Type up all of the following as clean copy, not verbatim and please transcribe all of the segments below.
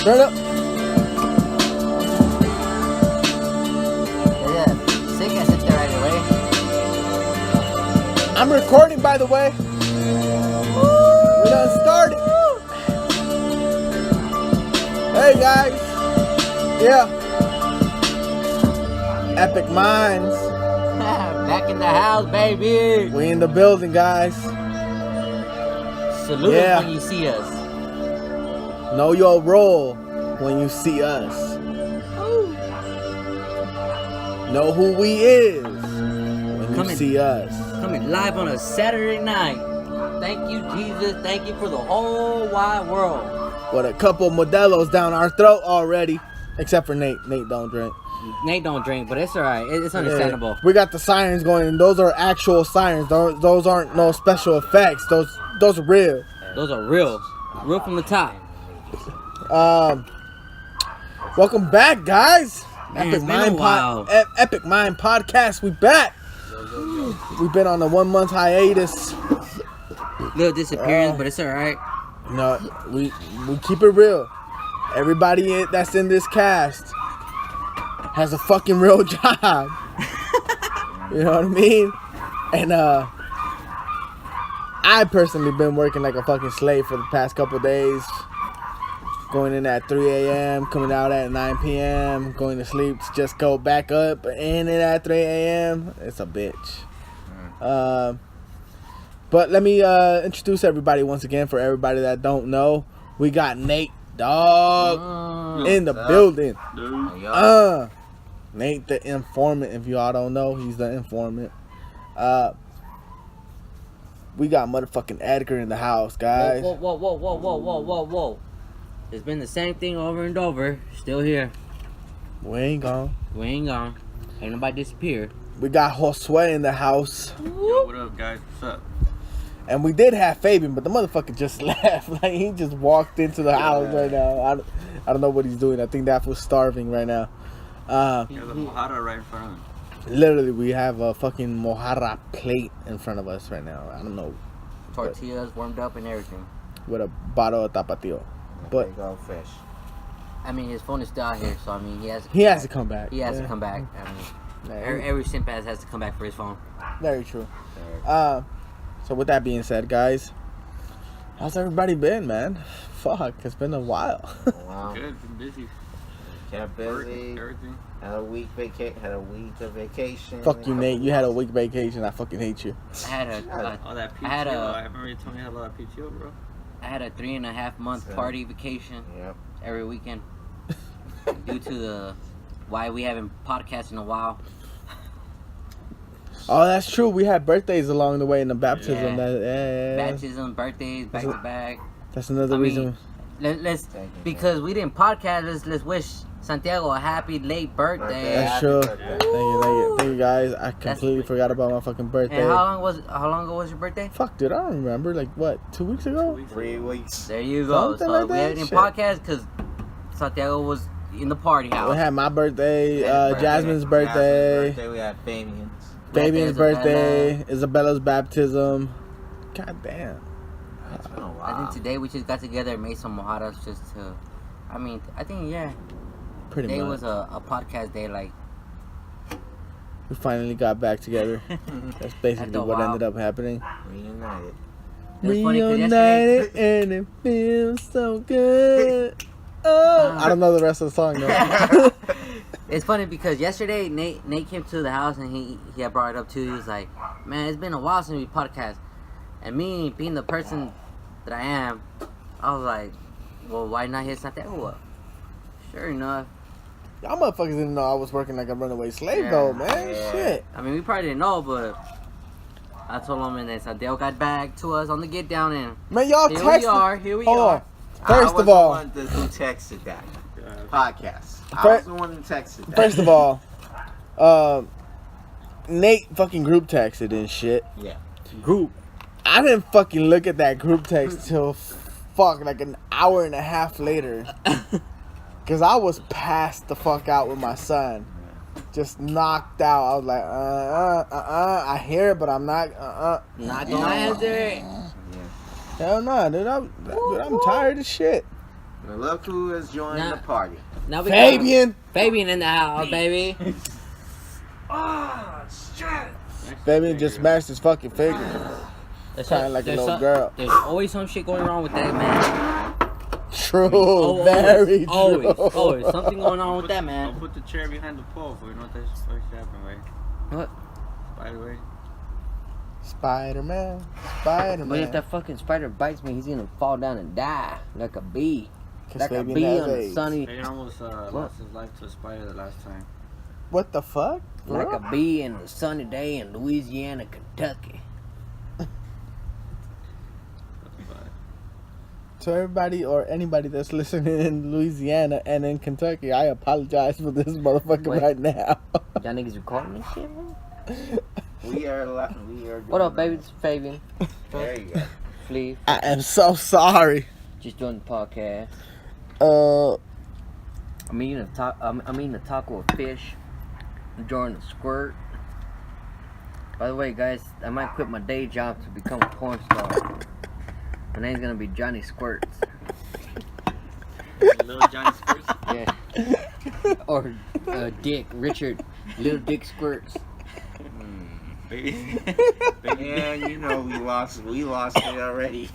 Turn up. Yeah, sick as it there right away. I'm recording, by the way. We done started. Hey guys. Yeah. Epic Minds. Back in the house, baby. We in the building, guys. Salute Yeah. us when you see us. Know your role when you see us. Know who we is when you Coming. see us. Coming live on a Saturday night. Thank you, Jesus. Thank you for the whole wide world. With a couple Modelo's down our throat already. Except for Nate. Nate don't drink. Nate don't drink, but it's alright. It's understandable. Yeah. We got the sirens going, and those are actual sirens. Those aren't no special effects. Those are real. Those are real. Real from the top. Welcome back, guys. Man, it's been a while. Epic Mind Podcast. We back. We've been on a 1 month hiatus. Little disappearance, but it's alright. No, we keep it real. Everybody that's in this cast has a fucking real job. You know what I mean? And I personally been working like a fucking slave for the past couple days. Going in at 3 a.m., coming out at 9 p.m., going to sleep to just go back up and in at 3 a.m. It's a bitch. But let me introduce everybody once again. For everybody that don't know, we got Nate Dog in the building. Nate the informant. If y'all don't know, he's the informant. We got motherfucking Edgar in the house, guys. Whoa. It's been the same thing over and over. Still here. We ain't gone. We ain't gone. Ain't nobody disappeared. We got Josue in the house. Yo, what up, guys? What's up? And we did have Fabian, but the motherfucker just left. Like, he just walked into the house right now. I don't know what he's doing. I think that was starving right now. There's a mojada right in front of him. Literally, we have a fucking mojarra plate in front of us right now. I don't know. Tortillas warmed up and everything. With a bottle of tapatio. But Big old fish. I mean, his phone is still out here, so I mean, he has to come back. He has to come back. I mean, every simp ass has to come back for his phone. Very true. So with that being said, guys, how's everybody been, man? Fuck, it's been a while. Wow. Good, been busy. Kept Work, busy. everything. Had a week of vacation. Fuck you, Nate. You had a week vacation. I fucking hate you. I had All that PTO. I had I remember you told me you had a lot of PTO, bro. I had a 3.5 month party vacation Yep. every weekend due to the why we haven't podcasted in a while. Oh, that's true. We had birthdays along the way in the baptism. Yeah. Baptism, birthdays, back to back. That's another reason. Let's because we didn't podcast. Let's wish Santiago a happy late birthday. That's true. Thank you, guys. I completely forgot about my fucking birthday. And how long ago was your birthday? Fuck, dude, I don't remember. Like what? 2 weeks ago? 3 weeks. There you go. Something So like we that? didn't Shit. podcast because Santiago was in the party house. We had my birthday, birthday. Jasmine's birthday, We had Fabian's. Fabian's Isabella. birthday, Isabella's baptism. God damn. It's been a while. I think today we just got together and made some mojadas just to. I mean, I think Pretty today much. was a podcast day. Like We finally got back together. That's basically After a what while. ended up happening. Reunited. It was funny 'cause Reunited and it feels so good. Oh, I don't know the rest of the song though. it's funny because yesterday Nate came to the house and he had brought it up too. He was like, "Man, it's been a while since we podcast," and me being the person that I am, I was like, "Well, why not hit Santiago up?" Sure enough. Y'all motherfuckers didn't know I was working like a runaway slave though, man. Yeah. Shit. I mean, we probably didn't know, but I told him, and then Sadeo got back to us on the get down, and Man, y'all here texted. we are. Here we Hold are. on. First I was of all, the one who texted that podcast. I Fir- was the one who texted that. first of all, Nate fucking group texted and shit. Yeah. Group. I didn't fucking look at that group text till like an hour and a half later. Cause I was passed the fuck out with my son. Just knocked out. I was like, I hear it, but I'm not, Not gonna answer it. Hell no, dude. I'm tired of shit. Now look who has joined Nah. the party. Now we Fabian. got Fabian in the house, baby. Fabian just smashed his fucking finger. Crying like a little girl. There's always some shit going wrong with that man. True. Very true. Always something going on with that I'll man. put the chair behind the pole for you know what that's supposed to happen, right? What? By the way. Spider-Man. But if Spider-Man. that fucking spider bites me, he's gonna fall down and die like a bee. 'Cause Like a Fabian bee has on the AIDS. sunny. He almost lost his life to a spider the last time. What the fuck? Like Bro? a bee in a sunny day in Louisiana, Kentucky. But To everybody or anybody that's listening in Louisiana and in Kentucky, I apologize for this motherfucker Wait. right now. Y'all niggas recording this shit, man? We are. What up, baby? It's Fabian. There you go. Flea. I am so sorry. Just joined the podcast. I'm eating a taco of fish. Enjoying the squirt. By the way, guys, I might quit my day job to become a porn star. My name's gonna be Johnny Squirts. little Johnny Squirts. Yeah. Or Dick Richard, Little Dick Squirts. Baby. Yeah, you know we lost it already.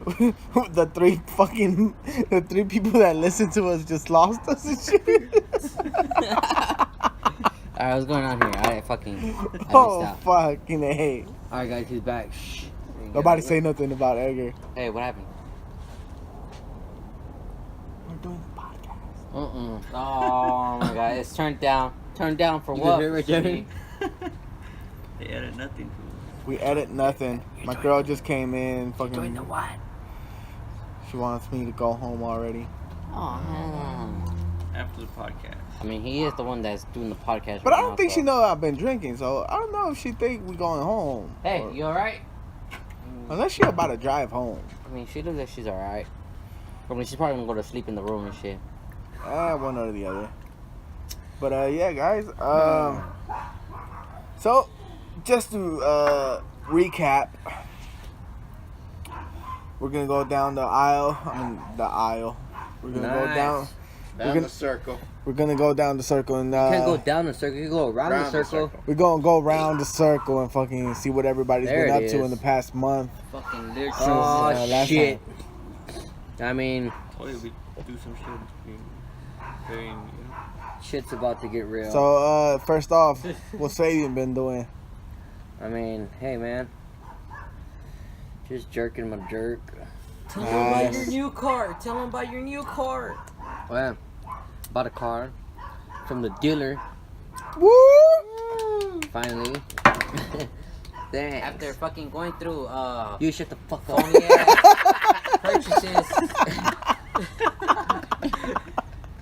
the three people that listen to us just lost us and shit. Alright, what's going on here? I missed Oh out. fucking hey. Alright, guys, he's back. Shh. Nobody say nothing about Edgar. Hey, what happened? We're doing the podcast. Oh my god, it's turned down. Turned down for You what? hear it, Jerry? They added nothing to We edit nothing. My girl just came in. Doing the Fucking. what? She wants me to go home already. Oh, it after the podcast. I mean, he is the one that's doing the podcast. But right I don't now, think so- she know I've been drinking, so I don't know if she think we going home. Hey, Or- you alright? unless she about to drive home. I mean, she looks like she's alright. I mean, she's probably gonna go to sleep in the room and shit. One or the other. But yeah, guys. So just to recap, we're gonna go down the aisle. We're gonna go Nice. down. Down gonna- the circle. We're gonna go down the circle and You can't go down the circle, you can go around the circle. we're gonna go around the circle and fucking see what everybody's There been it up to is. in the past month. Fucking literally. Oh, Oh, last shit. I mean, Oh, yeah, we do some shit. Very, you know. shit's about to get real. So first off, what's Fabian been doing? I mean, hey man. Just jerking my jerk. Tell him about your new car. Tell him about your new car. Well, bought a car from the dealer. Woo! Finally. Thanks. After fucking going through You shut the fuck up. phony ass purchases.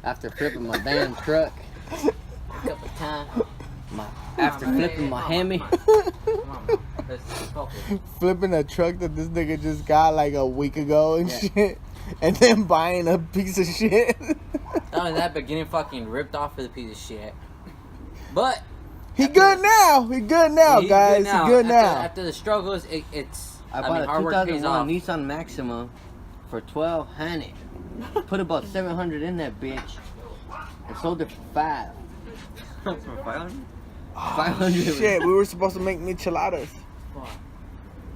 After flipping my damn truck. A couple times. After flipping my Hemi. Come on, man. Let's focus. Flipping a truck that this nigga just got like a week ago and Yeah. shit, and then buying a piece of shit. Not only that, but getting fucking ripped off for the piece of shit. But He good now. He good now, he's guys. He good after, now. After the struggles, it's. I I bought mean, a hard work pays 2001 off. Nissan Maxima for $1,200. Put about $700 in that bitch and sold it for $500. For 500? $500. Shit, we were supposed to make micheladas. Come on.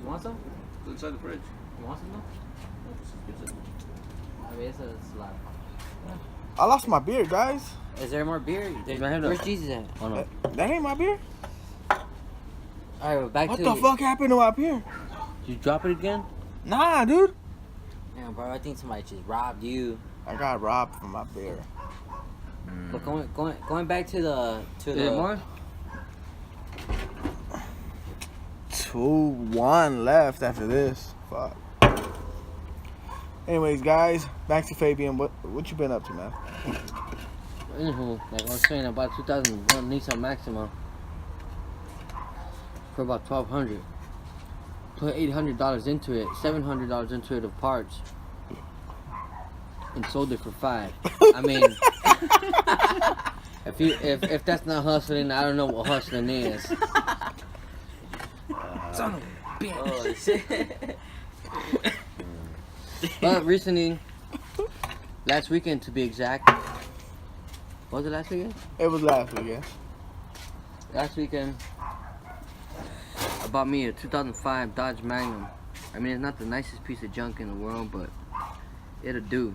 You want some? It's inside the fridge. You want some though? I mean, it's a lot. I lost my beer, guys. Is there more beer? Right here, Where's look. Jesus at? Oh no. That ain't my beer. Alright, well, back What to the fuck happened to my beer? Did you drop it again? Nah, dude. Yeah, bro, I think somebody just robbed you. I got robbed for my beer. But going back to the Is it more? 2-1 left after this. Fuck. Anyways, guys, back to Fabian. What you been up to, man? Anywho, like I was saying, about 2001 Nissan Maxima for about $1,200. Put $800 into it, $700 into it of parts, and sold it for $5. I mean, if that's not hustling, I don't know what hustling is. Son of a bitch. Oh, shit. But recently, last weekend to be exact. Was it last weekend? It was last weekend. Last weekend, I bought me a 2005 Dodge Magnum. I mean, it's not the nicest piece of junk in the world, but it'll do.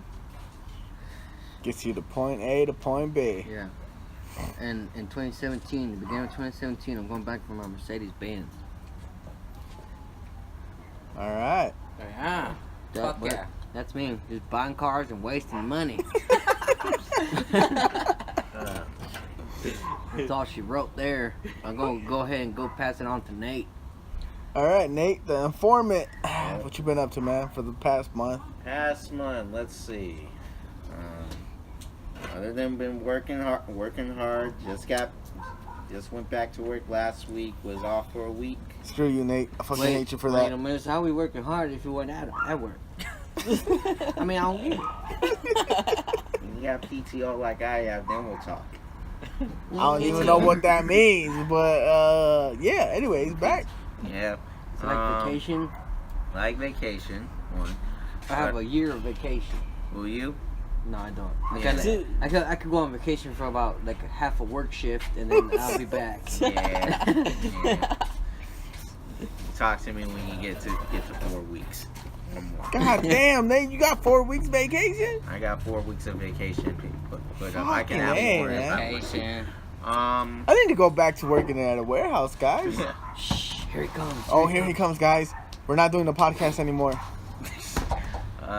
Gets you to point A to point B. Yeah. And in 2017, the beginning of 2017, I'm going back for my Mercedes-Benz. All right. Yeah. Fuck But yeah. That's me, just buying cars and wasting money. That's all she wrote there. I'm gonna go ahead and go pass it on to Nate. All right, Nate, the informant. What you been up to, man, for the past month? Past month, let's see. Other than been working hard. Just went back to work last week. Was off for a week. Screw you, Nate. I fucking hate you for Wait that. a minute, how we working hard if you weren't at work? I mean, I don't get it. When you have PTO like I have, then we'll talk. I don't even know what that means, but yeah. Anyways, back. Yeah. It's like vacation. Like vacation. One. I have a year of vacation. Will you? No, I don't. Yeah. I could go on vacation for about like half a work shift and then I'll be back. Yeah. Talk to me when you get to 4 weeks or more. God damn, Nate, you got 4 weeks vacation? I got 4 weeks of vacation, but I can have Fucking more A, if I man. want. Vacation. I need to go back to working at a warehouse, guys. Shh, here he comes. Oh, here he comes, guys. We're not doing the podcast anymore.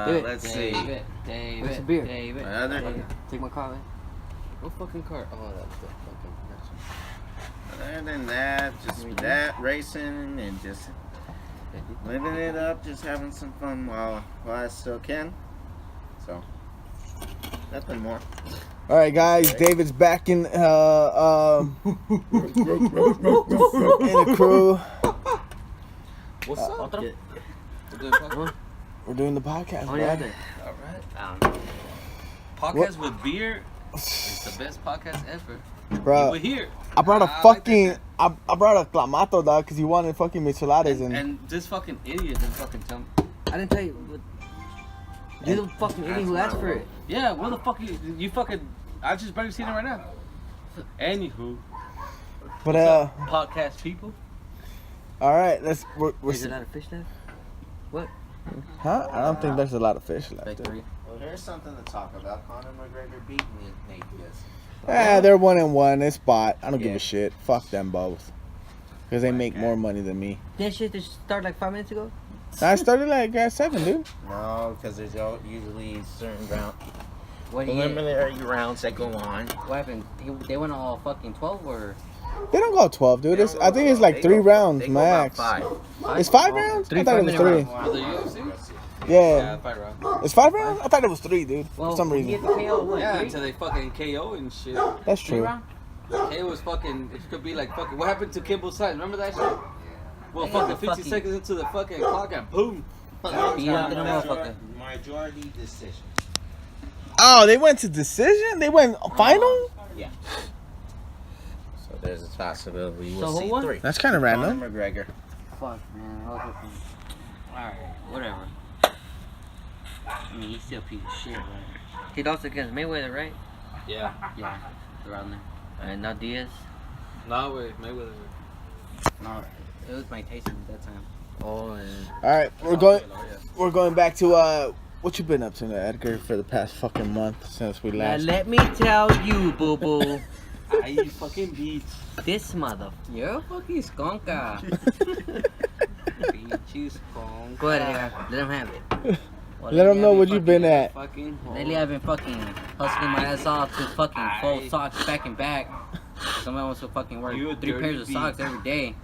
Do it. Let's see. David. Where's the beer? David. Other Take my car, man. What fucking car? Oh, that's the fucking. Other than that, just that racing and just living it up, just having some fun while I still can. So nothing more. All right, guys. David's back in in the crew. What's up? Yeah. We're doing podcast? We're doing the podcast, Oh, yeah, bro. there. Alright. Podcast with beer is the best podcast ever. Bro, We're here. I brought a I like fucking, that. I brought a clamato, dog, because he wanted fucking micheladas and And this fucking idiot didn't fucking tell me. I didn't tell you. You're the fucking idiot who asked for it. Yeah, where the fuck you fucking. I just barely seen it right now. Anywho, but podcast people. all right, we're Is there a lot of fish left? huh? I don't think there's a lot of fish left. Like dude. 3. Well, here's something to talk about. Conor McGregor beat Nate Diaz. They're 1-1. It's bought. I don't give Yeah. a shit. Fuck them both, because they make more money than me. That shit just started like 5 minutes ago? I started like at 7, dude. No, because there's usually certain What do you get? preliminary rounds that go on. What happened? They went all fucking 12 or? They don't go 12, dude. I think it's like 3 rounds max. It's 5 rounds? I thought it was 3. For the UFC? Yeah. 5 rounds. It's 5 rounds? I thought it was 3, dude. Well, For some you reason. get the KO, what, Yeah, three? until they fucking KO and shit. That's Three true. round? KO was fucking. It could be like fucking. What happened to Kimbo Slice? Remember that shit? Well, Yeah, fucking the 50 fucking- seconds into the fucking clock and boom. Beat up in a motherfucker. Majority decision. Oh, they went to decision? They went final? So there's a possibility So we'll who see won? 3. That's kind of random. Conor McGregor. Fuck, man. I was hoping. Alright, whatever. I mean, he's still a piece of shit, right? He lost against Mayweather, right? Yeah. Yeah, around there. And not Diaz. No way, Mayweather. No, it was Mike Tyson at that time. Oh, and All right, we're going back to what you been up to, Edgar, for the past fucking month since we now last. let me tell you, boo boo. I fucking beat. This mother. You're a fucking skunka. Beat you, skunk. Go ahead, Edgar. Let him have it. Let them know what you been at. Fucking hole. Lately, I've been fucking hustling my ass off to fucking fold Aye. socks back and back. Somebody wants to fucking wear You a 3 dirty pairs of beast. socks every day.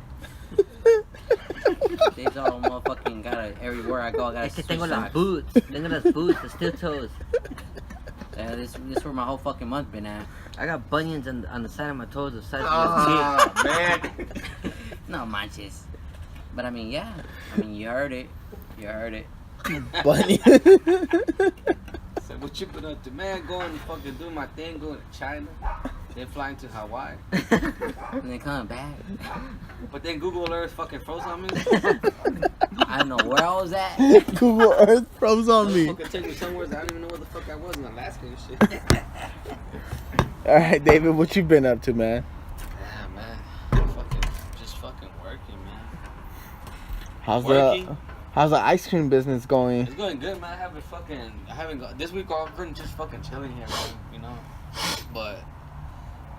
Dave's all motherfucking gotta, everywhere I go, I gotta Es que switch tengo las socks. boots. Tengo las boots, the steel toes. Yeah, this where my whole fucking month been at. I got bunions on the side of my toes, the size of Oh, man. No manches. But I mean, yeah. I mean, you heard it. You heard it. Bunny. So what you been up to, man? Going to fucking do my thing, going to China, then flying to Hawaii. And then coming back. But then Google Earth fucking froze on me. I don't know where I was at. Google Earth froze on me. Fucking take me somewhere that I don't even know where the fuck I was in Alaska and shit. All right, David, what you been up to, man? Yeah, man. Just fucking working, man. Working? How's the ice cream business going? It's going good, man. I haven't got this week. I've been just fucking chilling here, man. You know, but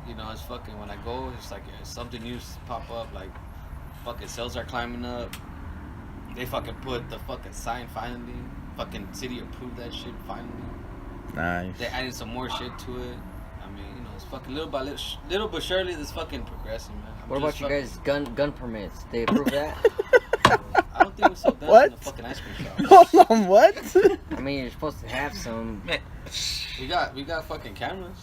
you know, it's fucking when I go, it's like something new pop up. Like fucking sales are climbing up. They fucking put the fucking sign finally. Fucking city approved that shit finally. Nice. They added some more shit to it. I mean, you know, it's fucking little by little but surely, this fucking progressing, man. What about you guys' gun permits? They approve that? I don't think we sold guns What? in the fucking ice cream shop. Hold on, what? I mean, you're supposed to have some. We got fucking cameras.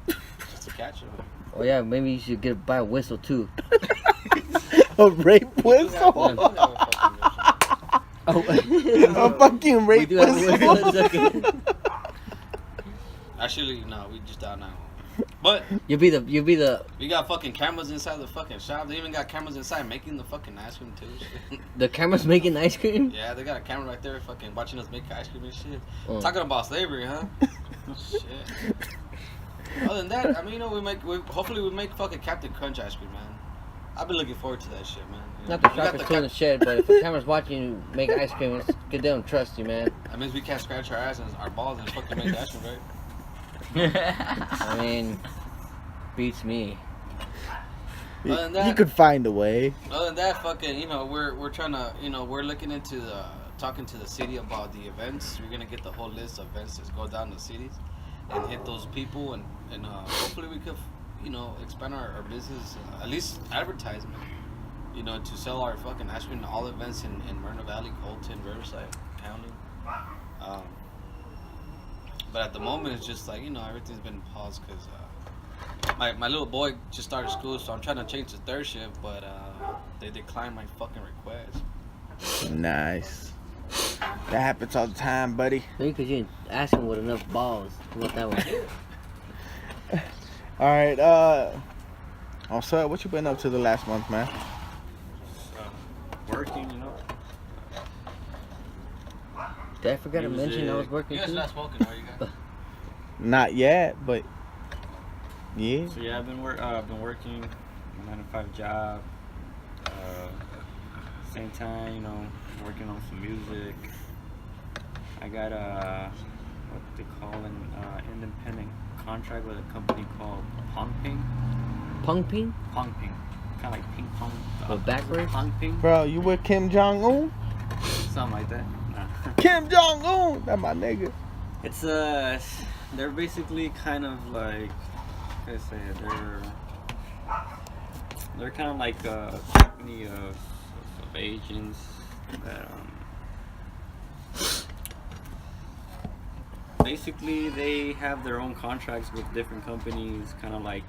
Just to catch them. Oh yeah, maybe you should buy a whistle too. A rape We do have whistle? a fucking A fucking rape do have a whistle? whistle. Actually, no, we just dialed 911. But You'll be the. we got fucking cameras inside the fucking shop. They even got cameras inside making the fucking ice cream too. Shit. The camera's making ice cream. Yeah, they got a camera right there fucking watching us make ice cream and shit. Oh. Talking about slavery, huh? Shit. Other than that, I mean, you know, hopefully we make fucking Captain Crunch ice cream, man. I've been looking forward to that shit, man. You know, Not the we got sharpest tool in the shed, but if the camera's watching you make ice cream, it's good they don't trust you, man. That means we can't scratch our ass and our balls and fucking make the ice cream, right? I mean, beats me. Other than that, You could find a way. Other than that, fucking, you know, we're trying to, you know, we're looking into talking to the city about the events. We're gonna get the whole list of events that go down the cities and hit those people, and hopefully we could, you know, expand our business, at least advertisement, you know, to sell our fucking ice cream to all events in Myrna Valley, Colton, Riverside County. But at the moment, it's just like, you know, everything's been paused because my little boy just started school, so I'm trying to change to third shift, but they declined my fucking request. Nice. That happens all the time, buddy. Maybe because you didn't ask him with enough balls. How about that one? All right. Also, what you been up to the last month, man? Working, you know. Did I forget to mention I was working You guys too? not smoking, are you guys? Not yet, but yeah. So yeah, I've been working a 9-to-5 job. Same time, you know, working on some music. I got what they call an independent contract with a company called Pongping. Pongping? Pongping, kind of like ping pong. But backwards? Pongping, Bro, you with Kim Jong Un? something like that. Nah. Kim Jong Un, that my nigga. It's they're basically kind of like, how can I say it? They're kind of like a company of agents that basically they have their own contracts with different companies, kind of like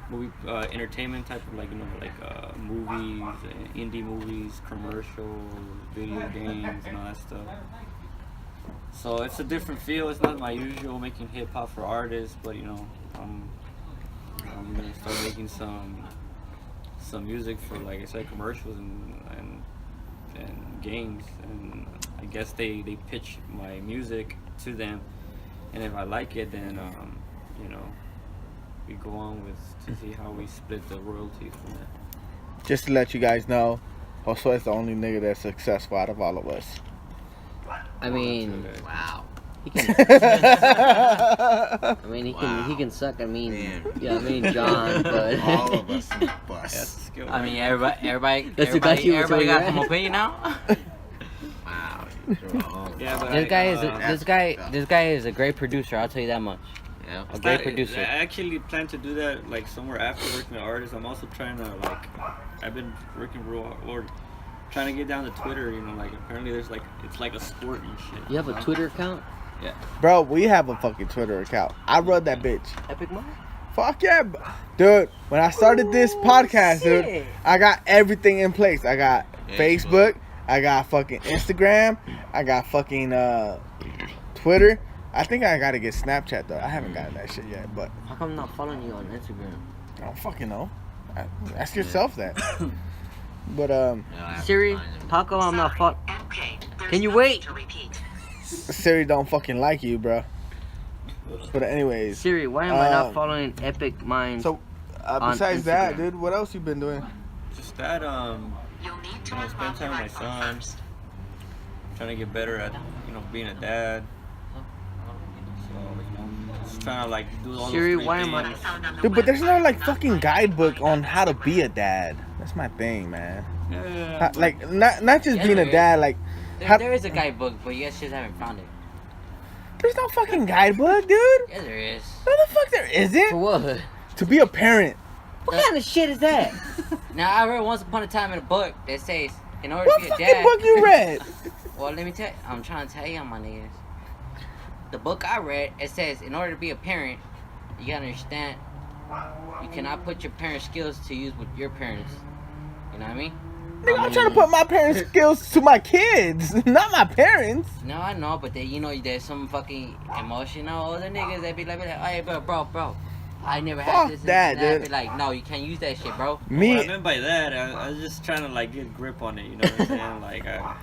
movie entertainment type of, like, you know, like movies, indie movies, commercials, video games, and all that stuff. So it's a different feel. It's not my usual making hip hop for artists, but you know, I'm gonna start making some music for, like I said, commercials and games. And I guess they pitch my music to them, and if I like it, then you know, we go on to see how we split the royalties from that. Just to let you guys know, Josue's the only nigga that's successful out of all of us. I mean, Wow. he can. I mean, he can suck. I mean, Man. yeah, I mean John, but All of us in the That's bus. a skill. I mean, everybody That's the guy you were everybody talking got some about. opinion now. Wow. You're wrong. Yeah, but this guy that's this guy is a great producer. I'll tell you that much. Yeah. A great producer. I actually plan to do that, like, somewhere after working with artists. I'm also trying to, like, I've been working real hard trying to get down to Twitter. You know, like apparently there's like it's like a sport and shit. You have a Twitter account? Bro, we have a fucking Twitter account. I run that bitch. Epic Mind? Fuck yeah, dude. When I started this podcast, dude, I got everything in place. I got Facebook. I got fucking Instagram. I got fucking Twitter. I think I gotta get Snapchat though. I haven't gotten that shit yet, but How come I'm not following you on Instagram? I don't fucking know. Ask yourself that. But Siri, how come I'm not following? Can you wait? Siri don't fucking like you, bro. But anyways, Siri, why am I not following Epic Mind? so on besides that, Instagram? dude, what else you been doing? Just that you know, spend time with my son. Trying to get better at being a dad. So just trying to like do all Siri, those three why am I- things. Dude, but there's no like fucking guidebook on how to be a dad. That's my thing, man. Yeah, Like not just Yeah, being a there dad, like There is a guidebook, but you guys just haven't found it. there's no fucking guidebook, dude. Yeah, there is. No, the fuck there For isn't. what? To be a parent. What kind of shit is that? Now, I read once upon a time in a book that says, in order What to be a fucking dad... book you read? Well, let me tell you. I'm trying to tell you, my niggas. The book I read, it says, in order to be a parent, you gotta understand, you cannot put your parent skills to use with your parents. You know what I mean? Nigga, I'm trying to put my parents' skills to my kids, not my parents. No, I know, but there's some fucking emotional older niggas that be like, hey, bro, I never Fuck had this. that, and dude. Be like, no, you can't use that shit, bro. What I Me, meant by that, I was just trying to like get grip on it. You know what I'm saying? Like I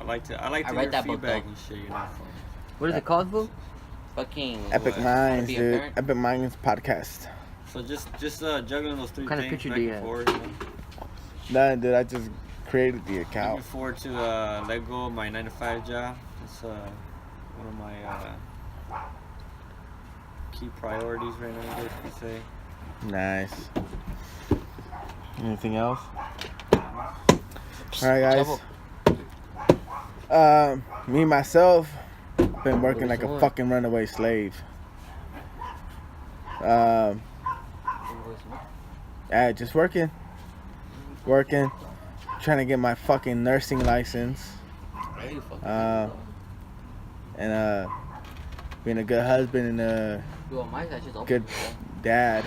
like to I read hear that book, feedback though. and shit. You know. What is it called, boo? Fucking. Epic What? Minds, Be a dude. parent? Epic Minds podcast. So just juggling those three What kind of things picture back do you and have? forth. You know? Nah, dude, I just created the Looking account. forward to let go of my 9-to-5 job. It's one of my key priorities right now, I guess you could say. Nice. Anything else? All right, guys. Me myself, been working like a fucking runaway slave. Just working, trying to get my fucking nursing license, and being a good husband and a good dad.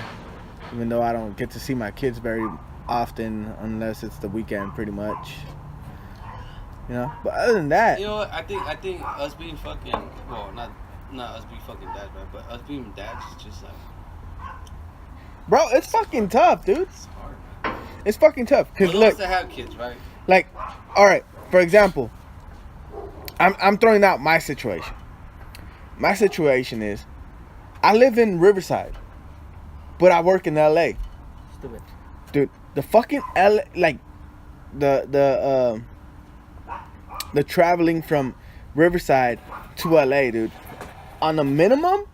Even though I don't get to see my kids very often, unless it's the weekend, pretty much. You know, but other than that, You know what? I think us being fucking, well, not us being fucking dads, right? But us being dads is just like, bro, it's fucking tough, dude. it's hard, man. It's fucking tough. Cause For those look, that have kids, right? like, all right, for example, I'm throwing out my situation. My situation is, I live in Riverside, but I work in LA. Stupid. Dude, the fucking LA, like, the traveling from Riverside to LA, dude, on the minimum,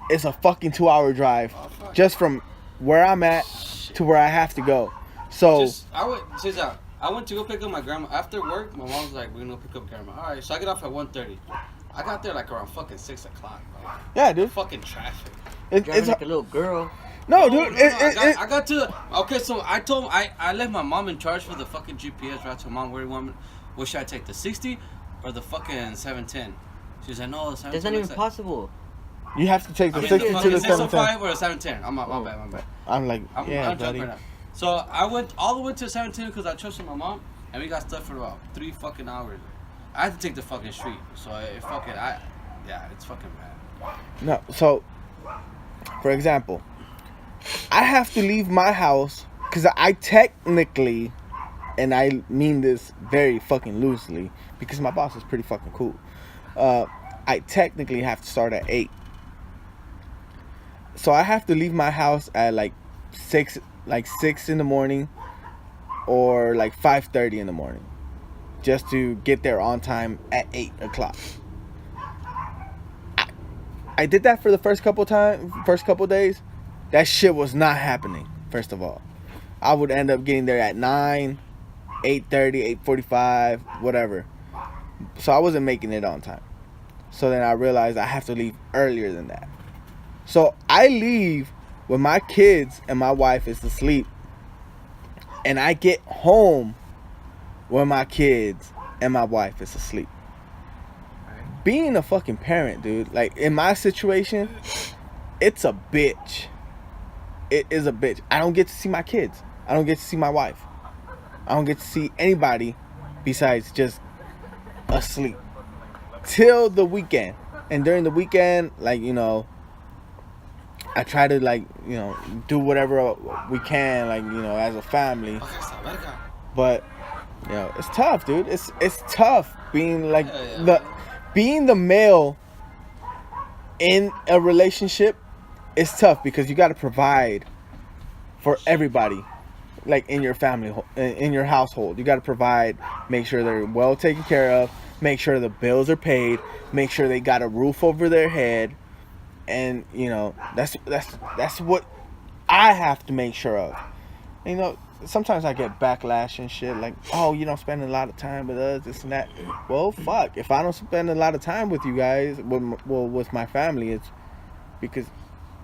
it's a fucking 2-hour drive, just from where I'm at to where I have to go. So, I went to go pick up my grandma after work. My mom was like, "We're gonna pick up grandma." All right, so I get off at 1:30. I got there like around fucking 6 o'clock, bro. yeah, dude, Fucking traffic. Driving like a little girl. no, No, dude, I got to. Okay, so I told I left my mom in charge for the fucking GPS. Right, to mom, where do you want me? What should I take, the 60 or the fucking 710? She's like, no, the 710. That's not even is possible. you have to take I the mean, 60 the to fucking the 710. 605 or the 710. I'm my bad. I'm like, yeah, I'm drunk buddy. right now. So I went all the way to 710 because I trusted my mom, and we got stuck for about 3 fucking hours. I had to take the fucking street, so it's fucking bad. No, so, for example, I have to leave my house because I technically, and I mean this very fucking loosely, because my boss is pretty fucking cool. I technically have to start at 8. So I have to leave my house at like 6 in the morning, or like 5:30 in the morning, just to get there on time at 8 o'clock. I did that for the first couple days. That shit was not happening. First of all, I would end up getting there at 9, 8:30, 8:45, whatever. So I wasn't making it on time. So then I realized I have to leave earlier than that. So I leave when my kids and my wife is asleep, and I get home when my kids and my wife is asleep. Being a fucking parent, dude, like in my situation, it's a bitch. It is a bitch. I don't get to see my kids. I don't get to see my wife. I don't get to see anybody besides just asleep till the weekend. And during the weekend, like, you know, I try to, like, you know, do whatever we can, like, you know, as a family. But, you know, it's tough, dude. It's tough being like being the male in a relationship. Is tough because you got to provide for everybody, like in your family, in your household. You got to provide, make sure they're well taken care of, make sure the bills are paid, make sure they got a roof over their head, and you know that's what I have to make sure of. And, you know, sometimes I get backlash and shit like, oh, you don't spend a lot of time with us, this and that. Well, fuck, if I don't spend a lot of time with you guys, with my family, it's because,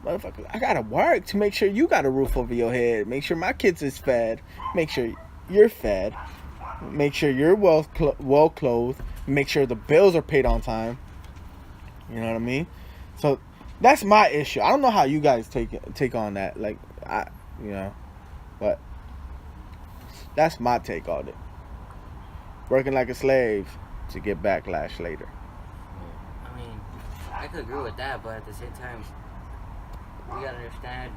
motherfucker, I gotta work to make sure you got a roof over your head, make sure my kids is fed, make sure you're fed, make sure you're well clothed, make sure the bills are paid on time. You know what I mean? So that's my issue. I don't know how you guys take on that. Like, you know, but that's my take on it. Working like a slave to get backlash later. I mean, I could agree with that, but at the same time, we gotta understand,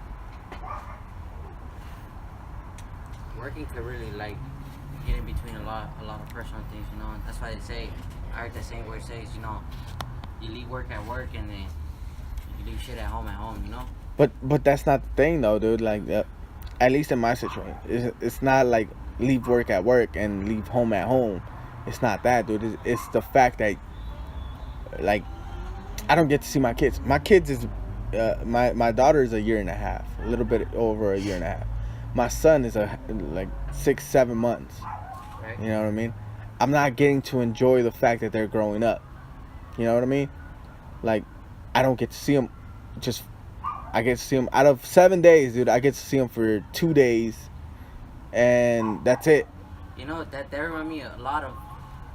working could really, like, get in between a lot of personal things, you know. And that's why they say, I heard the saying where it says, you know, you leave work at work and then you leave shit at home, you know. But that's not the thing though, dude. Like, at least in my situation, it's not like leave work at work and leave home at home. It's not that, dude. It's the fact that, like, I don't get to see my kids. My kids is my daughter is 1.5 years, a little bit over 1.5 years. My son is like 6-7 months. Right. You know what I mean? I'm not getting to enjoy the fact that they're growing up. You know what I mean? Like, I don't get to see them. I get to see them out of 7 days, dude. I get to see them for 2 days, and that's it. You know, that reminds me a lot of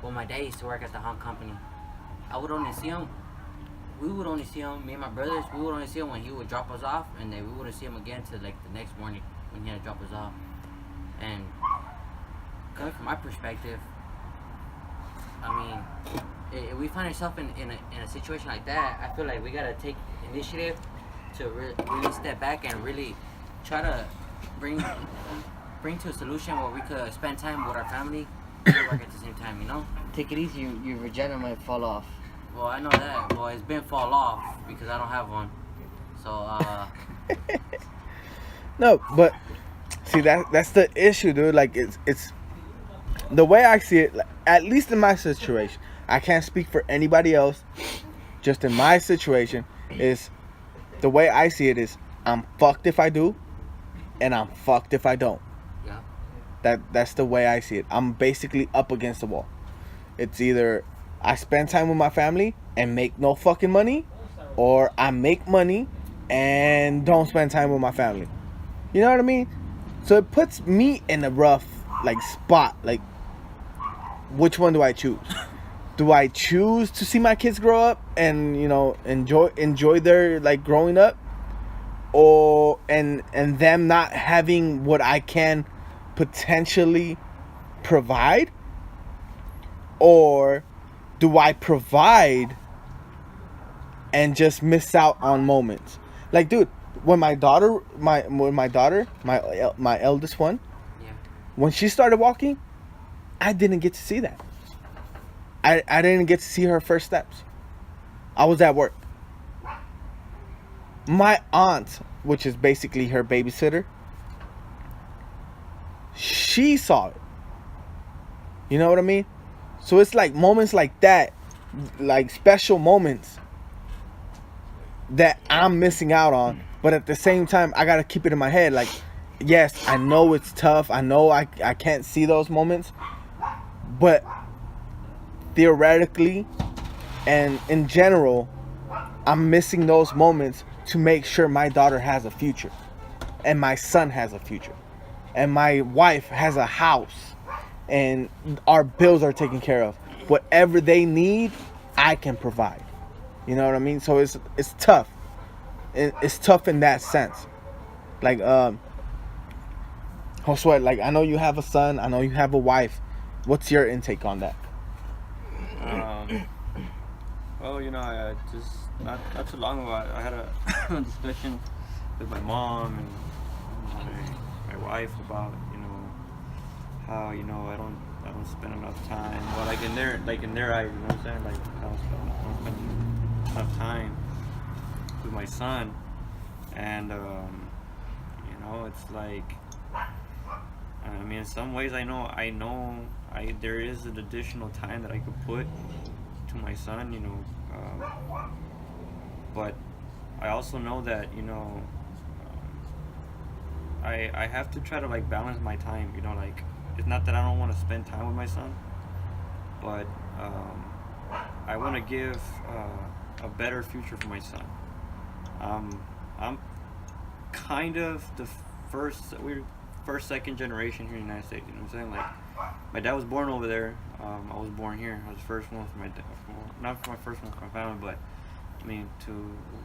when my dad used to work at the Hong company. I would only see him. We would only see him, me and my brothers, we would only see him when he would drop us off, and then we wouldn't see him again till like the next morning when he had to drop us off. And coming from my perspective, I mean, if we find ourselves in a situation like that, I feel like we gotta take initiative to really step back and really try to bring to a solution where we could spend time with our family and work at the same time, you know? Take it easy, your vagina might fall off. Well, I know that. Well, it's been fall off because I don't have one. So, No, but see, that's the issue, dude. Like, it's the way I see it. Like, at least in my situation, I can't speak for anybody else. Just in my situation, is the way I see it is I'm fucked if I do, and I'm fucked if I don't. Yeah. That's the way I see it. I'm basically up against the wall. It's either I spend time with my family and make no fucking money, or I make money and don't spend time with my family. You know what I mean? So it puts me in a rough, like, spot. Like, which one do I choose? Do I choose to see my kids grow up and, you know, enjoy their, like, growing up, or and them not having what I can potentially provide, or do I provide and just miss out on moments? Like, dude, when my eldest one, yeah, when she started walking, I didn't get to see that. I didn't get to see her first steps. I was at work. My aunt, which is basically her babysitter, she saw it. You know what I mean? So it's like moments like that, like special moments that I'm missing out on. But at the same time, I gotta keep it in my head. Like, yes, I know it's tough. I know I can't see those moments. But theoretically and in general, I'm missing those moments to make sure my daughter has a future, and my son has a future, and my wife has a house, and our bills are taken care of. Whatever they need, I can provide. You know what I mean? So it's tough. It's tough in that sense. Like Josue, like I know you have a son, I know you have a wife. What's your intake on that? Well, you know, I just not too long ago, I had a discussion with my mom and my wife about, you know, how, you know, I don't spend enough time. Well, like in their eyes, you know what I'm saying? Like I don't spend enough time with my son, and you know, it's like, I mean, in some ways, I know there is an additional time that I could put to my son, you know, but I also know that, you know, I have to try to like balance my time, you know, like it's not that I don't want to spend time with my son, but I want to give a better future for my son. I'm kind of the second generation here in the United States, you know what I'm saying? Like, my dad was born over there. I was born here. I was the first one for my dad. Not for my first one for my family, but I mean,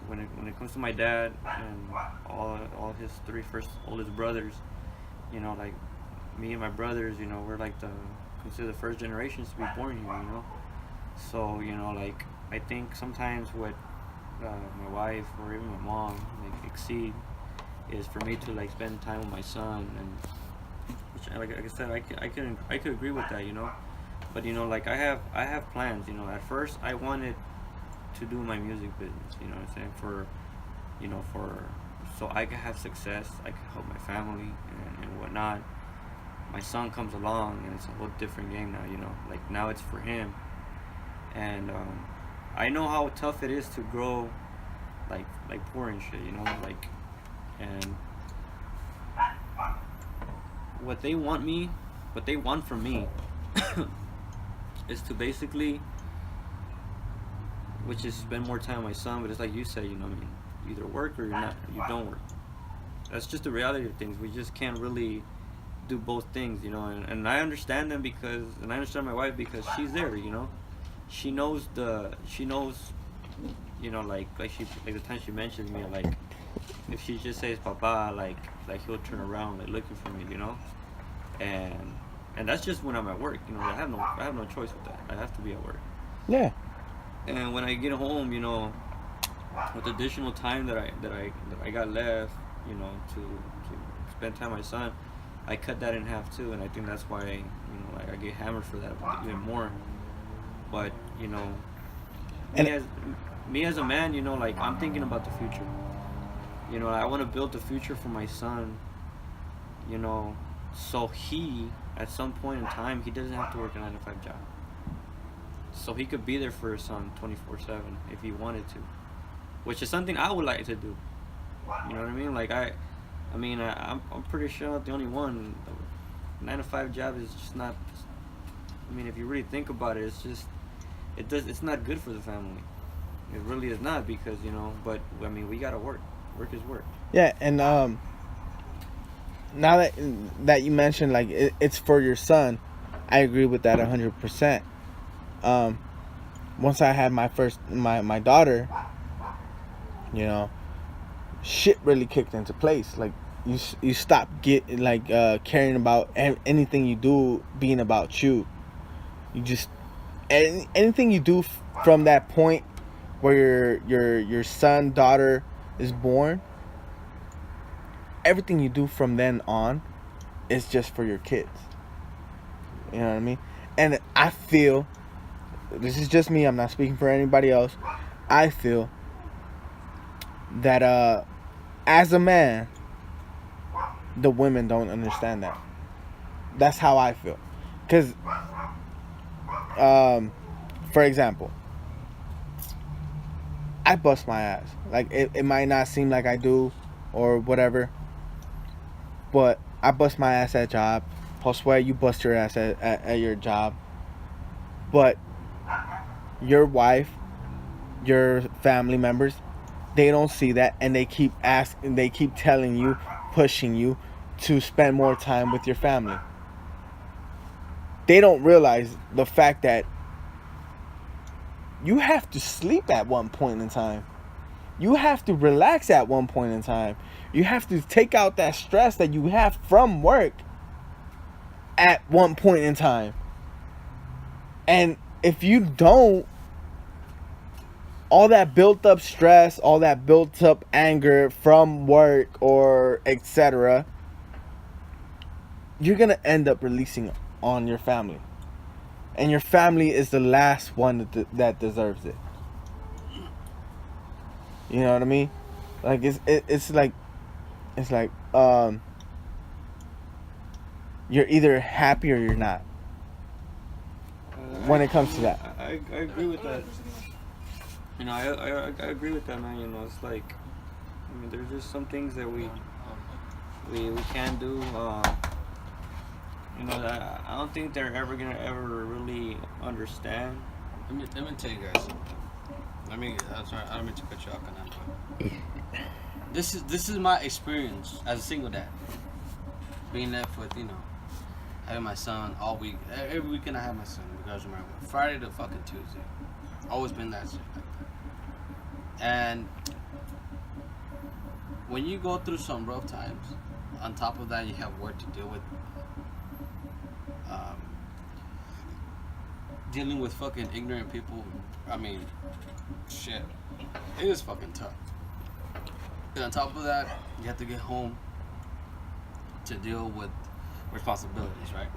when it comes to my dad and all his three oldest brothers, you know, like me and my brothers, you know, we're like considered the first generations to be born here, you know. So, you know, like I think sometimes what my wife or even my mom like exceed is for me to like spend time with my son, and which, like I said, I could agree with that, you know. But you know, like I have plans, you know. At first, I wanted to do my music business, you know what I'm saying, for so I can have success, I can help my family and whatnot. My son comes along, and it's a whole different game now, you know. Like now it's for him, and I know how tough it is to grow, like poor and shit, you know, like. And what they want from me is to basically, which is spend more time with my son. But it's like you said, you know, I mean, you either work or you don't work. That's just the reality of things. We just can't really do both things, you know. And I understand them and I understand my wife because she's there, you know. She knows, you know, like the time she mentioned me, like, if she just says "Papa," like he'll turn around, like looking for me, you know, and that's just when I'm at work, you know. I have no choice with that. I have to be at work. Yeah. And when I get home, you know, with additional time that I got left, you know, to spend time with my son, I cut that in half too, and I think that's why, you know, like I get hammered for that even more. But you know, me as a man, you know, like I'm thinking about the future. You know, I want to build the future for my son, you know, so he, at some point in time, he doesn't have to work a 9-to-5 job. So he could be there for his son 24/7 if he wanted to, which is something I would like to do. You know what I mean? Like I'm pretty sure I'm not the only one. 9-to-5 job is just not. I mean, if you really think about it, it's not good for the family. It really is not, because, you know. But I mean, we gotta work. Work is work. Yeah, and now that you mentioned, like, it's for your son, I agree with that 100%. Once I had my daughter, you know, shit really kicked into place. Like you stop caring about anything you do being about you. You just anything you do from that point where your son, daughter is born, everything you do from then on is just for your kids. You know what I mean? And I feel, this is just me, I'm not speaking for anybody else, I feel that as a man, the women don't understand that. That's how I feel. Because for example, I bust my ass. Like, it might not seem like I do or whatever, but I bust my ass at job. Josue, you bust your ass at your job. But your wife, your family members, they don't see that, and they keep telling you, pushing you to spend more time with your family. they don't realize the fact that you have to sleep at one point in time. You have to relax at one point in time. You have to take out that stress that you have from work at one point in time. And if you don't, all that built up stress, all that built up anger from work or etc., you're going to end up releasing on your family. And your family is the last one that deserves it. You know what I mean? Like it's like you're either happy or you're not. When it comes to that, I agree with that. You know, I agree with that, man. You know, it's like, I mean, there's just some things that we can do. You know, that I don't think they're ever gonna really understand. Let me tell you guys. I'm sorry, I don't mean to cut you off on that, but this is my experience as a single dad. Being left with, you know, having my son all week. Every weekend I have my son, because no matter what, Friday to fucking Tuesday. Always been that shit like that. And when you go through some rough times, on top of that you have work to deal with. Dealing with fucking ignorant people, I mean, shit, it is fucking tough. And on top of that, you have to get home to deal with responsibilities, right?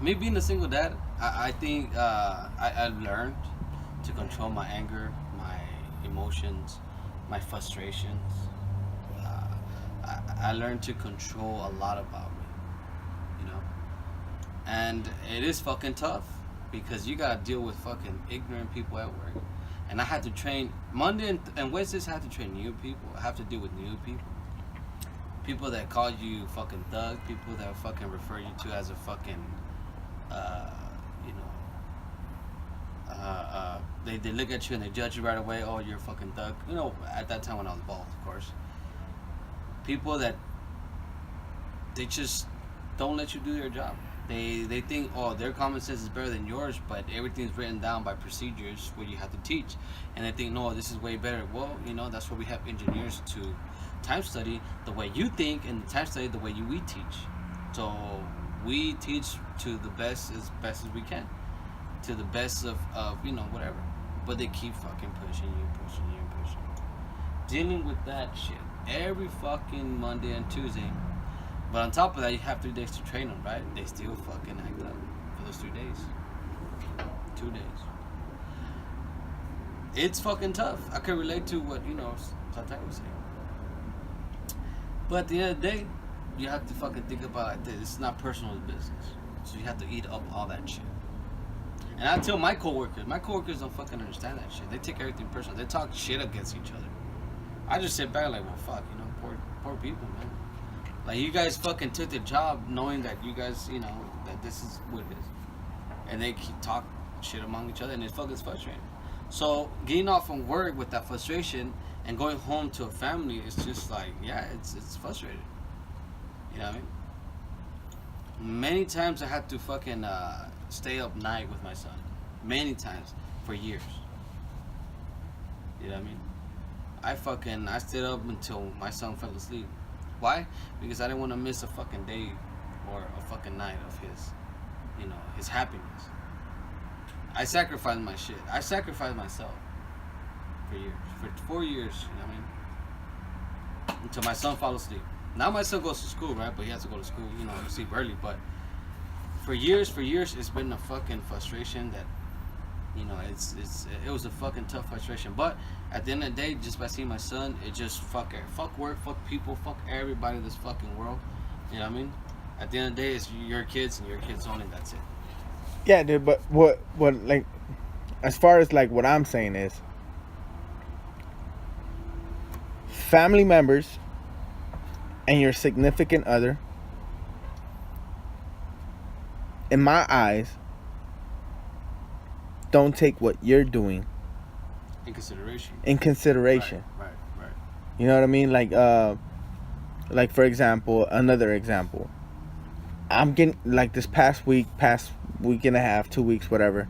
Me being a single dad, I think I learned to control my anger, my emotions, my frustrations. I learned to control a lot about me, you know? And it is fucking tough because you gotta deal with fucking ignorant people at work. And I had to train Monday and Wednesdays. I have to train new people. I have to deal with new people. People that call you fucking thug. People that fucking refer you to as a fucking, they look at you and they judge you right away. Oh, you're a fucking thug. You know, at that time when I was bald, of course. People that they just don't let you do your job. They think, oh, their common sense is better than yours, but everything's written down by procedures where you have to teach. And they think, no, this is way better. Well, you know, that's why we have engineers to time study the way you think and time study the way we teach. So we teach to the best as we can. To the best of you know, whatever. But they keep fucking pushing you. Dealing with that shit every fucking Monday and Tuesday. But on top of that, you have 3 days to train them, right? They still fucking act up for those 3 days. 2 days. It's fucking tough. I can relate to what, you know, Santiago was saying. But at the end of the day, you have to fucking think about it like this. It's not personal business. So you have to eat up all that shit. And I tell my coworkers don't fucking understand that shit. They take everything personal. They talk shit against each other. I just sit back like, well, fuck, you know, poor people, man. Like, you guys fucking took the job knowing that you guys, you know, that this is what it is. And they keep talk shit among each other, and it's fucking frustrating. So, getting off from work with that frustration and going home to a family is just like, yeah, it's frustrating. You know what I mean? Many times I had to fucking stay up night with my son. Many times. For years. You know what I mean? I stayed up until my son fell asleep. Why? Because I didn't want to miss a fucking day or a fucking night of his, you know, his happiness. I sacrificed my shit. I sacrificed myself for years. For 4 years, you know what I mean? Until my son fell asleep. Now my son goes to school, right? But he has to go to school, you know, sleep early. But for years, it's been a fucking frustration that, you know, it was a fucking tough frustration. But at the end of the day, just by seeing my son, it just fuck work, fuck people, fuck everybody in this fucking world. You know what I mean? At the end of the day, it's your kids and your kids only. That's it. Yeah, dude. But what like, as far as like what I'm saying is, family members and your significant other, in my eyes, don't take what you're doing in consideration. Right. You know what I mean? Like for example, another example. I'm getting like this past week and a half, 2 weeks, whatever.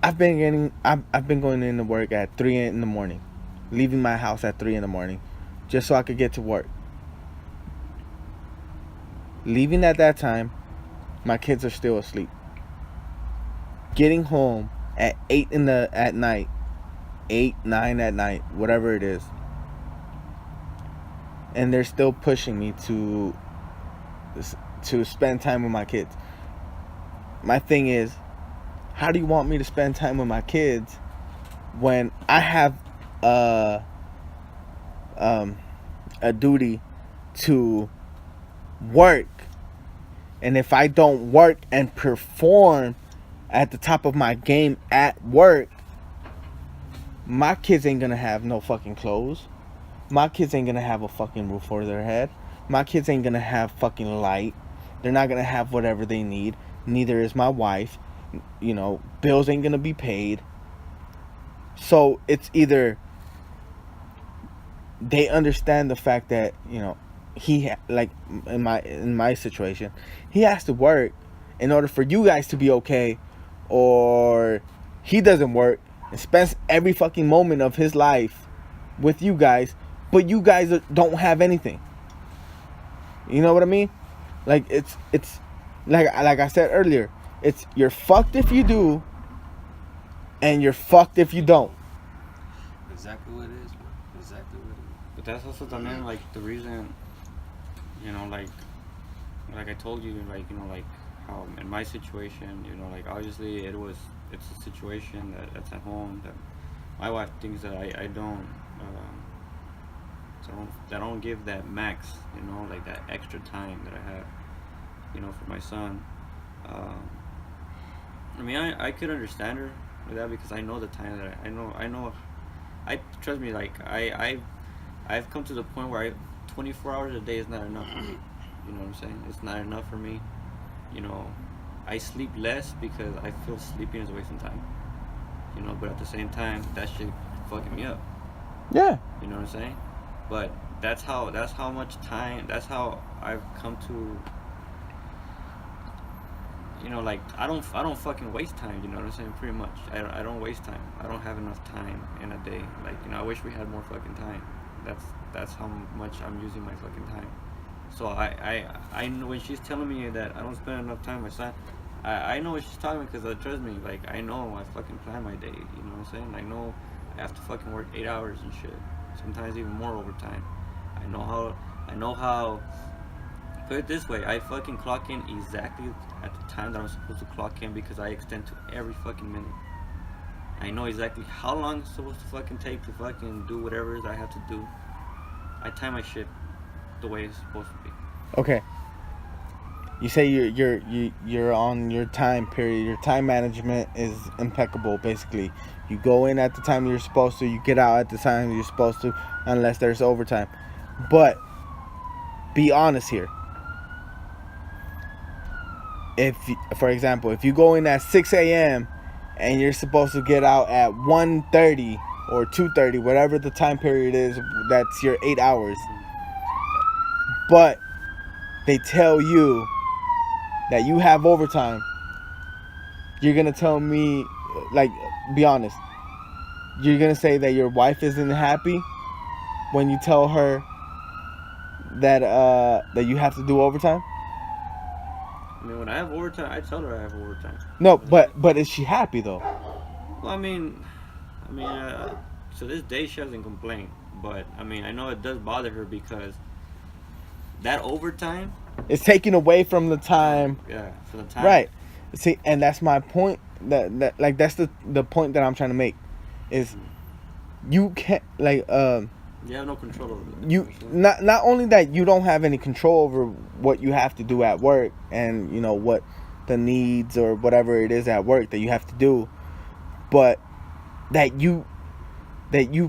I've been going into work at 3 in the morning, leaving my house at 3 in the morning, just so I could get to work. Leaving at that time, my kids are still asleep. Getting home at 8 at night, 8, 9 at night, whatever it is, and they're still pushing me to spend time with my kids. My thing is, how do you want me to spend time with my kids when I have a duty to work? And if I don't work and perform at the top of my game at work, my kids ain't gonna have no fucking clothes. My kids ain't gonna have a fucking roof over their head. My kids ain't gonna have fucking light. They're not gonna have whatever they need. Neither is my wife. You know, bills ain't gonna be paid. So it's either they understand the fact that, you know, like in my situation, he has to work in order for you guys to be okay, or he doesn't work and spends every fucking moment of his life with you guys, but you guys don't have anything. You know what I mean? Like it's like I said earlier, it's you're fucked if you do, and you're fucked if you don't. Exactly what it is, man. Exactly what it is. But that's also también like the reason, you know, like I told you, like, you know, like how in my situation, you know, like obviously it's a situation that's at home that my wife thinks that I don't give that max, you know, like that extra time that I have, you know, for my son. I mean, I could understand her with that because I know the time that I trust me, like I've come to the point where 24 hours a day is not enough for me. You know what I'm saying? It's not enough for me. You know, I sleep less because I feel sleeping is a waste of time. You know, but at the same time, that shit fucking me up. Yeah. You know what I'm saying? But that's how much time. That's how I've come to. You know, like I don't fucking waste time. You know what I'm saying? Pretty much, I don't waste time. I don't have enough time in a day. Like, you know, I wish we had more fucking time. That's how much I'm using my fucking time. So I know when she's telling me that I don't spend enough time with my son, I know what she's talking about because trust me, like I know I fucking plan my day. You know what I'm saying? I know I have to fucking work 8 hours and shit. Sometimes even more overtime. I know how. Put it this way, I fucking clock in exactly at the time that I'm supposed to clock in because I extend to every fucking minute. I know exactly how long it's supposed to fucking take to fucking do whatever it is I have to do. I time my shit the way it's supposed to be. Okay. You say you're on your time period. Your time management is impeccable. Basically, you go in at the time you're supposed to. You get out at the time you're supposed to, unless there's overtime. But be honest here. If, for example, if you go in at 6 a.m. and you're supposed to get out at 1:30 or 2:30, whatever the time period is, that's your 8 hours. But they tell you that you have overtime, you're going to tell me, like, be honest, you're going to say that your wife isn't happy when you tell her that that you have to do overtime? I mean, when I have overtime, I tell her I have overtime. No, but is she happy though? Well, I mean, to this day she hasn't complained, but I mean, I know it does bother her because that overtime. It's taken away from the time. Yeah, from the time. Right. See, and that's my point. That's the point that I'm trying to make, is you can't you have no control over it. You not only that you don't have any control over what you have to do at work, and you know what the needs or whatever it is at work that you have to do, but that you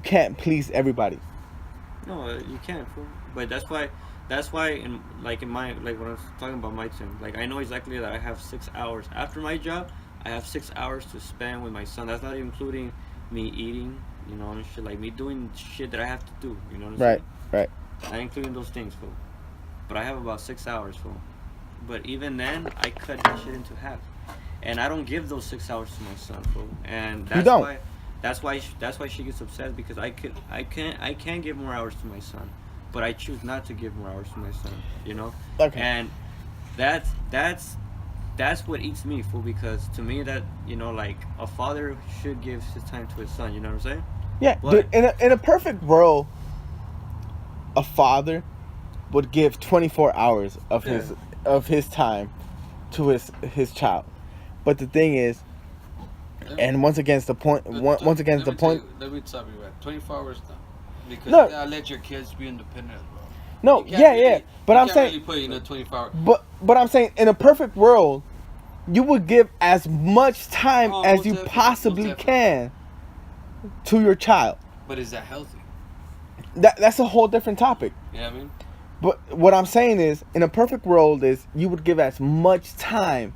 can't please everybody. No, you can't. But that's why in my when I was talking about my team, like I know exactly that I have 6 hours after my job. I have 6 hours to spend with my son. That's not including me eating, you know, and shit, like me doing shit that I have to do, you know what I'm saying? Right. Not including those things, fool. But I have about 6 hours, fool. But even then, I cut that shit into half, and I don't give those 6 hours to my son, fool. And that's don't. why. That's why she gets upset, because I can give more hours to my son, but I choose not to give more hours to my son. You know. Okay. And that's what eats me, fool. Because to me, that, you know, like, a father should give his time to his son. You know what I'm saying? Yeah, But- dude. In a perfect world, a father would give 24 hours of his time to his child. But the thing is, and once again, the point. Once again, the point. Let me stop you right. 24 hours now. Because No. you gotta let your kids be independent, bro. No, You can't yeah, really- yeah. But you I'm can't saying, really put in a 24 hour. but I'm saying, in a perfect world, you would give as much time Oh, as most you definitely, possibly most can to your child. But is that healthy? That's a whole different topic. You know what I mean? But what I'm saying is, in a perfect world, is you would give as much time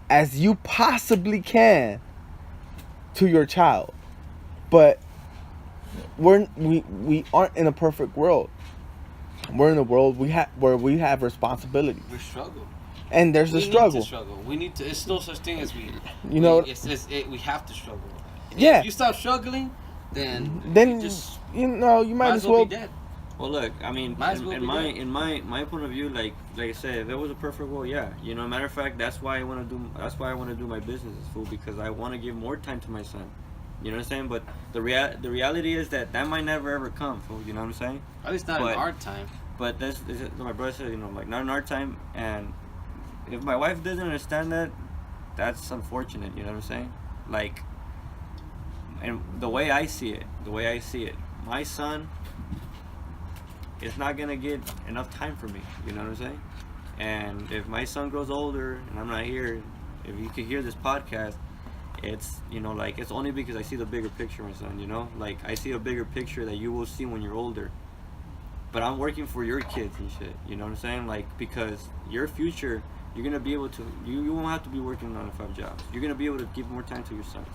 as you possibly can to your child. But we aren't in a perfect world. We're in a world where we have responsibilities, We struggle. and there's a We struggle. need to struggle. We need to. It's no such thing as we. You know. We have to struggle. Yeah. If you stop struggling, then Then you just you know you might as well. be dead. Well, look, I mean, Might as well in be my that. in my point of view, like I said, if it was a perfect world, yeah, you know, matter of fact, that's why I want to do my businesses, fool, because I want to give more time to my son. You know what I'm saying? But the reality is that might never ever come, fool. You know what I'm saying? At least not But- in our time. But this is my brother said, you know, like, not in our time. And if my wife doesn't understand that, that's unfortunate. You know what I'm saying? Like, and the way I see it, my son is not gonna get enough time for me. You know what I'm saying? And if my son grows older and I'm not here, if you could hear this podcast, it's, you know, like, it's only because I see the bigger picture, my son. You know, like, I see a bigger picture that you will see when you're older. But I'm working for your kids and shit. You know what I'm saying? Like, because your future, you're gonna be able to. You won't have to be working 9 to 5 jobs. You're gonna be able to give more time to your sons.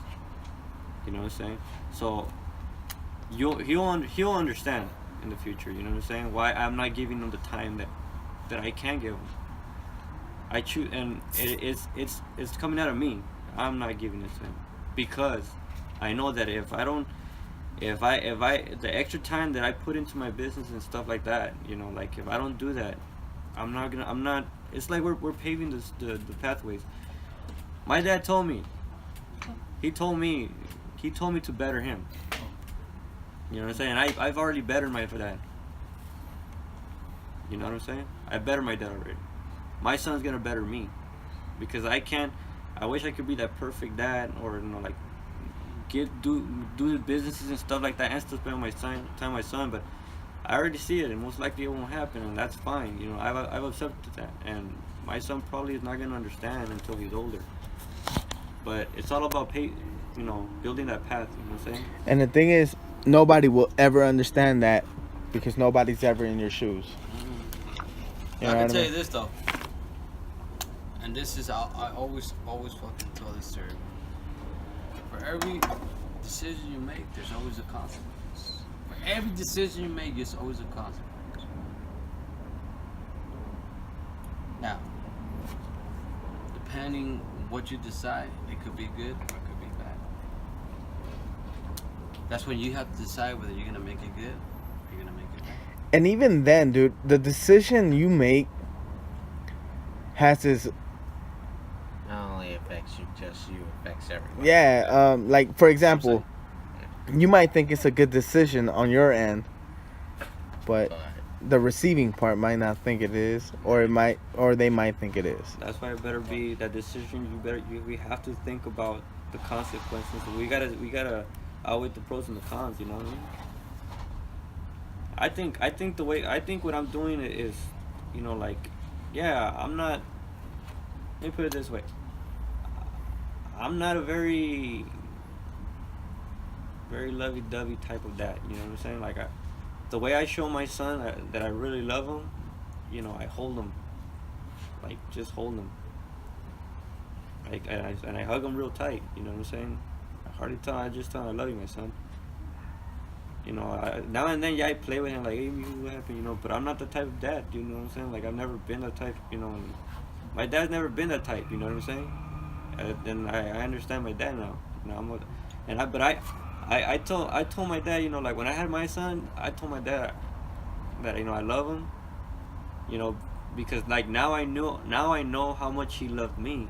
You know what I'm saying? So he'll understand in the future. You know what I'm saying? Why I'm not giving him the time that I can give him. I choose, and it's coming out of me. I'm not giving it to him because I know that if the extra time that I put into my business and stuff like that, you know, like, if I don't do that, I'm not, it's like we're paving the pathways. My dad told me, he told me to better him. You know what I'm saying? I've already bettered my dad. You know what I'm saying? I bettered my dad already. My son's gonna better me, because I wish I could be that perfect dad, or, you know, like, do the businesses and stuff like that and still spend my time with my son, but I already see it, and most likely it won't happen, and that's fine. You know, I've accepted that, and my son probably is not gonna understand until he's older. But it's all about building that path. You know what I'm saying? And the thing is, nobody will ever understand that because nobody's ever in your shoes. You know I can what I tell mean? you this though, and this is I always fucking tell this story. For every decision you make, there's always a consequence. For every decision you make, there's always a consequence. Now, depending what you decide, it could be good or it could be bad. That's when you have to decide whether you're gonna make it good or you're gonna make it bad. And even then, dude, the decision you make has this. Not only affects you, affects everyone. Yeah, like, for example, you might think it's a good decision on your end, but But the receiving part might not think it is, or they might think it is. That's why it better be that decision. We have to think about the consequences. We gotta outweigh the pros and the cons. You know what I mean? I think what I'm doing is, you know, like, yeah, I'm not. Let me put it this way. I'm not a very lovey-dovey type of dad. You know what I'm saying? Like, the way I show my son that I really love him, you know, I hold him, like, just hold him. Like, and I hug him real tight. You know what I'm saying? I just tell him I love you, my son. You know, now and then, yeah, I play with him, like, hey, what happened, you know, but I'm not the type of dad, you know what I'm saying? Like, I've never been that type, you know, and My dad's never been that type. You know what I'm saying? And I understand my dad now. You know, I told my dad, you know, like when I had my son, I told my dad that, you know, I love him, you know, because like now I know how much he loved me,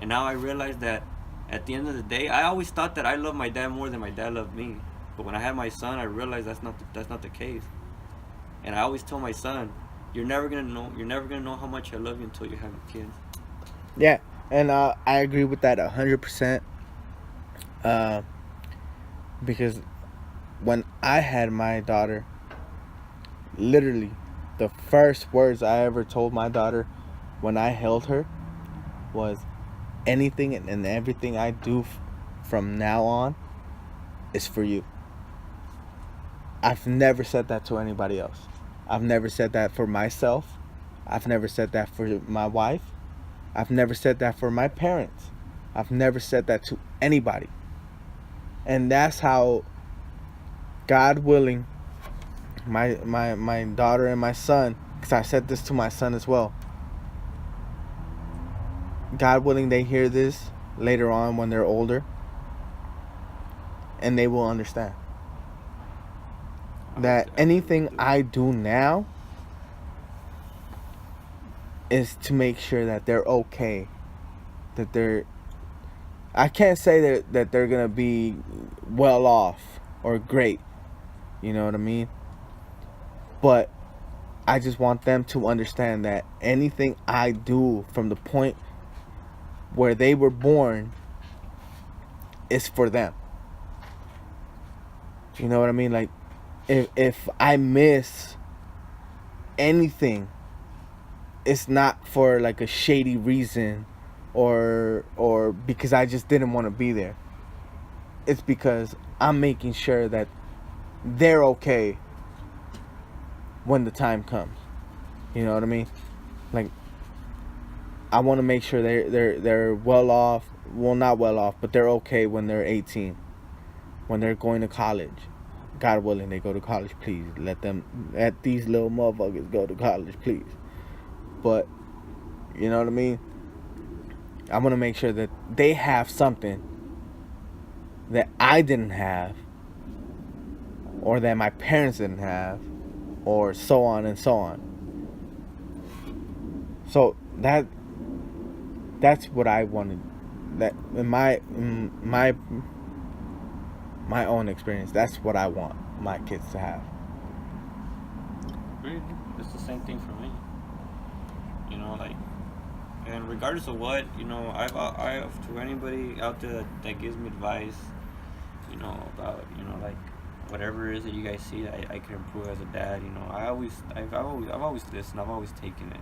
and now I realize that at the end of the day, I always thought that I loved my dad more than my dad loved me, but when I had my son, I realized that's not the case, and I always tell my son, you're never gonna know how much I love you until you have kids. Yeah, and I agree with that 100%. Because when I had my daughter, literally, the first words I ever told my daughter when I held her was, anything and everything I do from now on is for you. I've never said that to anybody else. I've never said that for myself. I've never said that for my wife. I've never said that for my parents. I've never said that to anybody. And that's how, God willing, my daughter and my son, because I said this to my son as well, God willing, they hear this later on when they're older, and they will understand that anything I do now is to make sure that they're okay, that they're, I can't say that they're gonna be well off or great, you know what I mean? But I just want them to understand that anything I do from the point where they were born is for them. You know what I mean? Like, if I miss anything, it's not for like a shady reason or because I just didn't want to be there. It's because I'm making sure that they're okay when the time comes. You know what I mean? Like, I want to make sure they're well off. Well, not well off, but they're okay when they're 18, when they're going to college. God willing, they go to college. Please let these little motherfuckers go to college, please. But you know what I mean? I want to make sure that they have something that I didn't have, or that my parents didn't have, or so on and so on. So that's what I wanted. That in my own experience, that's what I want my kids to have. Really? It's the same thing for me. You know, like, and regardless of what, you know, I to anybody out there that gives me advice, you know, about, you know, like whatever it is that you guys see that I can improve as a dad, you know, I've always listened, I've always taken it.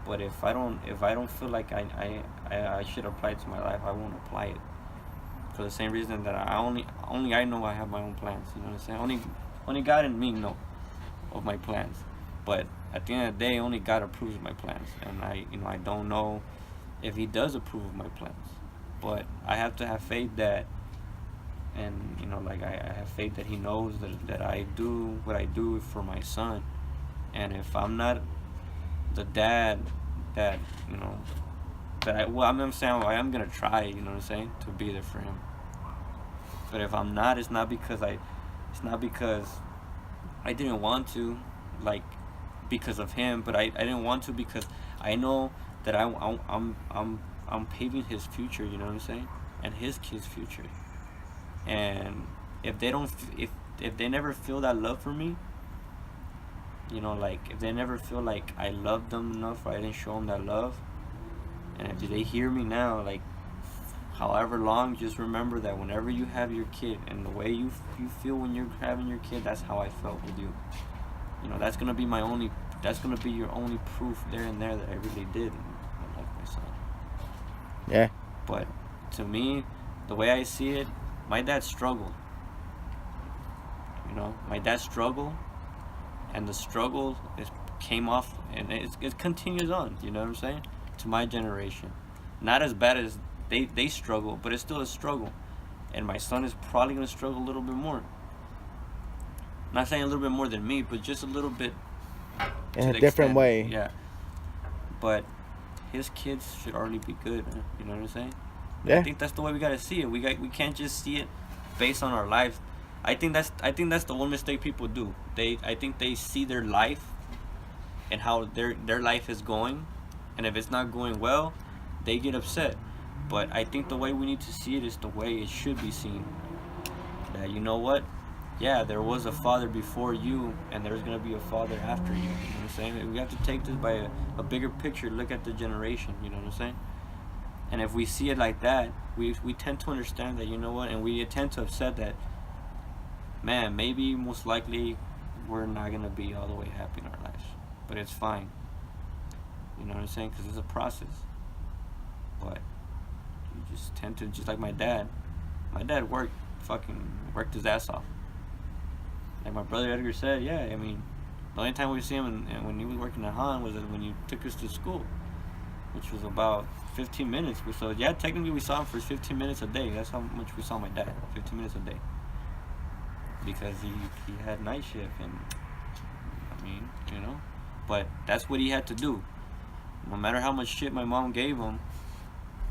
But if I don't feel like I should apply it to my life, I won't apply it. For the same reason that I know I have my own plans. You know what I'm saying? Only God and me know of my plans. But at the end of the day, only God approves of my plans, and I don't know if He does approve of my plans. But I have to have faith that, and you know, like I have faith that He knows that I do what I do for my son, and if I'm not the dad that, you know, I'm saying, I am gonna try, you know what I'm saying, to be there for him. But if I'm not, it's not because I didn't want to, like, because of him, but I didn't want to because I know that I'm paving his future, you know what I'm saying, and his kids' future. And if they never feel that love for me, you know, like if they never feel like I love them enough, or I didn't show them that love, and if they hear me now, like however long, just remember that whenever you have your kid, and the way you feel when you're having your kid, that's how I felt with you. You know, that's gonna be your only proof there and there that I really did love my son. Yeah. But to me, the way I see it, my dad struggled. You know, my dad struggled, and the struggle came off, and it continues on. You know what I'm saying? To my generation, not as bad as they struggle, but it's still a struggle, and my son is probably gonna struggle a little bit more. Not saying a little bit more than me, but just a little bit in a different way. Yeah. But his kids should already be good. You know what I'm saying? Yeah. I think that's the way we gotta see it. We can't just see it based on our lives. I think that's the one mistake people do. I think they see their life and how their life is going, and if it's not going well, they get upset. But I think the way we need to see it is the way it should be seen. That, you know what? Yeah, there was a father before you, and there's gonna be a father after you. You know what I'm saying? We have to take this by a bigger picture. Look at the generation. You know what I'm saying? And if we see it like that, we tend to understand that, you know what, and we tend to accept that, man, maybe most likely we're not gonna be all the way happy in our lives, but it's fine. You know what I'm saying? Because it's a process. But you just tend to, just like my dad. My dad worked his ass off. Like my brother Edgar said, yeah, I mean, the only time we see him and when he was working at Han was when he took us to school, which was about 15 minutes. So yeah, technically we saw him for 15 minutes a day. That's how much we saw my dad, 15 minutes a day. Because he had night shift, and I mean, you know, but that's what he had to do. No matter how much shit my mom gave him,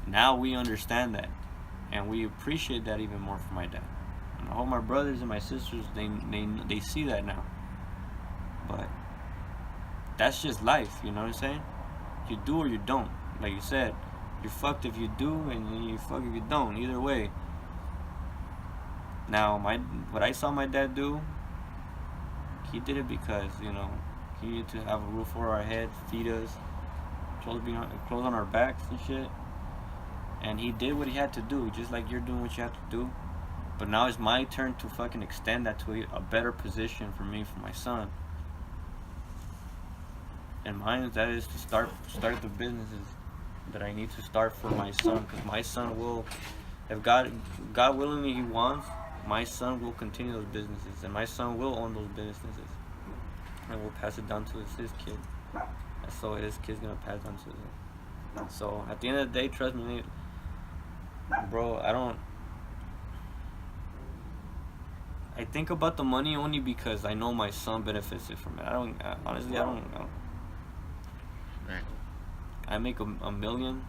now we understand that, and we appreciate that even more for my dad. And I hope my brothers and my sisters, they see that now. But that's just life, you know what I'm saying? You do or you don't. Like you said, you're fucked if you do, and you're fucked if you don't. Either way. Now, what I saw my dad do, he did it because, you know, he needed to have a roof over our head, feed us, clothes on our backs and shit. And he did what he had to do, just like you're doing what you have to do. But now it's my turn to fucking extend that to a better position for me, for my son. And mine, that is to start the businesses that I need to start for my son, because my son will, if God willingly he wants, my son will continue those businesses, and my son will own those businesses, and will pass it down to his kid, and so his kid's gonna pass down to him. So at the end of the day, trust me, bro, I think about the money only because I know my son benefits it from it. Honestly, I don't. I make a million.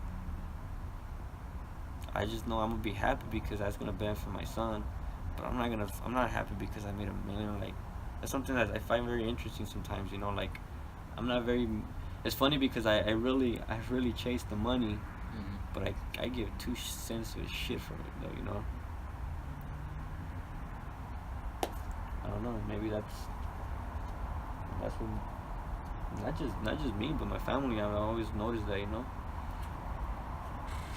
I just know I'm gonna be happy because that's gonna benefit my son. But I'm not happy because I made $1 million. Like, that's something that I find very interesting sometimes, you know, like, I'm not very, it's funny because I really chase the money, but I give 2 cents of shit for it though, you know. I don't know, maybe that's what, not just me, but my family, I've always noticed that, you know.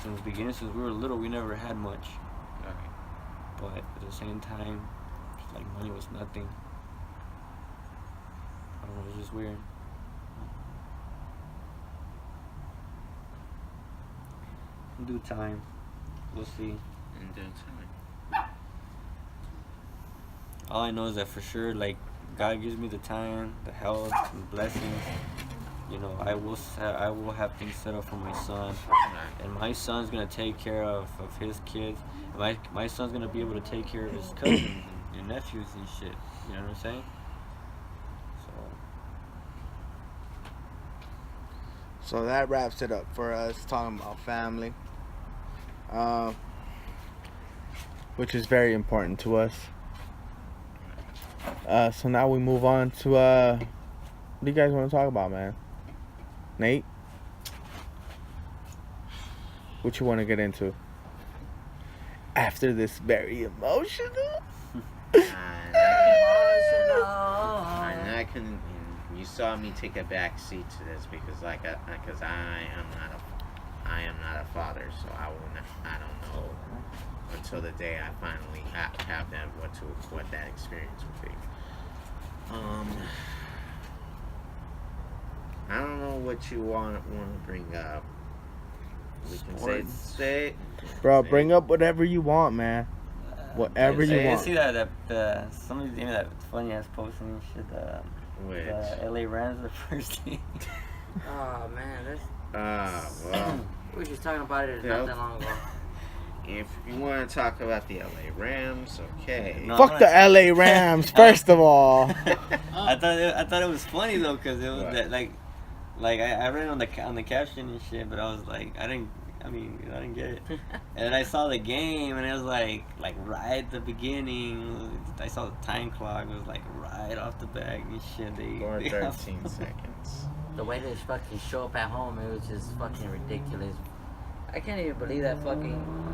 Since the beginning, since we were little, we never had much. But at the same time, it's like money was nothing. I don't know, it's just weird. In due time, we'll see. In due time. All I know is that for sure, like, God gives me the time, the health, the blessings. You know, I will have things set up for my son, and my son's gonna take care of his kids. My son's gonna be able to take care of his cousins and nephews and shit. You know what I'm saying? So that wraps it up for us talking about family, which is very important to us. So now we move on to what do you guys want to talk about, man? Nate, what you want to get into after this very emotional? I couldn't. You saw me take a back seat to this because, because I am not a father, so I don't know until the day I finally have that what that experience would be. I don't know what you want to bring up. We can say Bro, bring up whatever you want, man. Whatever you want. See that somebody gave me that funny ass post and shit. The LA Rams, the first team. Oh man, well. we were just talking about it not that long ago. If you want to talk about the LA Rams, okay. No, Fuck the LA Rams, first of all. I thought it was funny though, cause it was that, like, Like I read on the caption and shit, but I was like, I didn't get it. And then I saw the game, and it was like right at the beginning. I saw the time clock. It was like right off the back and shit. Or they 13 seconds. The way they fucking show up at home, it was just fucking ridiculous. I can't even believe that fucking.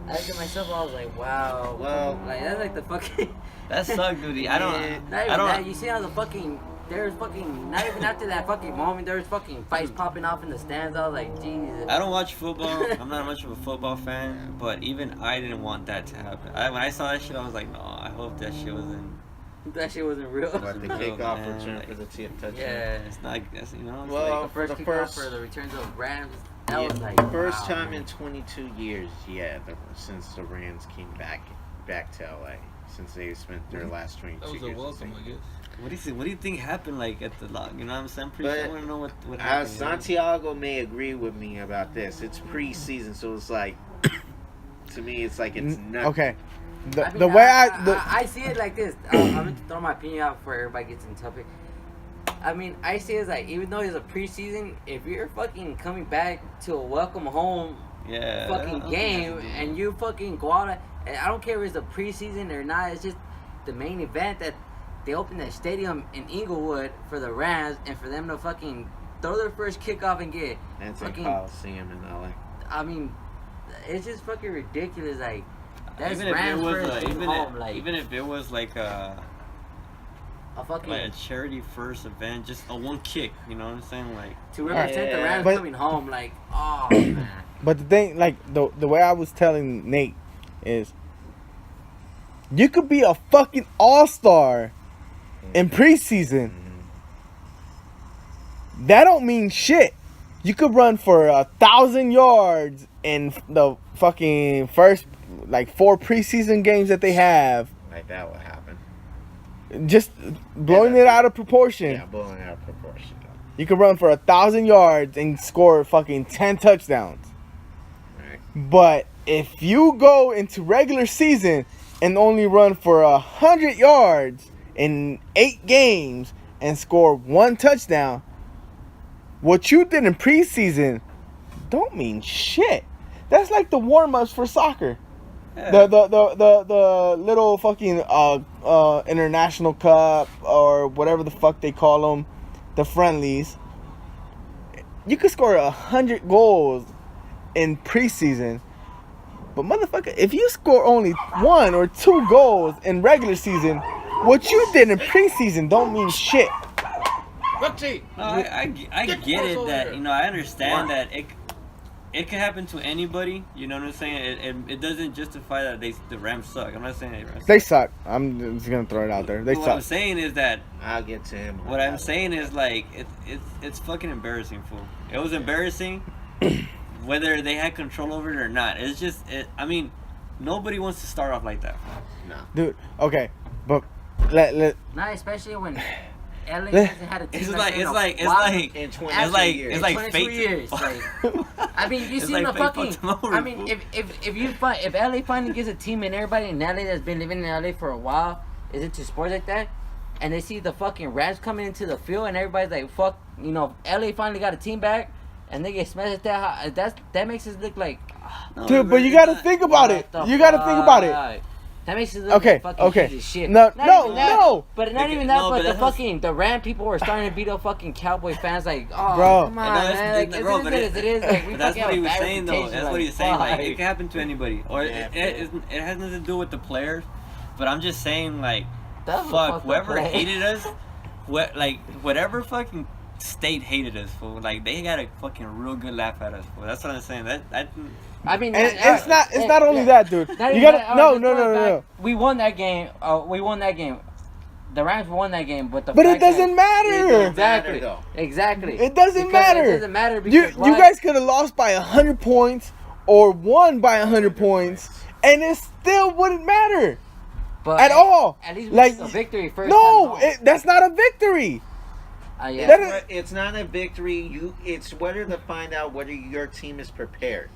I looked at myself, I was like, wow. Well, like that's like the fucking. That sucked, dude. I don't. Not even I don't. that. You see how the fucking. There's fucking. Not even after that fucking moment, there was fucking fights popping off in the stands. I was like, Jesus. I don't watch football. I'm not much of a football fan, but even I didn't want that to happen. When I saw that shit, I was like, no, I hope that shit wasn't. That shit wasn't real. What, the Real, kickoff man, return like- for the touchdown? Yeah. It's not. That's, you know. It's Well, The first the kickoff first- for the returns of Rams. That Yeah, was like first wow, time man. in 22 years, since the Rams came back to LA, since they spent their last 22 That was years. a welcome, I guess. What do you think happened like at the log? You know what I'm saying? I'm pretty But sure I want to know what happened. Santiago may agree with me about this. It's preseason, so it's like, to me, it's like it's not. Okay. I mean, The way I I see it like this. I'm going to throw my opinion out before everybody gets in topic. I mean, I see it as like, even though it's a preseason, if you're fucking coming back to a welcome home Yeah. fucking game and you fucking go out, and I don't care if it's a preseason or not, it's just the main event that they opened that stadium in Inglewood for the Rams, and for them to fucking throw their first kickoff and get That's in fucking, Coliseum in LA. I mean, it's just fucking ridiculous. Like, that's Even if Rams it was first even home, if, like even if it was like a fucking like a charity first event, just a one kick. You know what I'm saying? Like to represent the Yeah. Rams But- coming home. Like, oh man, But the thing, like the way I was telling Nate is, you could be a fucking all-star in preseason. That don't mean shit. You could run for 1,000 yards in the fucking first like 4 preseason games that they have, Like that would happen. just blowing it out of proportion. Yeah, blowing out of proportion. You could run for 1,000 yards and score fucking 10 touchdowns. Right. But if you go into regular season and only run for 100 yards in 8 games and score 1 touchdown, what you did in preseason don't mean shit. That's like the warm-ups for soccer. yeah. The little fucking international cup or whatever the fuck they call them, the friendlies. You could score 100 goals in preseason, but motherfucker, if you score only 1 or 2 goals in regular season, what you did in preseason don't mean shit. Roxy! No, I Get get close it over that here. you know I understand that it can happen to anybody. You know what I'm saying? It doesn't justify that the Rams suck. I'm not saying the Rams They suck. suck. I'm just gonna throw it out there. They What I'm suck. saying is that I'll get to him. on what I'm that. saying is like it's fucking embarrassing, fool. It was embarrassing whether they had control over it or not. It's just I mean, nobody wants to start off like that. No. Dude, okay, but let not especially when LA Yeah. hasn't had a team. It's that's like been it's a like it's wild- like In 22 it's like years. it's like 22 fate. years, like, I mean, you It's see like the fate fucking. fucked them over, I mean, fool. if LA finally gets a team and everybody in LA that's been living in LA for a while is into sports like that, and they see the fucking Rams coming into the field and everybody's like, fuck, you know, LA finally got a team back, and they get smashed at that makes us look like. No, dude, but you it's gotta not- think about it. what the You gotta think about it. fuck? That makes us look Okay, like fucking okay. shit as shit. No, Not no, even that, no. But not Okay, even that, no, but but the that has- fucking the Ram people were starting to beat up fucking Cowboy fans. Like, oh, Bro. come on, And that's- man. Like, bro, it's but as it is. Like, we But that's fucking what have he a was bad saying though. reputation, That's like, what he was saying. Like it fuck. can happen to anybody, or Yeah, it has nothing to do with the players. But I'm just saying, like, That was a fuck fucked up whoever play. hated us, whatever fucking state hated us, fool. Like they got a fucking real good laugh at us, fool. That's what I'm saying. That I mean, And it's not only that, dude. Not You even gotta that, no. let's throw it No. back. We won that game. We won that game. The Rams won that game, but the But it fact that- doesn't matter. Exactly. Matter, Exactly. It doesn't Because matter. It doesn't matter You because you why? guys could have lost by 100 points or won by 100 points, and it still wouldn't matter But at all. At least we Like, took a victory first. no, time home. that's not a victory. Yeah. that is- It's not a victory. It's whether to find out whether your team is prepared.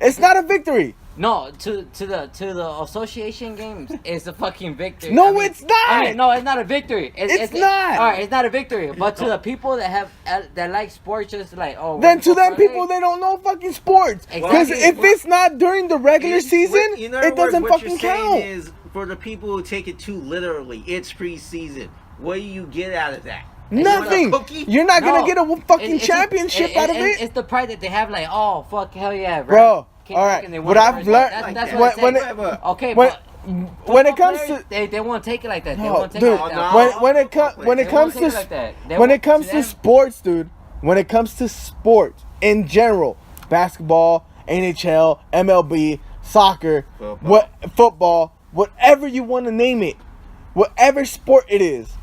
It's not a victory. No, to the association games, it's a fucking victory. No, I mean, it's not. I mean, no, it's not a victory. It's not. All right, it's not a victory. But to the people that have that like sports, just like Then to them people, they don't know fucking sports. Because Exactly. if it's not during the regular season, In other it doesn't words, what fucking you're saying count. is, for the people who take it too literally, it's preseason. What do you get out of that? Nothing. You want a cookie? You're not gonna No. get a fucking It's championship out of it. It's the pride that they have, like, oh fuck, hell yeah, right? Bro, Came all back right. and they What won I've first. learned That's when, what when I'm it saying. Okay, when, but when it football comes players, to they won't take it like that. They no, won't take dude, it like that. no. when it comes They won't take it like that. They when won't- it comes to them- sports, dude, when it comes to sports in general, basketball, NHL, MLB, soccer, football, whatever you want to name it, whatever sport it is,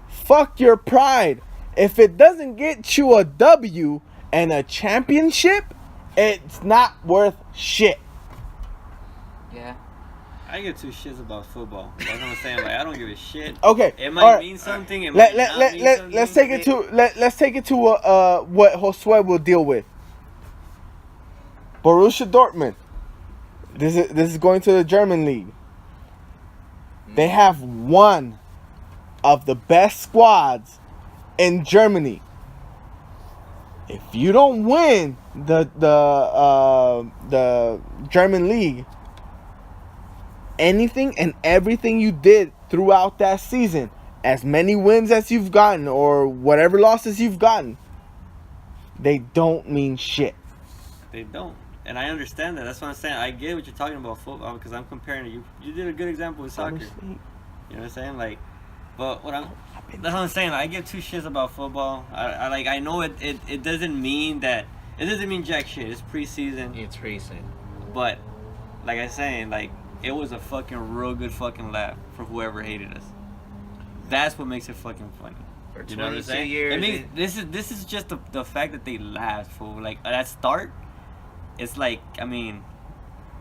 fuck your pride. If it doesn't get you a W and a championship, it's not worth shit. Yeah. I get two shits about football. That's what I'm saying. Like, I don't give a shit. Okay, It might all right. mean something. It might not mean something. Let's take it to let's take it to what Josue will deal with. Borussia Dortmund. This is going to the German league. They have one of the best squads in Germany. If you don't win the German league, anything and everything you did throughout that season, as many wins as you've gotten or whatever losses you've gotten, they don't mean shit. They don't. And I understand that. That's what I'm saying. I get what you're talking about football because I'm comparing it. You did a good example with soccer. You know what I'm saying? Like, but that's what I'm saying. I give two shits about football. I know it doesn't mean that. It doesn't mean jack shit. It's preseason. It's recent. But like I'm saying, like, it was a fucking real good fucking laugh for whoever hated us. That's what makes it fucking funny. For You know what I'm 22 saying? years. It makes, this is just the fact that they laughed for like that start. It's like, I mean,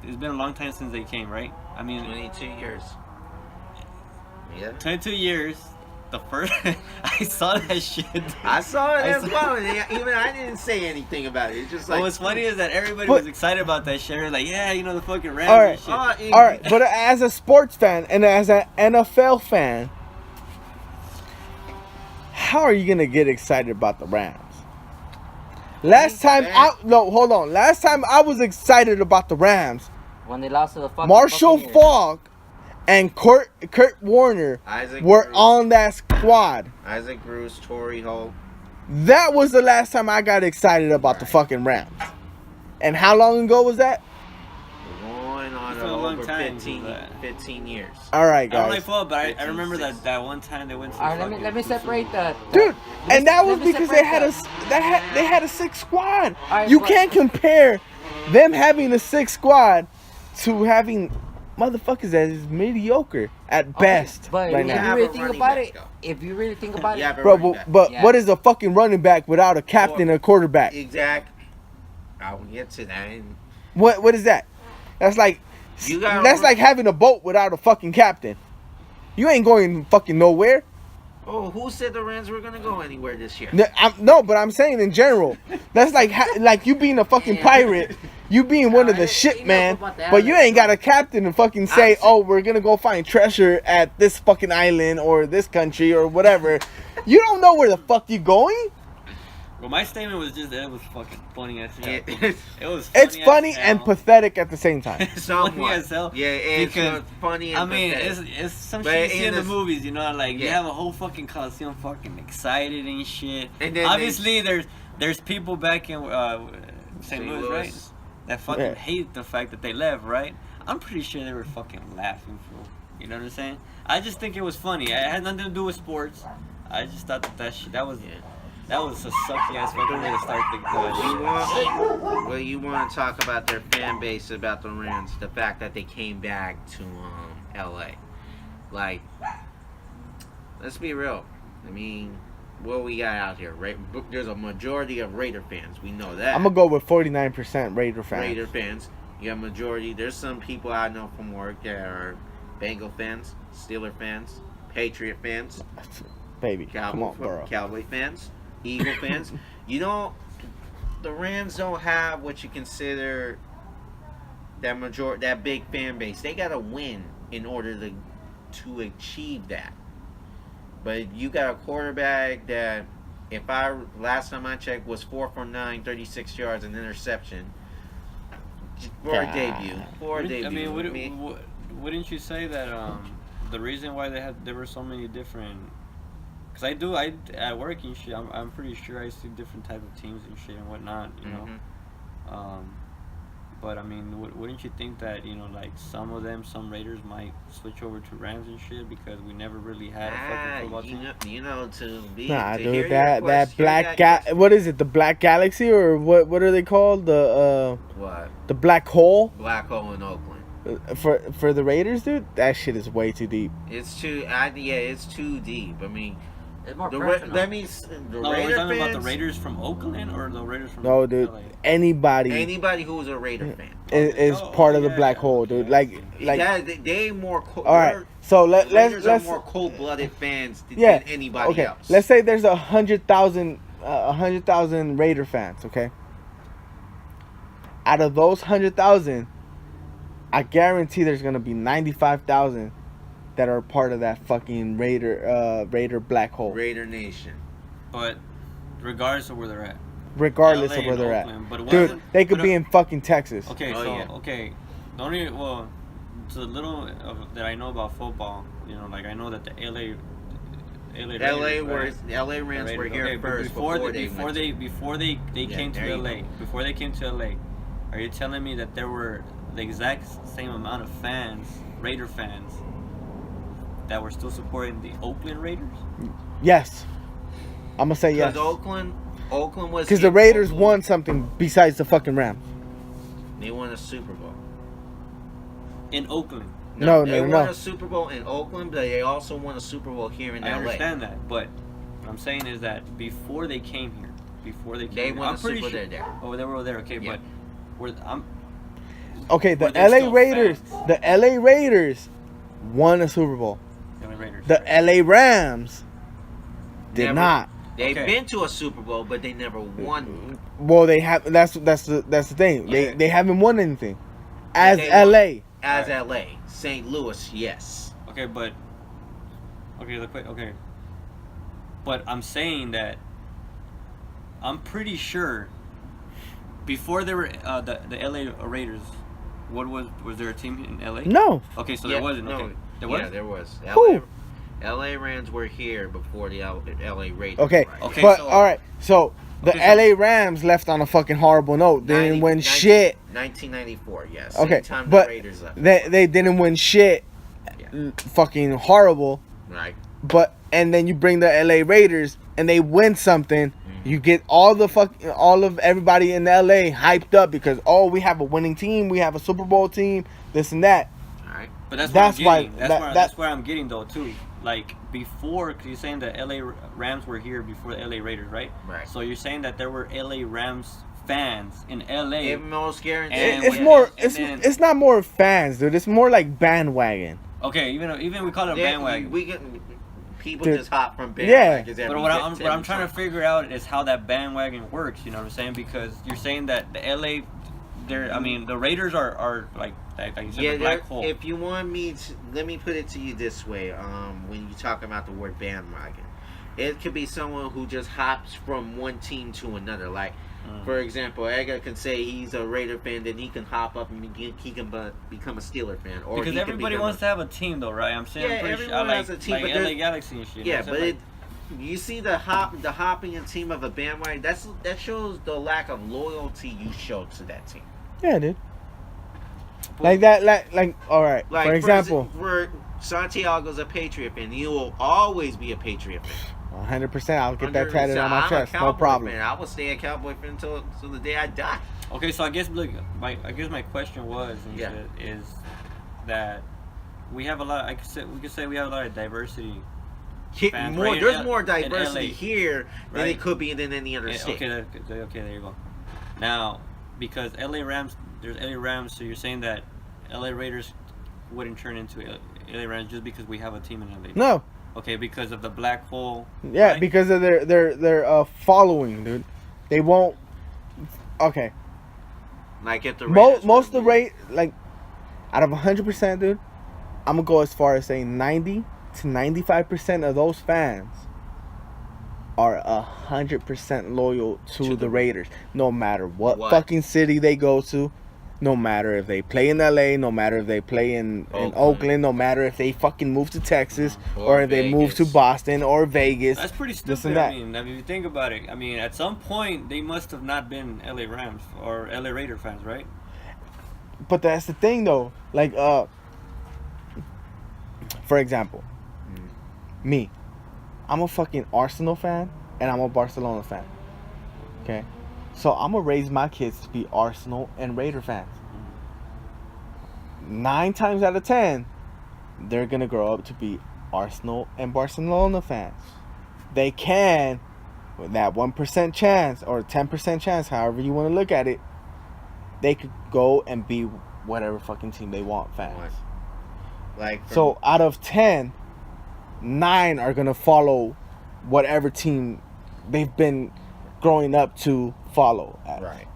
it's been a long time since they came, right? I mean, 22 years. Yeah. 22 years. The first I saw that shit. I saw it I as saw- well, and even I didn't say anything about it. It's just like, What's funny is that everybody But- was excited about that shit. They were like, yeah, you know, the fucking Rams All right. and shit. All right, but as a sports fan and as an NFL fan, how are you gonna get excited about the Rams? Last time hold on. Last time I was excited about the Rams, When they lost to the fucking Marshall Buccaneers. Falk and Kurt Warner Isaac were Bruce. on that squad. Isaac Bruce, Torrey Holt. That was the last time I got excited about the fucking Rams. And how long ago was that? Going on It's been a long over time, 15 years. All right, I don't like guys. football, but I 15, remember 16. that one time they went to. All right, fucking let me Super separate Bowl. the Dude, and that was let me because they separate had they had a sick squad. All right, You but- can't compare them having a sick squad to having motherfuckers that is mediocre at best But right if now. you have really a think running about back, it, though. if you really think about Yeah, it, Bro, running back. but Yeah. what is a fucking running back without a captain or quarterback? Exact. I will get to that. And What is that? That's like You gotta that's run- like having a boat without a fucking captain. You ain't going fucking nowhere. Oh, who said the Rams were gonna go anywhere this year? No, but I'm saying in general. That's like like you being a fucking pirate. You being one of the shit, man. But you ain't got a captain to fucking say, oh, we're gonna go find treasure at this fucking island or this country or whatever. You don't know where the fuck you going. Well, my statement was just that it was fucking funny as hell. Yeah. It was. It's as funny hell. and pathetic at the same time. It's funny Somewhat. as hell. Yeah, it's because funny and I mean, pathetic. it's some But shit you see in in the this- movies, you know, like you Yeah. have a whole fucking coliseum fucking excited and shit. And then Obviously, there's people back in St. Louis, right? That fucking Yeah. hate the fact that they left, right? I'm pretty sure they were fucking laughing, fool. You know what I'm saying? I just think it was funny. It had nothing to do with sports. I just thought that shit that was a sucky ass fucking way to start the Well, you want to talk about their fan base, about the Rams, the fact that they came back to LA. Like, let's be real. I mean, what we got out here, right? There's a majority of Raider fans. We know that. I'm gonna go with 49% Raider fans. Raider fans. You got majority. There's some people I know from work that are Bengal fans, Steeler fans, Patriot fans, Baby, come on, bro. Cowboy fans, Eagle fans. You know, the Rams don't have what you consider that big fan base. They gotta win in order to achieve that. But you got a quarterback that, last time I checked, was 4 for 9, 36 yards, and interception for a debut. I mean, wouldn't you say that the reason why there were so many different? Because I at work and shit, I'm pretty sure I see different type of teams and shit and whatnot, you know. But I mean, wouldn't you think that, you know, like some Raiders might switch over to Rams and shit because we never really had a fucking football team? Nah, dude, that black what is it? The Black Galaxy, or what are they called? The what? The Black Hole. Black Hole in Oakland. For the Raiders, dude, that shit is way too deep. It's too it's too deep. I mean, It's more the personal. No, we're talking about the Raiders from Oakland or the Raiders from No, dude, LA? anybody who's a Raider fan is part of the Black Hole, dude. Like they more. All right, so let's are more cold-blooded fans than anybody else. Let's say there's 100,000 Raider fans. Okay, out of those 100,000, I guarantee there's gonna be 95,000 that are part of that fucking Raider Black Hole. Raider Nation. But regardless of where they're at. Regardless LA of where and they're Oakland, but it at. Dude, wasn't- they could but be in fucking Texas. Okay, okay. The only to the little that I know about football, you know, like I know that the LA Rams were here first before they came to LA. Before they came to LA, are you telling me that there were the exact same amount of fans, Raider fans, that were still supporting the Oakland Raiders? Yes. I'm gonna say yes. Because Oakland was... Because the Raiders won something besides the fucking Rams. They won a Super Bowl. In Oakland. No. They won a Super Bowl in Oakland, but they also won a Super Bowl here in LA. I understand that, but what I'm saying is that before they came here, they won a Super Bowl there. Oh, they were there, okay, Yeah. but Okay, the Were they LA still Raiders. fans? The LA Raiders won a Super Bowl. LA Raiders. The LA Rams did Never. not. They've Okay. been to a Super Bowl, but they never won. Well, they have. That's the thing. Yeah. They haven't won anything. As They LA. As LA. St. Louis, yes. Okay, but but I'm saying that I'm pretty sure before there were the LA Raiders, was there a team in LA? No. Okay, so Yeah, there wasn't. no. Okay, there was. Yeah, there was. Who? LA Rams were here before the LA Raiders. Okay. Right? Okay, But so- all right. So the Okay, so- LA Rams left on a fucking horrible note. They didn't win shit. 1994, yes. Okay, Same time but the Raiders left. They didn't win shit. Yeah. Fucking horrible. Right. But and then you bring the LA Raiders and they win something. You get all of everybody in LA hyped up because we have a winning team, we have a Super Bowl team, this and that. All right. But that's That's what why- I'm getting. That's where I'm getting though too. Like before, because you're saying the LA Rams were here before the LA Raiders, right? Right. So you're saying that there were LA Rams fans in LA. It most guaranteed. And It's when- more. and then- It's not more fans, dude. It's more like bandwagon. Okay, even we call it a bandwagon. We get people Dude. just hop from Yeah. bandwagons. But what I'm trying to figure out is how that bandwagon works. You know what I'm saying? Because you're saying that the LA, the Raiders are like you said, the black hole. if you want me to, let me put it to you this way. When you talk about the word bandwagon, it could be someone who just hops from one team to another. Like, for example, Edgar can say he's a Raider fan, then he can hop up and he can become a Steeler fan. Or Because he can everybody become wants to have a team, though, right? I'm saying, Yeah, I'm pretty sure, everyone like, has a team, like but LA there's- Galaxy and shit. Yeah, you know but what I'm saying? you see the hopping a team of a bandwagon. That shows the lack of loyalty you show to that team. Yeah, dude. Like that. Like all right. Like For example, for Santiago's a Patriot fan. He will always be a Patriot fan. 100%. I'll get that tatted on my I'm chest. a No Cowboy problem. fan. I will stay a Cowboy fan until the day I die. Okay, so I guess my question was and Yeah. shit, is that we have a lot. We could say we have a lot of diversity. Fans, right, There's in more in diversity LA, here than right? it could be in any other Yeah, state. okay, there you go. Now, because LA Rams, there's LA Rams, so you're saying that LA Raiders wouldn't turn into LA Rams just because we have a team in LA? No. Okay, because of the black hole. Yeah, right? because of their following, dude. They won't Okay. Like if the Raiders Most of the were to rate, like, out of 100%, dude, I'm gonna go as far as saying 90 to 95% of those fans are 100% loyal to the Raiders, no matter what fucking city they go to, no matter if they play in LA, no matter if they play in Oakland, no matter if they fucking move to Texas or if they move to Boston or Vegas. That's pretty this and stupid. that. I mean, if you think about it, I mean, at some point they must have not been LA Rams or LA Raider fans, right? But that's the thing, though. Like, for example, me, I'm a fucking Arsenal fan and I'm a Barcelona fan. Okay, so I'm gonna raise my kids to be Arsenal and Raider fans. 9 times out of 10, they're gonna grow up to be Arsenal and Barcelona fans. They can, with that 1% chance or 10% chance, however you want to look at it, they could go and be whatever fucking team they want fans. like So out of 10, 9 are gonna follow whatever team they've been growing up to follow. right.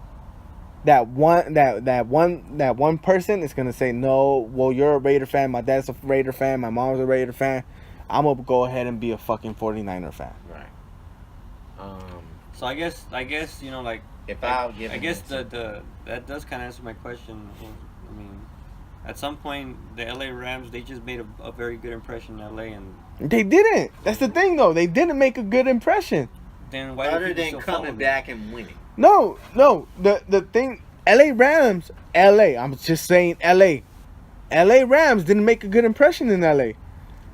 That one person is gonna say, no, well, you're a Raider fan, my dad's a Raider fan, my mom's a Raider fan, I'm gonna go ahead and be a fucking 49er fan. Right. So I guess you know, like, If I'll give I an guess answer. that does kind of answer my question. I mean, at some point the LA Rams, they just made a very good impression in LA, and They didn't. That's the thing, though. They didn't make a good impression. then why do Other people than still follow coming them? back and winning. No. The thing, LA Rams, LA. I'm just saying LA. LA Rams didn't make a good impression in LA.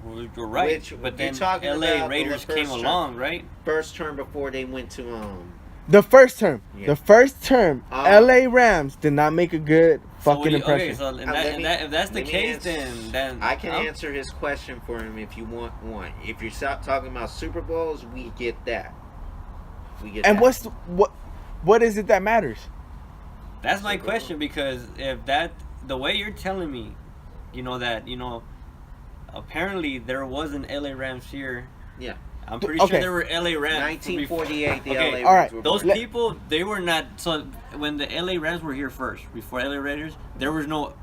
Well, you're right, Which, but you're then talking LA about Raiders the came first along, term. right? First term before they went to The first term. Yeah. The first term, Oh. LA Rams did not make a good So what fucking do you- impression. Okay, so in Now, if that's the let me case, answer- then I can I'm- answer his question for him if you want one. If you're talking about Super Bowls, we get that. We get And that. what is it that matters? That's my Super Bowl. question, because if that the way you're telling me, you know that apparently there was an LA Rams here. Yeah. I'm pretty Okay. sure there were LA Rams. 1948, the Okay, LA all Rams right. were Those born. people, they were not. So when the LA Rams were here first, before LA Raiders, there was no.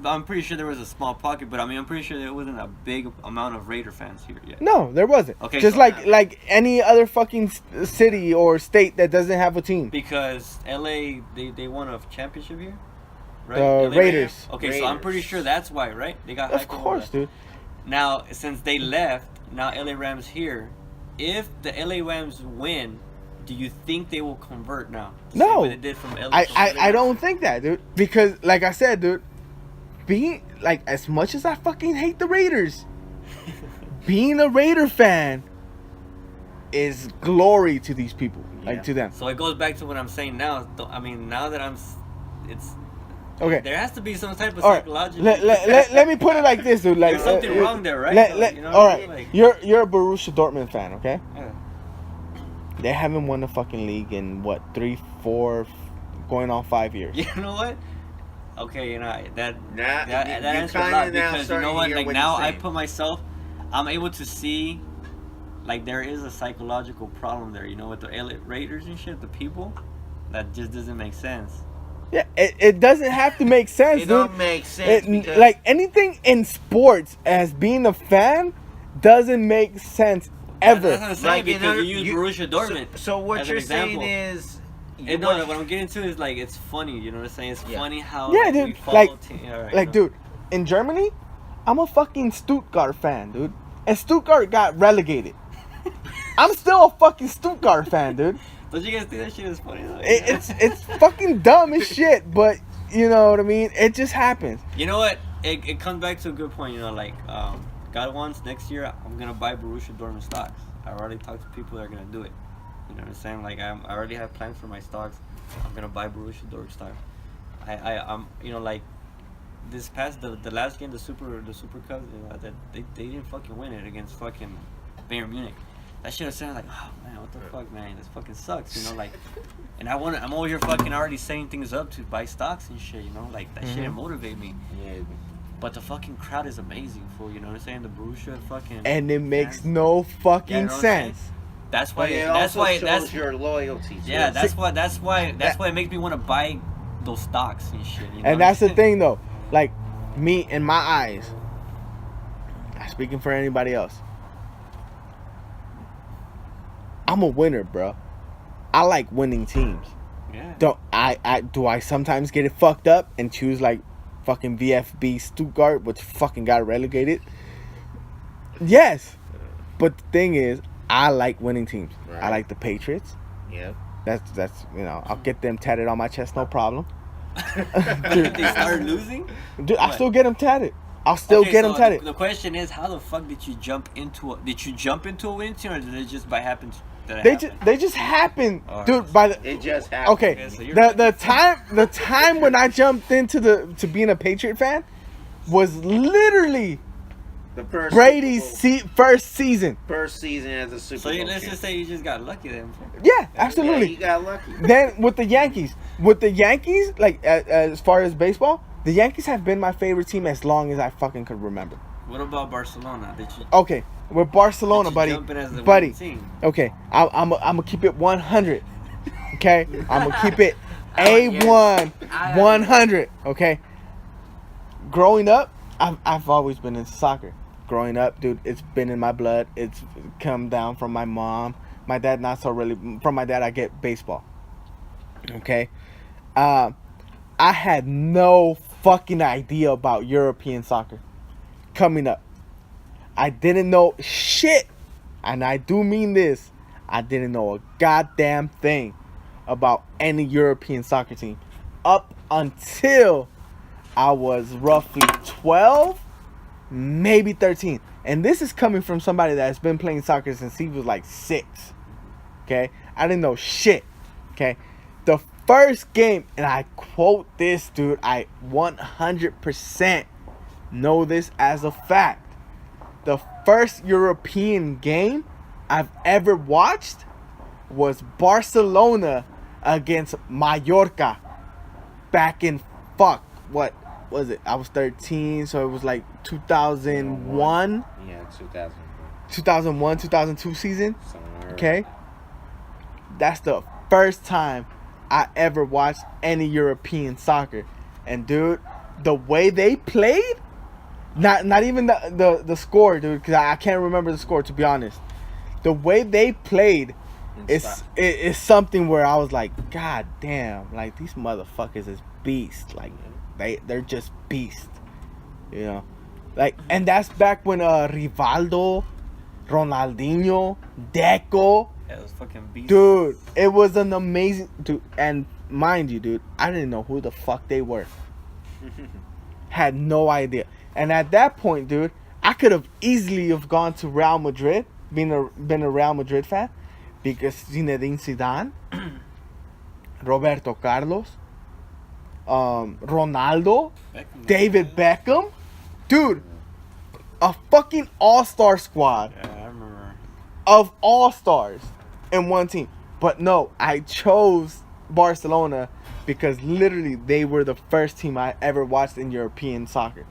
I'm pretty sure there was a small pocket, but I mean I'm pretty sure there wasn't a big amount of Raider fans here yet. No, there wasn't. Okay, Just so- like any other fucking city or state that doesn't have a team. Because LA, they won a championship here, right? The LA Raiders. Okay, so I'm pretty Raiders. sure that's why, right? They got Of hyped over course, that. dude. Now, since they left, now LA Rams here. If the LA Rams win, do you think they will convert now? The same No. way they did from LA. I don't think that, dude. Because like I said, dude, being like as much as I fucking hate the Raiders, being a Raider fan is glory to these people, like Yeah. to them. So it goes back to what I'm saying now. I mean, now that it's Okay. there has to be some type of All right. psychological. Let me put it like this, dude. Like There's something wrong there, right? Let, You know, all right. like- You're a Borussia Dortmund fan, okay? Yeah. They haven't won the fucking league in what 3, 4, going on 5 years. You know what? Okay, that Nah, that you answers a kinda lot, now because you starting know to what? hear Like what now, you're I saying. put myself. I'm able to see, like there is a psychological problem there. You know, with the LA Raiders and shit, the people, that just doesn't make sense. Yeah, it doesn't have to make sense, It dude. don't make sense because Like anything in sports as being a fan doesn't make sense ever. That's what I'm saying, Like, in because other- you use you- Borussia Dortmund. So what as an you're saying example. is, you And no, watch- what I'm getting to is like it's funny. You know what I'm saying? It's Yeah. funny how Yeah, like, dude, we follow like- alright, Like, you know? dude, in Germany, I'm a fucking Stuttgart fan, dude. And Stuttgart got relegated. I'm still a fucking Stuttgart fan, dude. Don't you guys think that shit is funny? Though? It's fucking dumb as shit, but you know what I mean? It just happens. You know what? It comes back to a good point. You know, like God wants next year, I'm gonna buy Borussia Dortmund stocks. I already talked to people that are gonna do it. You know what I'm saying? Like I already have plans for my stocks. I'm gonna buy Borussia Dortmund stocks. I'm you know like this past the last game, the Super Cup, you know, that they didn't fucking win it against fucking Bayern Munich. That shit was saying like, oh man, what the fuck, man, this fucking sucks, you know, like. And I'm over here fucking already setting things up to buy stocks and shit, you know, like that shit didn't motivate me. Yeah. But the fucking crowd is amazing, fool. You know what I'm saying? The Borussia fucking. And it makes fans. no Yeah, fucking you know what I'm saying? sense. That's why. But it That's also why. shows That's your loyalty. To yeah. it. That's why. That's why. That's why it makes me want to buy those stocks and shit. You know? And that's the thing, though. Like, me, in my eyes, not speaking for anybody else, I'm a winner, bro. I like winning teams. Yeah. Do I sometimes get it fucked up and choose like fucking VfB Stuttgart, which fucking got relegated? Yes. But the thing is, I like winning teams. Right. I like the Patriots. Yep. That's I'll get them tatted on my chest, no problem. They started losing. Dude, I What? still get them tatted. I'll still Okay, get so them tatted. The question is, how the fuck did you jump into a winning team, or did it just by happen that it They happened? just happened, Alright. dude. By the It just happened. okay, Okay, so you're the time when I jumped into to being a Patriot fan was literally The first Brady's Super first season. Bowl- first season as a Super So Bowl. let's just say you just got lucky then. Yeah, Yeah, absolutely. you got lucky. Then with the Yankees, like as far as baseball, the Yankees have been my favorite team as long as I fucking could remember. What about Barcelona? Did you? Okay, with Barcelona, did you buddy, jump in as the buddy. winning team? Okay, I'm gonna keep it 100. Okay, I'm gonna keep it I A1 I- 100. Okay. Growing up, I've always been into soccer. Growing up, dude, it's been in my blood. It's come down from my mom. My dad, not so really. From my dad, I get baseball. Okay. I had no fucking idea about European soccer coming up. I didn't know shit. And I do mean this. I didn't know a goddamn thing about any European soccer team up until I was roughly 12, maybe 13. And this is coming from somebody that's been playing soccer since he was like 6. Okay? I didn't know shit. Okay? The first game, and I quote this, dude, I 100% know this as a fact. The first European game I've ever watched was Barcelona against Mallorca back in what was it? I was 13, so it was like 2001, Yeah, 2001. 2001, 2002 season. Somewhere. Okay? That's the first time I ever watched any European soccer. And dude, the way they played, not even the score, dude, because I can't remember the score, to be honest. The way they played is something where I was like, God damn, like these motherfuckers is beast. Like they're just beast. You know? Like, and that's back when Rivaldo, Ronaldinho, Deco, Yeah, it was fucking beast. dude, it was an amazing dude. And mind you, dude, I didn't know who the fuck they were. Had no idea. And at that point, dude, I could have easily have gone to Real Madrid, been a Real Madrid fan, because Zinedine Zidane, Roberto Carlos, Ronaldo, Beckham. David Beckham, dude, a fucking all-star squad Yeah, I remember. of all-stars in one team. But no, I chose Barcelona because literally they were the first team I ever watched in European soccer.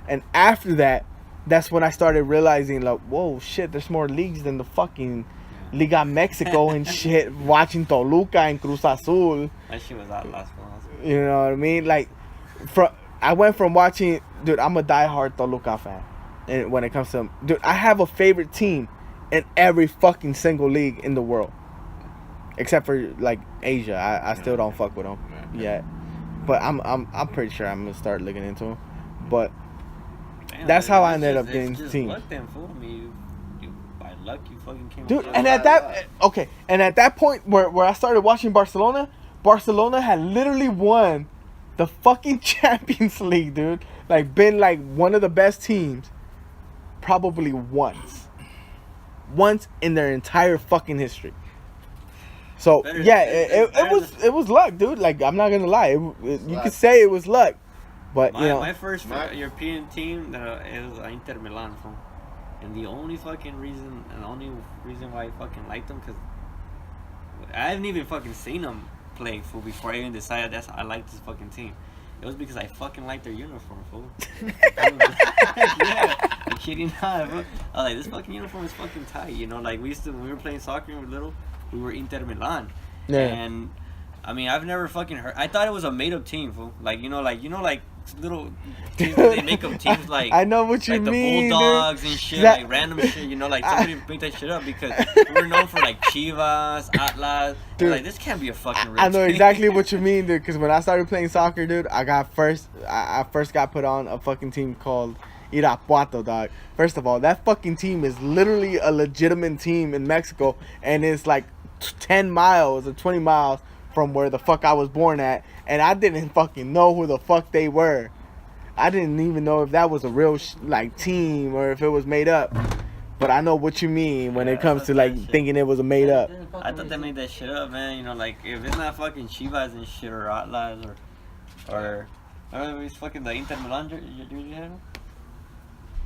And after that, that's when I started realizing, like, whoa, shit, there's more leagues than the fucking Liga Mexico and shit. Watching Toluca and Cruz Azul. That shit was that last one. You know what I mean? Like, I went from watching, dude, I'm a diehard Toluca fan. And when it comes to, dude, I have a favorite team in every fucking single league in the world. Except for, like, Asia. I still don't fuck with them yet. But I'm pretty sure I'm going to start looking into them. But Damn, that's how I it's ended just- up getting it's just teams. luck then, fool. I mean, you by luck you fucking came. dude, up and with at that, okay, and at that point where I started watching Barcelona had literally won the fucking Champions League, dude. Like, been like one of the best teams probably once in their entire fucking history. So Better- yeah, it's better it was luck, dude. Like, I'm not gonna lie, you luck. could say it was luck, but you know, my first My- European team that it was Inter Milan, fool. And the only reason why I fucking liked them, because I haven't even fucking seen them play, fool, before I even decided I liked this fucking team. It was because I fucking liked their uniform, fool. Yeah, kid you not. I was like, this fucking uniform is fucking tight. You know, like we used to when we were playing soccer when we were little, we were Inter Milan, and I mean, I've never fucking heard. I thought it was a made-up team, fool. Like little teams where they make up teams like I know what you like mean, the Bulldogs dude. and shit, like random shit. You know, like somebody made that shit up because we're known for like Chivas, Atlas. Dude, like this can't be a fucking real I know team. exactly what you mean, dude. Because when I started playing soccer, dude, I first got put on a fucking team called Irapuato, dog. First of all, that fucking team is literally a legitimate team in Mexico, and it's like 10 miles or 20 miles from where the fuck I was born at, and I didn't fucking know who the fuck they were. I didn't even know if that was a real like team or if it was made up. But I know what you mean when it comes to like thinking it was a made up. I thought they made that shit up, man. You know, like if it's not fucking Chivas and shit or Atlas or it's fucking the Inter Milan jersey.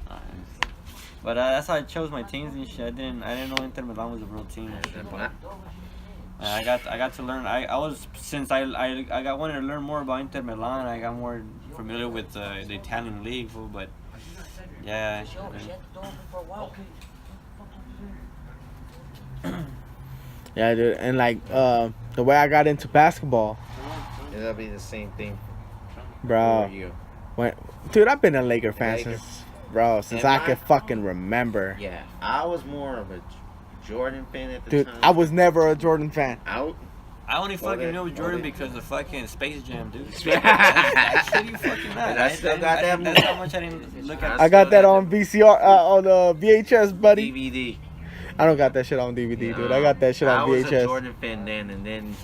Nice. But that's how I chose my teams and shit. I didn't know Inter Milan was a real team and shit. But I got to learn. I got wanted to learn more about Inter Milan. I got more familiar with the Italian league, fool, but yeah. Yeah, dude, and like the way I got into basketball, It'll be the same thing bro. for you. Dude, I've been a Laker fan Lakers. since I could fucking remember. Yeah, I was more of a Jordan fan at the Dude, time. I was never a Jordan fan. I only fucking that- knew Jordan that- because of fucking Space Jam, dude. Yeah. I shit you fucking not. And I still got that That's movie. how much I didn't look at. I got that on VCR, on VHS, buddy. DVD. I don't got that shit on DVD, dude. I got that shit on I was a VHS. Jordan fan then, and then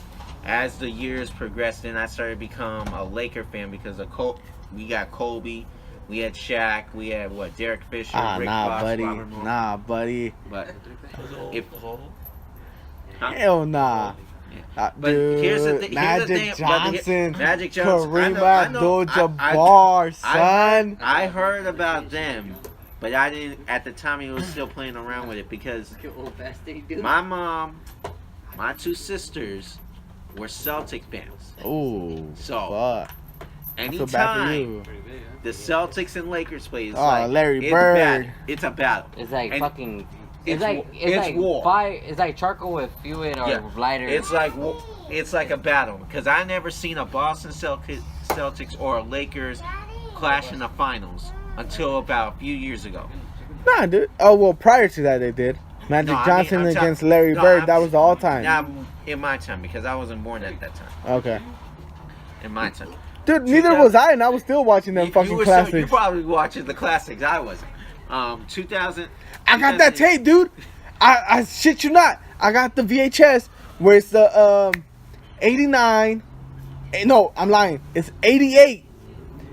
as the years progressed, then I started to become a Laker fan because of we got Kobe, we had Shaq, we had Derek Fisher, Rick Nah, Fox, buddy. Robert Moore. Nah, buddy. But if Hell nah. But Dude, here's the thing. Magic Johnson, Magic Johnson, Kareem I know, Abdul-Jabbar, son. I heard about them, but I didn't at the time. He was still playing around with it because my mom, my two sisters, were Celtic fans. Ooh, So fuck. I feel bad for anytime you. the Celtics and Lakers play, it's Oh, like Larry it's Bird. battle. It's a battle. It's like And fucking. it's It's like war. fire. It's like charcoal with fluid or Yeah. lighter. It's like a battle because I never seen a Boston Celtics or a Lakers clash in the finals until about a few years ago. Nah, dude. Oh, well, prior to that, they did. Magic No, I mean, Johnson I'm against talking- Larry no, Bird. I'm- That was the all time. Not in my time because I wasn't born at that time. Okay. In my time, Dude, neither was I, and I was still watching them fucking you classics. probably watching the classics. I wasn't. 2000. I got that tape, dude. I shit you not. I got the VHS where it's the 89. No, I'm lying. It's 88.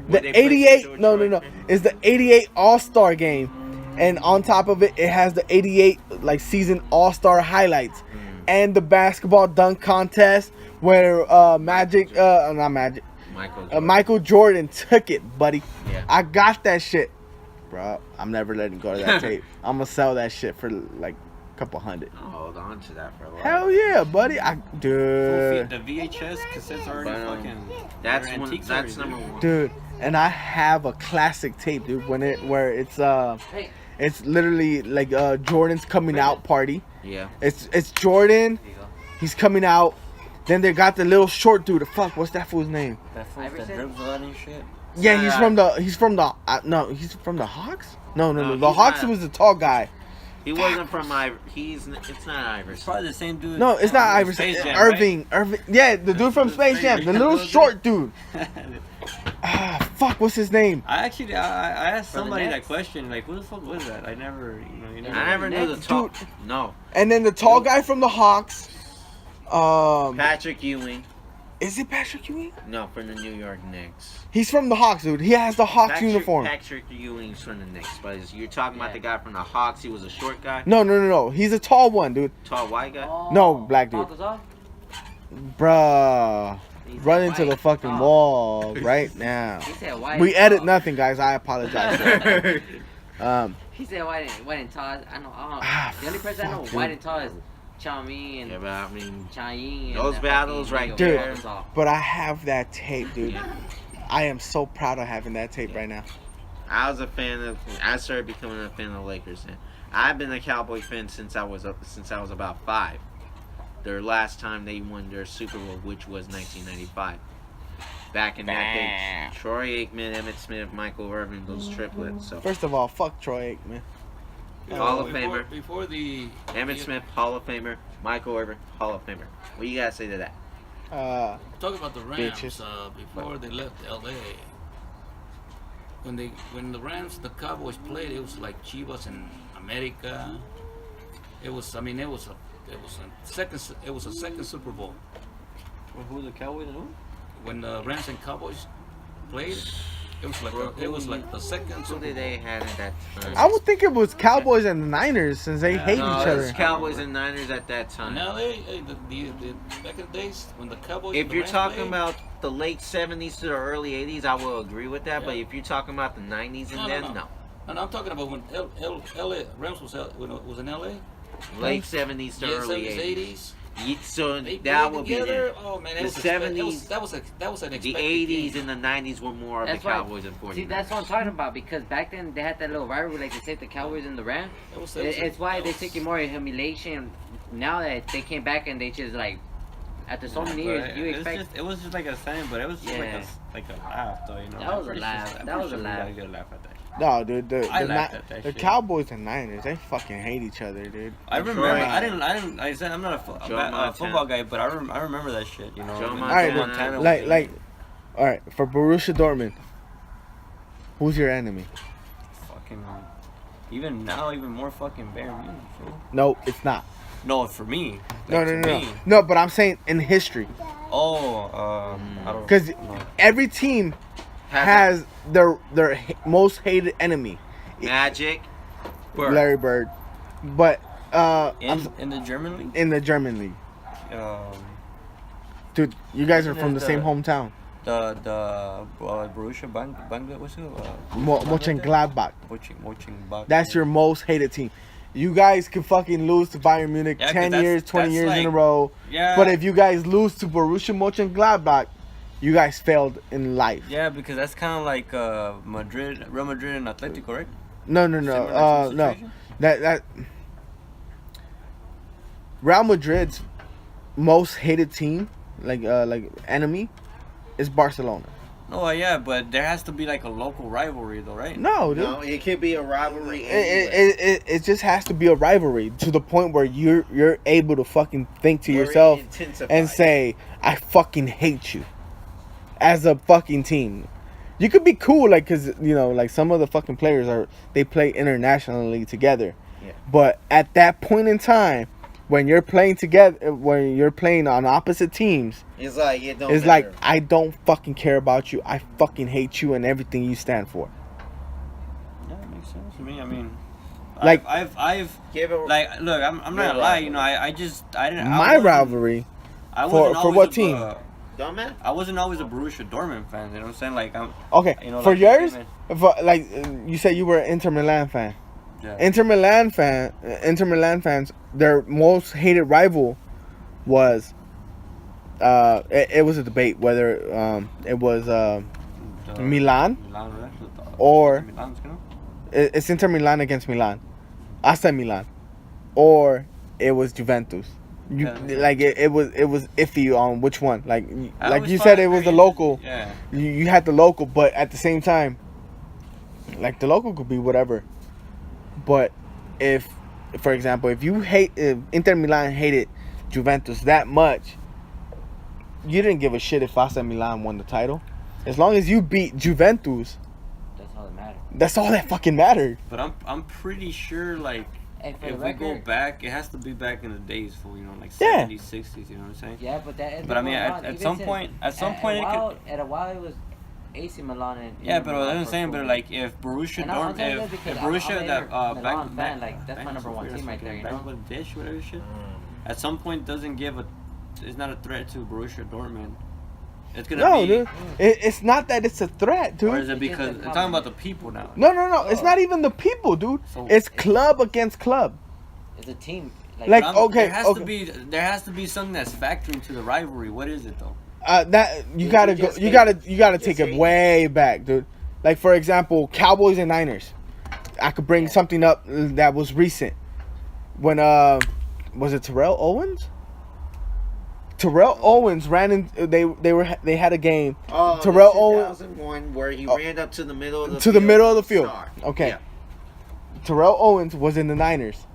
Where The they played 88. No. Detroit. It's the 88 All-Star game. And on top of it, it has the 88 like season All-Star highlights. And the basketball dunk contest where not Magic, Michael Jordan took it, buddy. Yeah. I got that shit. Bro, I'm never letting go of that tape. I'm gonna sell that shit for like a couple hundred. I'll hold on to that for a while. Hell yeah, buddy. The Dude. VHS cassettes already But, fucking. That's they're one. antiques That's already, number one. Dude. And I have a classic tape, dude, where it's literally like Jordan's coming out party. Yeah. It's Jordan. He's coming out. Then they got the little short dude. Fuck, what's that fool's name? That fool that dribbles a lot and shit. Yeah, he's from the Hawks? No, No, the he's Hawks not. was the tall guy. He wasn't from It's not It's Iverson. probably the same dude. No, it's not from Iverson. Space Jam, Irving. Yeah, the dude from Space Jam. The little short dude. Fuck, what's his name? I actually I asked From the somebody that Nets? question, like, who the fuck was that? I never, you never. I never knew the top. Dude. No. And then the tall guy from the Hawks. Patrick Ewing. Is it Patrick Ewing? No, from the New York Knicks. He's from the Hawks, dude. He has the Hawks uniform. Patrick Ewing's from the Knicks, but you're talking about the guy from the Hawks. He was a short guy, No. He's a tall one, dude. tall white guy. No, black dude. Bruh. He Run said into the white. fucking wall right now. He said white. We and edit tall. nothing, guys. I apologize. He said white and tall. I know. Ah, The only person I know fuck, white dude. and tall is Chow Mein Yeah, and but I mean, Cha Ying. those battles right Dude. there. But I have that tape, dude. Yeah. I am so proud of having that tape right now. I was a fan of. I started becoming a fan of the Lakers. And I've been a Cowboy fan since I was about 5. Their last time they won their Super Bowl, which was 1995. Back in that day, Troy Aikman, Emmitt Smith, Michael Irvin, those triplets. So First of all, fuck Troy Aikman. Hall of Famer. Before the Emmitt Smith, Hall of Famer. Michael Irvin, Hall of Famer. What you gotta say to that? talk about the Rams. Bitches. Before they left LA, when the Rams, the Cowboys played, it was like Chivas and America. It was a second Super Bowl. Well, who the Cowboys and who? When the Rams and Cowboys played, it was like the second Who Super did Bowl. they have at that time? I would think it was Cowboys and the Niners since they hate No, each it other. was Cowboys and Niners at that time. In LA, the back in the days when the Cowboys. If and the you're Rams talking played, about the late 70s to the early 80s, I will agree with that. But Yeah. if you're talking about the 90s and then, no. And I'm talking about when LA Rams was in LA. Late 70s to early 70s, 80s. 80s. So They that played would be together. it. Oh man, The it was 70s, that was an The expected 80s game. and the 90s were more of That's the why- Cowboys and 49ers. See, that's what I'm talking about, because back then they had that little rivalry, like they said, the Cowboys and the Rams. It's why they took it more in humiliation. Now that they came back and they just like, after so many years, you expect. It was just like a sign, but it was just Yeah. like a laugh, though. You know. That was a I'm pretty laugh. sure- I'm That pretty was a sure we laugh. got a good laugh at that. No, dude, I laughed at that the shit. Cowboys and Niners, they fucking hate each other, dude. I remember. Troy. I didn't. Like I said, I'm not a Joe Montana. football guy, but I remember that shit. You know. Joe when Montana. Montana was Like, in like, it. all right, for Borussia Dortmund, who's your enemy? Fucking. Even now, even more fucking Bayern Munich. Fool. No, it's not. No, for me. No, Like, no, to no, me. no. But I'm saying in history, Oh, I don't. because know. every team has their most hated enemy, Magic. Larry Bird. But in the German league. in the German league, Um, dude, you guys are Isn't from it the same hometown. the Borussia Bangla, what's it? Mönchengladbach. Mönchengladbach. That's your most hated team. You guys can fucking lose to Bayern Munich Yeah, 'cause 10 that's- years, 20 that's years in a like- row. Yeah. But if you guys lose to Borussia Mönchengladbach, you guys failed in life. Yeah, because that's kind of like Real Madrid and Atletico, right? No. Similar No. situation? That Real Madrid's most hated team, like enemy, is Barcelona. No, yeah, but there has to be like a local rivalry, though, right? No, dude. No, it could be a rivalry. anyway. It just has to be a rivalry to the point where you're able to fucking think to Where it yourself intensifies. and say, I fucking hate you as a fucking team. You could be cool, like, because, you know, like some of the fucking players they play internationally together. Yeah. But at that point in time, when you're playing together, when you're playing on opposite teams, It's like it don't it's matter. like, I don't fucking care about you. I fucking hate you and everything you stand for. Yeah, it makes sense to me. I mean, Like- I've Give it. like, look, I'm not gonna lie. You know, I didn't. My rivalry, I for- wasn't for always what a, team? Don't matter. I wasn't always a Borussia Dortmund fan. You know what I'm saying? Like, I'm. okay, You know, for like, yours, yeah, for, like you said you were an Inter Milan fan. Yeah. Inter Milan fans, their most hated rival was it was a debate whether it was Milan Milan, or Milan's gonna. it's Inter Milan against Milan, AC Milan, or it was Juventus. Yeah. Like it was iffy on which one. Like I like always you find said, it it was very the local. Yeah. You had the local, but at the same time, like the local could be whatever. But if, for example, if Inter Milan hated Juventus that much, you didn't give a shit if AC Milan won the title. As long as you beat Juventus, That's all that matters. that's all that fucking mattered. But I'm pretty sure, like, Hey, for if the we go record, back, it has to be back in the days, for, you know, like Yeah. 70s, 60s. You know what I'm saying? yeah, but that. But I mean, at some point, it could. At a while, it was AC Milan and. Yeah, Inter but Milan what I'm for saying, a but full like if Borussia And I'll Dortmund, tell you if this because Borussia I'm that Inter Milan fan, back, like, that's my number one team right there, you know? Bangladesh, whatever shit. At some point, doesn't give a. It's not a threat to Borussia Dortmund. It's gonna No, be. dude, it's not that it's a threat, Or is dude. it because It's I'm talking about the people now? No, it's not even the people, dude. So- It's club against club. It's a team. Like, But okay, there has to be something that's factoring to the rivalry. What is it though? that you If gotta you go. just You hate- gotta take just it hate. way back, dude. Like for example, Cowboys and Niners. I could bring something up that was recent. When was it Terrell Owens? Terrell Owens ran in. They had a game. Oh, Terrell the Owens 2001 where he ran up to the middle of the to the middle of the field. Star. Okay. Yeah. Terrell Owens was in the Niners.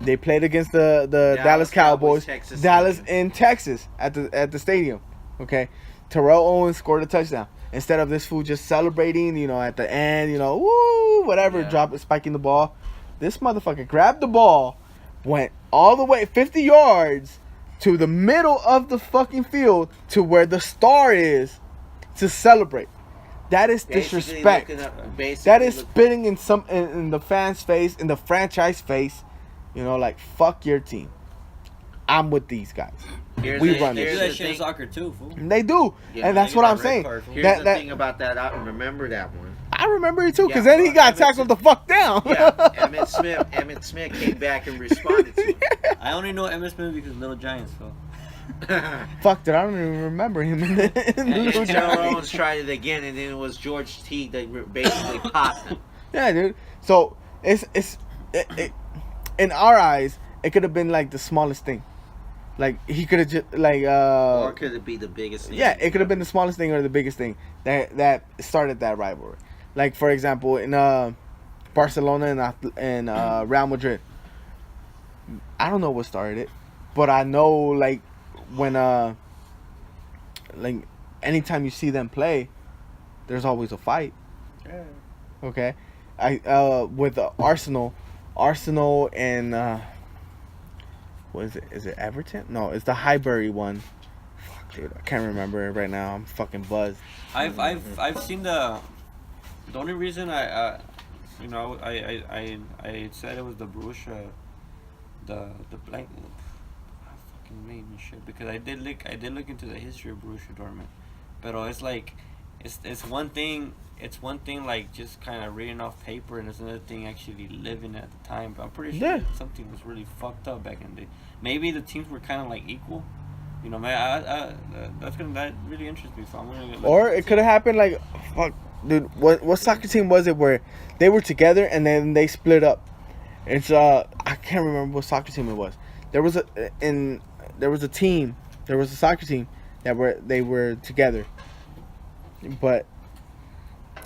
They played against the Dallas Cowboys. Texas Dallas Stadium. in Texas at the stadium. Okay. Terrell Owens scored a touchdown. Instead of this fool just celebrating, at the end, woo, whatever, Yeah. spiking the ball. This motherfucker grabbed the ball, went all the way 50 yards to the middle of the fucking field to where the star is to celebrate. That is Basically disrespect. looking up- basically That is look- spitting in the fans' face, in the franchise face. Like fuck your team. I'm with these guys. Here's we the- run They this. do here's that the shit in thing- soccer too, fool. They do, Yeah, and that's they what get I'm that red saying. card, fool. Here's the thing about that. I remember that one. I remember it too, because Yeah, then he but got Emmett tackled the fuck down. Yeah, Emmett Smith came back and responded to I only know Emmitt Smith because of Little Giants, fool. it. Fuck, dude, I don't even remember him. in the And Terrell Owens tried it again, and then it was George T that basically popped him. Yeah, dude. So it, in our eyes, it could have been like the smallest thing. Like he could have just Or could it be the biggest thing? yeah, it could have been the smallest thing or the biggest thing that started that rivalry. Like for example, in Barcelona and Real Madrid. I don't know what started it, but I know like when like anytime you see them play, there's always a fight. Okay, with Arsenal and what is it? Is it Everton? No, it's the Highbury one. Fuck, dude, I can't remember it right now. I'm fucking buzzed. I've seen the only reason I said it was the Borussia, the blank fucking name and shit, because I did look into the history of Borussia Dortmund, but it's like it's one thing like just kind of reading off paper, and it's another thing actually living at the time. But I'm pretty sure Yeah. something was really fucked up back in the day. Maybe the teams were kind of like equal. Man, that really interests me. So I'm gonna look Or into it could have happened like, fuck, dude. What soccer team was it where they were together and then they split up? It's I can't remember what soccer team it was. There was a soccer team that they were together, but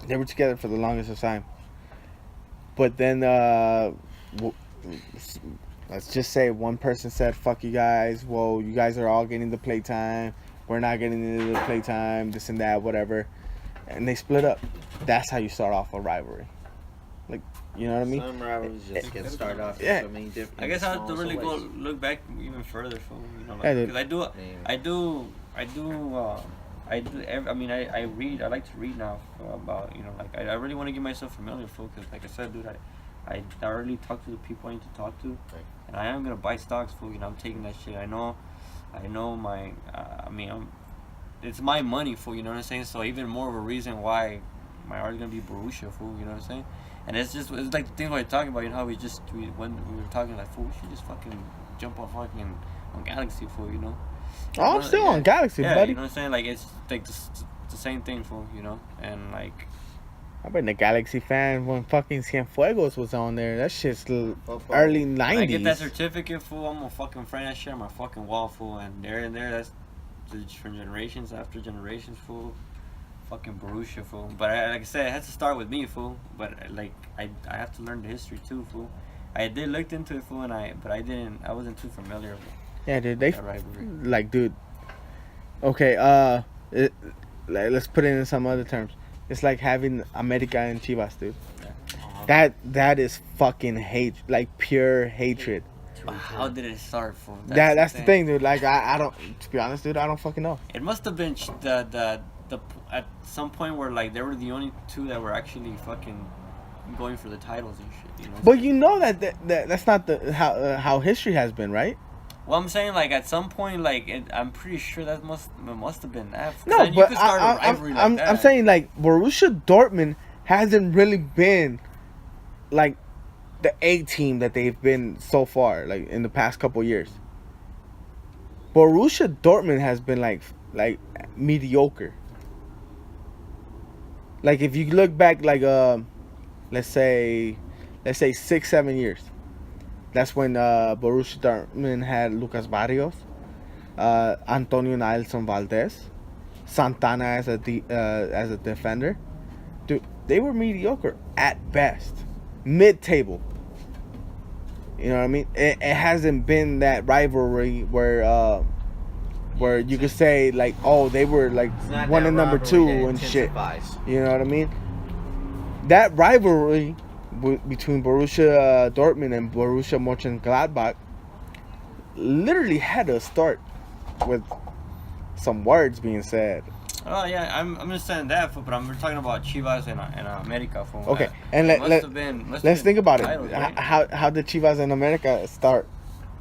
they were together for the longest of time. But then let's just say one person said, "Fuck you guys. Well, you guys are all getting the playtime. We're not getting into the playtime. This and that, whatever." And they split up. That's how you start off a rivalry. Like, you know what I mean? Some rivalries just get started off. Yeah. So many different. I guess I have to small really go ways. look back even further, so Yeah, dude. because I read. I like to read now about I really want to get myself familiar, because like I said, dude, I already talk to the people I need to talk to, and I am gonna buy stocks, fool. I'm taking that shit. I know my. It's my money, fool. You know what I'm saying? So even more of a reason why my art is gonna be Borussia, fool. You know what I'm saying? And it's like the thing we were talking about, how when we were talking like, fool, we should just fucking jump on Galaxy, fool, Oh, I'm still Yeah. on Galaxy, Yeah, buddy. you know what I'm saying? Like, it's like the same thing, fool, and like, I've been a Galaxy fan when fucking Cienfuegos was on there. That shit's Football. early when I get that 90s. certificate, fool, I'm gonna fucking frame that shit on my fucking wall, fool, and there, that's for generations after generations, fool. Fucking Borussia, fool. But like I said, it has to start with me, fool. But like I have to learn the history too, fool. I did look into it, fool, but I wasn't too familiar with Yeah, dude. that rivalry. Like, dude. Okay, let's put it in some other terms. It's like having America and Chivas, dude. That is fucking hate, like pure hatred. But how did it start, fool? That's the thing, dude. Like, I don't. To be honest, dude, I don't fucking know. It must have been the at some point where like they were the only two that were actually fucking going for the titles and shit. But you know that's not the how history has been, right? Well, I'm saying like at some point, like I'm pretty sure that must have been that. 'Cause No, then you but could start a rivalry like I'm that. saying like Borussia Dortmund hasn't really been like the A team that they've been so far, like in the past couple years. Borussia Dortmund has been like mediocre. Like if you look back, like let's say 6-7 years. That's when Borussia Dortmund had Lucas Barrios, Antonio Nelson Valdez, Santana as a defender. Dude, they were mediocre at best, mid-table. You know what I mean? It hasn't been that rivalry where you could say like, oh, they were like It's not one that and number rivalry two that and shit. intensifies. You know what I mean? That rivalry between Borussia Dortmund and Borussia Mönchengladbach literally had to start with some words being said. Oh yeah, I'm understanding that, fool, but we're talking about Chivas and America. Fool. Okay, and let's think about it. How did Chivas and America start?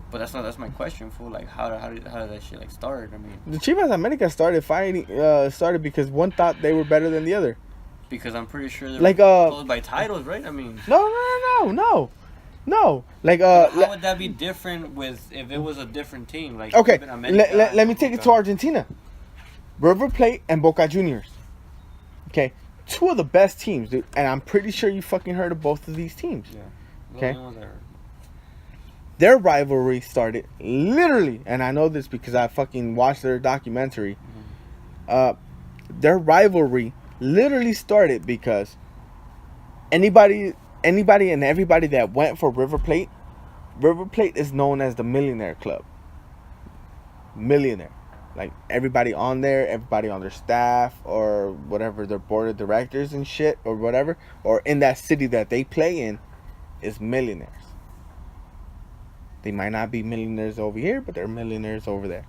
But that's my question, fool. Like how did that shit like start? I mean, The Chivas America started because one thought they were better than the other. because I'm pretty sure they're Like, closed by titles, right? I mean, No. Like how would that be different with if it was a different team? Like okay, even America let me and take it Boca. to Argentina. River Plate and Boca Juniors. Okay, two of the best teams, dude, and I'm pretty sure you fucking heard of both of these teams. Yeah. Okay. The only ones I heard. Their rivalry started literally, and I know this because I fucking watched their documentary. Their rivalry literally started because anybody and everybody that went for River Plate is known as the millionaire club. Millionaire. Like everybody on there, everybody on their staff or whatever, their board of directors and shit or whatever, or in that city that they play in is millionaires. They might not be millionaires over here, but they're millionaires over there.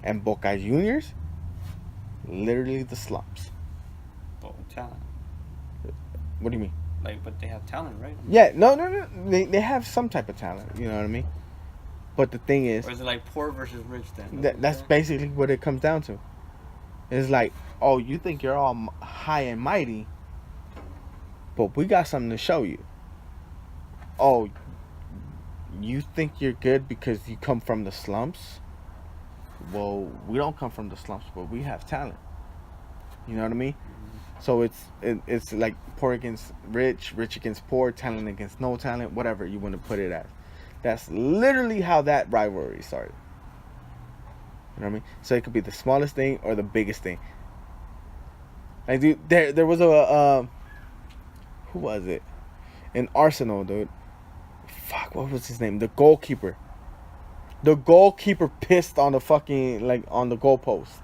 And Boca Juniors, literally the slumps. But with talent. What do you mean? Like, but they have talent, right? Yeah, no. They have some type of talent, you know what I mean? But the thing is, Or is it like poor versus rich then? that's basically what it comes down to. It's like, oh, you think you're all high and mighty, but we got something to show you. Oh, you think you're good because you come from the slumps? Well, we don't come from the slumps, but we have talent. You know what I mean? So it's like poor against rich, rich against poor, talent against no talent, whatever you want to put it as. That's literally how that rivalry started. You know what I mean? So it could be the smallest thing or the biggest thing. Like, dude, there was a who was it? In Arsenal, dude. Fuck, what was his name? The goalkeeper. The goalkeeper pissed on the fucking on the goalpost.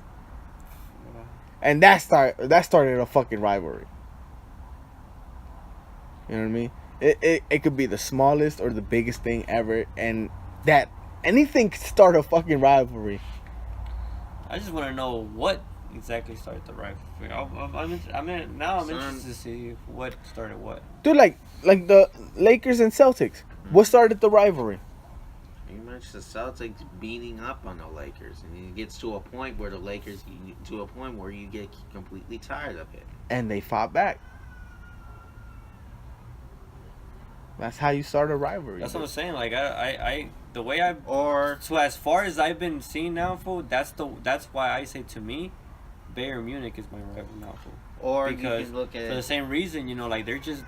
And that started a fucking rivalry. You know what I mean? It could be the smallest or the biggest thing ever, and that anything could start a fucking rivalry. I just want to know what exactly started the rivalry. I'm interested to see what started what. Dude, like the Lakers and Celtics. What started the rivalry? Pretty much the Celtics beating up on the Lakers, and it gets to a point where you get completely tired of it. And they fought back. That's how you start a rivalry. That's what I'm dude. saying. Like I the way I Or so as far as I've been seeing now, fool. That's why I say to me, Bayern Munich is my rival now, fool. or Because you can look at for the same reason, you know, like they're just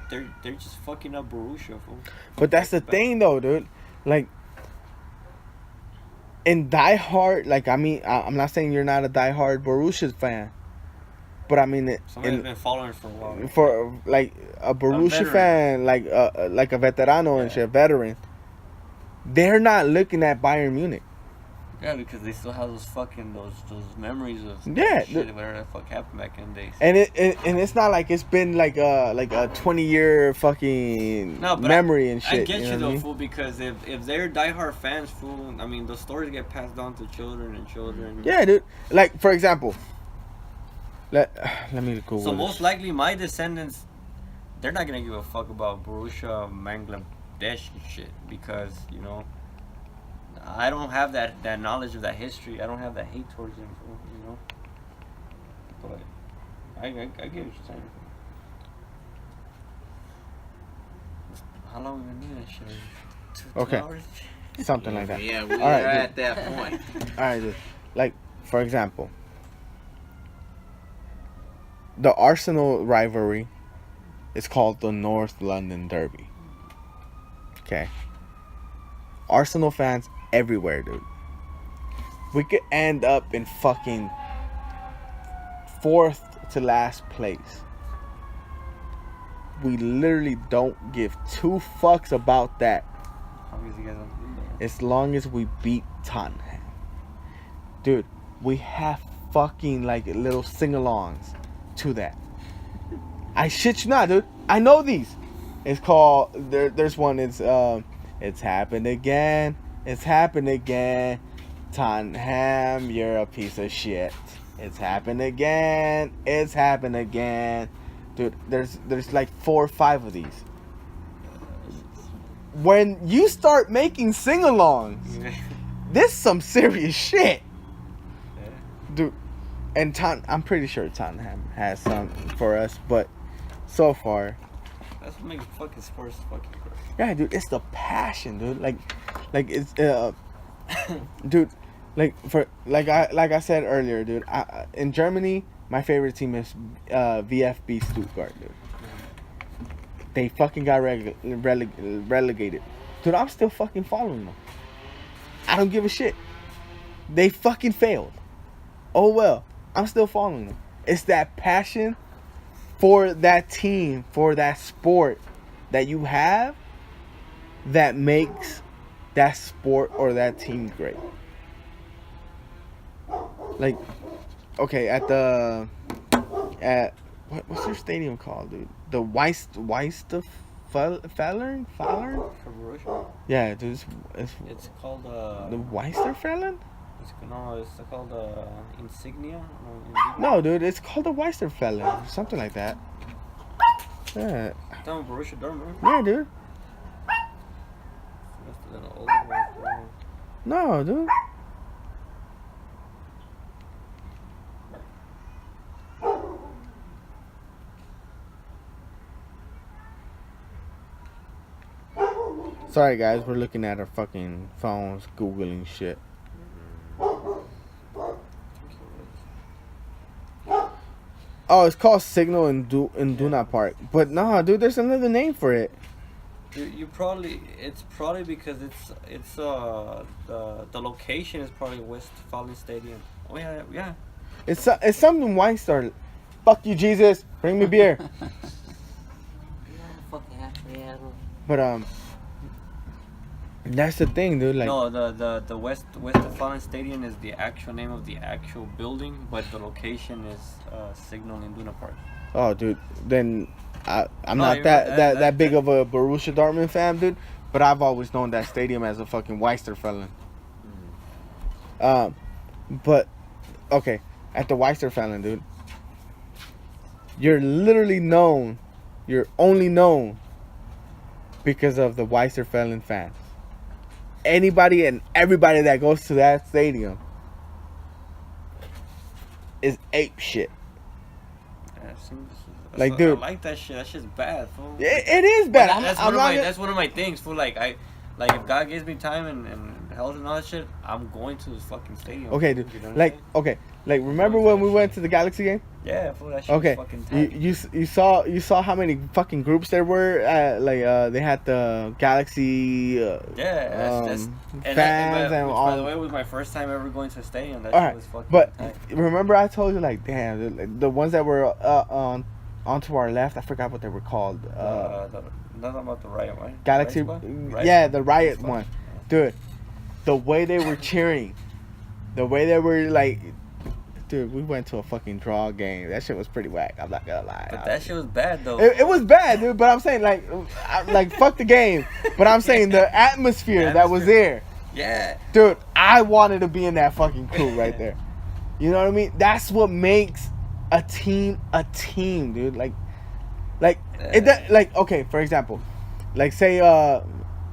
fucking up Borussia, fool. But that's the thing, though, dude. Like, in Die Hard, like, I mean, I'm not saying you're not a Die Hard Borussia fan, but I mean, Somebody's been following for a while. Right? for like a Borussia fan, like a veterano and shit, veteran, they're not looking at Bayern Munich. Yeah, because they still have those memories of Yeah, shit, whatever the fuck happened back in the days. And it's not like it's been like a 20-year fucking memory and shit. I get you, know what I though, mean? fool, because if they're diehard fans, fool, I mean, those stories get passed down to children and children. Yeah, dude. Like, for example, let me go. So most likely my descendants, they're not gonna give a fuck about Borussia Bangladesh and shit, because, you know, I don't have that knowledge of that history. I don't have that hate towards them, you know. But I get what you're saying. How long have we been doing this shit? 2 Okay. hours? Something like that. Yeah, we All are right, at that point. All right, dude. Like, for example, the Arsenal rivalry is called the North London Derby. Okay. Arsenal fans everywhere, dude. We could end up in fucking 4th to last place. We literally don't give 2 fucks about that Obviously, you guys don't do that. as long as we beat Tottenham. Dude, we have fucking like little sing-alongs to that. I shit you not, dude. I know these. It's called there's one, it's happened again. It's happened again. Tottenham, you're a piece of shit. It's happened again. It's happened again. Dude, there's like 4 or 5 of these. When you start making sing-alongs, this some serious shit. Dude, and I'm pretty sure Tottenham has some for us, but so far, That's what makes fucking sports fucking great. yeah, dude, it's the passion, dude. Like it's dude, like I said earlier, dude. In Germany, my favorite team is VfB Stuttgart, dude. They fucking got relegated, dude. I'm still fucking following them. I don't give a shit. They fucking failed. Oh well, I'm still following them. It's that passion for that team, for that sport that you have, that makes that sport or that team great. Like, okay, at what's their stadium called, dude? The Weistafellern? For Borussia, Yeah, dude, it's called the Weistafellern? it's called Insignia. No, dude, it's called the Weistafellern, something like that. Yeah, Down Borussia Dortmund. yeah, dude. That's the older one. No, dude. Sorry, guys, we're looking at our fucking phones, googling shit. Oh, it's called Signal in Duna Park, but nah, dude, there's another name for it. It's probably because it's the location is probably Westfalen Stadium. Oh yeah. It's something white started. Fuck you, Jesus. Bring me beer. Fucking halfway. But that's the thing, dude. Like, No, the Westfalen Stadium is the actual name of the actual building, but the location is Signal Iduna Park. oh, dude. Then I'm No, not you're that right. that big of a Borussia Dortmund fan, dude. But I've always known that stadium as a fucking Weistafellen. But okay, at the Weistafellen, dude, you're literally known. You're only known because of the Weistafellen fans. Anybody and everybody that goes to that stadium is ape shit. Yeah, Like, dude. I like that shit. That shit's bad, fool. It is bad. That's I'm not gonna- that's one of my things, fool. Like if God gives me time and health and all that shit, I'm going to this fucking stadium. Okay, dude. You know what I'm Like, saying? okay, like remember when we went to the Galaxy game? Yeah, fool. That shit Okay, was fucking tight. you saw how many fucking groups there were. They had the Galaxy. Yeah, that's fans and which, all. by the way, it was my first time ever going to a stadium. That All shit right, was fucking but tight. remember I told you, like, damn, the ones that were onto our left, I forgot what they were called. Nothing about the riot, right? Galaxy, Riot yeah, Squad? the Riot Squad? one, dude. The way they were cheering, the way they were like, dude, we went to a fucking draw game. That shit was pretty whack. I'm not gonna lie. But that shit was bad though. It was bad, dude. But I'm saying, like fuck the game. But I'm saying the atmosphere that was there, Yeah. dude. I wanted to be in that fucking crew right there. You know what I mean? That's what makes a team, dude. Like okay, for example, like say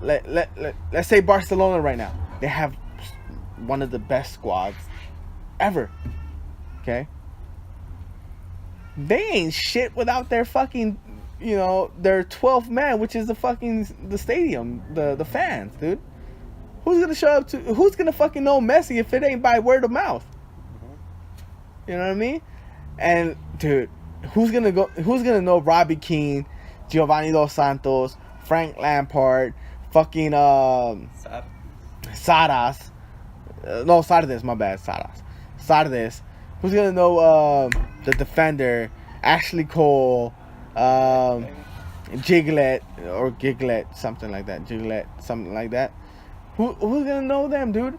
let's say Barcelona right now. They have one of the best squads ever. Okay? They ain't shit without their fucking, their 12th man, which is the stadium, the fans, dude. Who's gonna fucking know Messi if it ain't by word of mouth? You know what I mean? And dude, who's gonna know Robbie Keane, Giovanni Dos Santos, Frank Lampard, fucking Sad. Saras. No, Sardes, my bad, Saras. Sardes. Who's gonna know the defender, Ashley Cole, Jiglet or Giglet, something like that. Jiglet, something like that. Who's gonna know them, dude?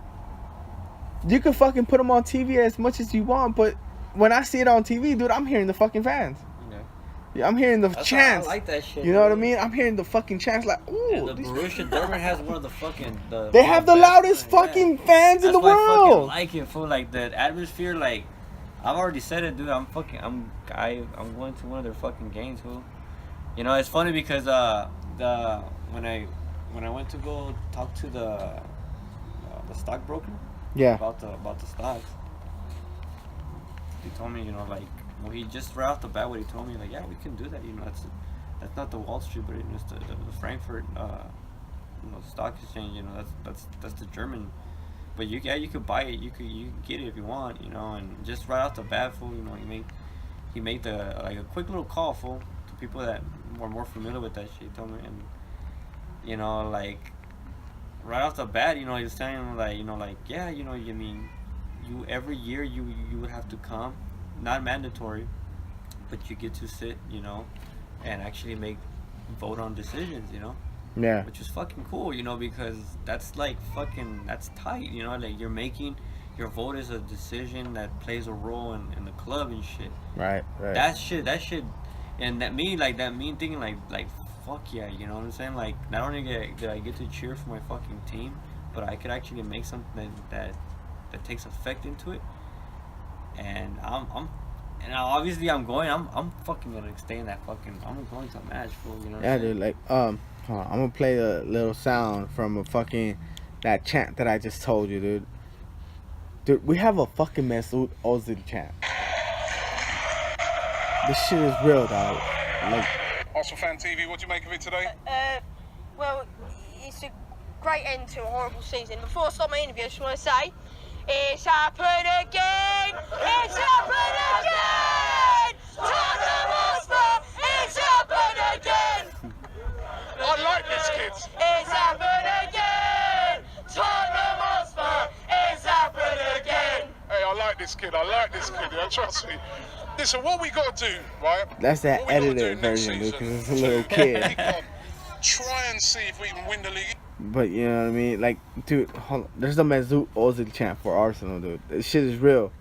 You can fucking put them on TV as much as you want, but when I see it on TV, dude, I'm hearing the fucking fans. Yeah, I'm hearing the chants. I like that shit. You know what I mean? I'm hearing the fucking chants like, ooh. And the Borussia Dortmund has one of the fucking. They have the loudest fucking fans in the That's why I fucking world. like it, fool. Like the atmosphere, like I've already said it, dude. I'm going to one of their fucking games, fool. You know, it's funny because when I went to go talk to the stockbroker Yeah. about the stocks, he told me, you know, like, well, he just right off the bat, what he told me, like, yeah, we can do that. You know, that's not the Wall Street, but it's the Frankfurt, stock exchange. You know, that's the German. But you could buy it. You can get it if you want. You know, and just right off the bat, fool, you know, he made a quick little call, fool, to people that were more familiar with that shit. He told me, and you know, like right off the bat, you know, he was telling him like, you know, like, yeah, you know, you mean you every year you would have to come, not mandatory, but you get to sit, you know, and actually vote on decisions, you know. Yeah. Which is fucking cool, you know, because that's like that's tight, you know, like your vote is a decision that plays a role in the club and shit. Right. That shit, and that mean thing, like fuck yeah, you know what I'm saying? Like, not only did I get to cheer for my fucking team, but I could actually make something that takes effect into it. And obviously I'm fucking gonna stay in that fucking. I'm going to a match, fool, you know. What Yeah, I'm saying? dude. Like, hold on, I'm gonna play a little sound from that chant that I just told you, dude. Dude, we have a fucking Mesut Ozil chant. This shit is real, dog. Like, Arsenal Fan TV, what do you make of it today? Well, it's a great end to a horrible season. Before I start my interview, I just want to say, it's happened again! It's happened again! Tottenham Hotspur! It's happened again! I like this kid. It's happened again! Tottenham Hotspur! It's happened again! Hey, I like this kid. Yeah, trust me. Listen, what we got to do, right? that's that What we gotta edited do next version, dude, because it's a season little to kid. pick up, try and see if we can win the league. But you know what I mean? Like, dude, hold on. There's a Mesut Ozil chant for Arsenal, dude. This shit is real.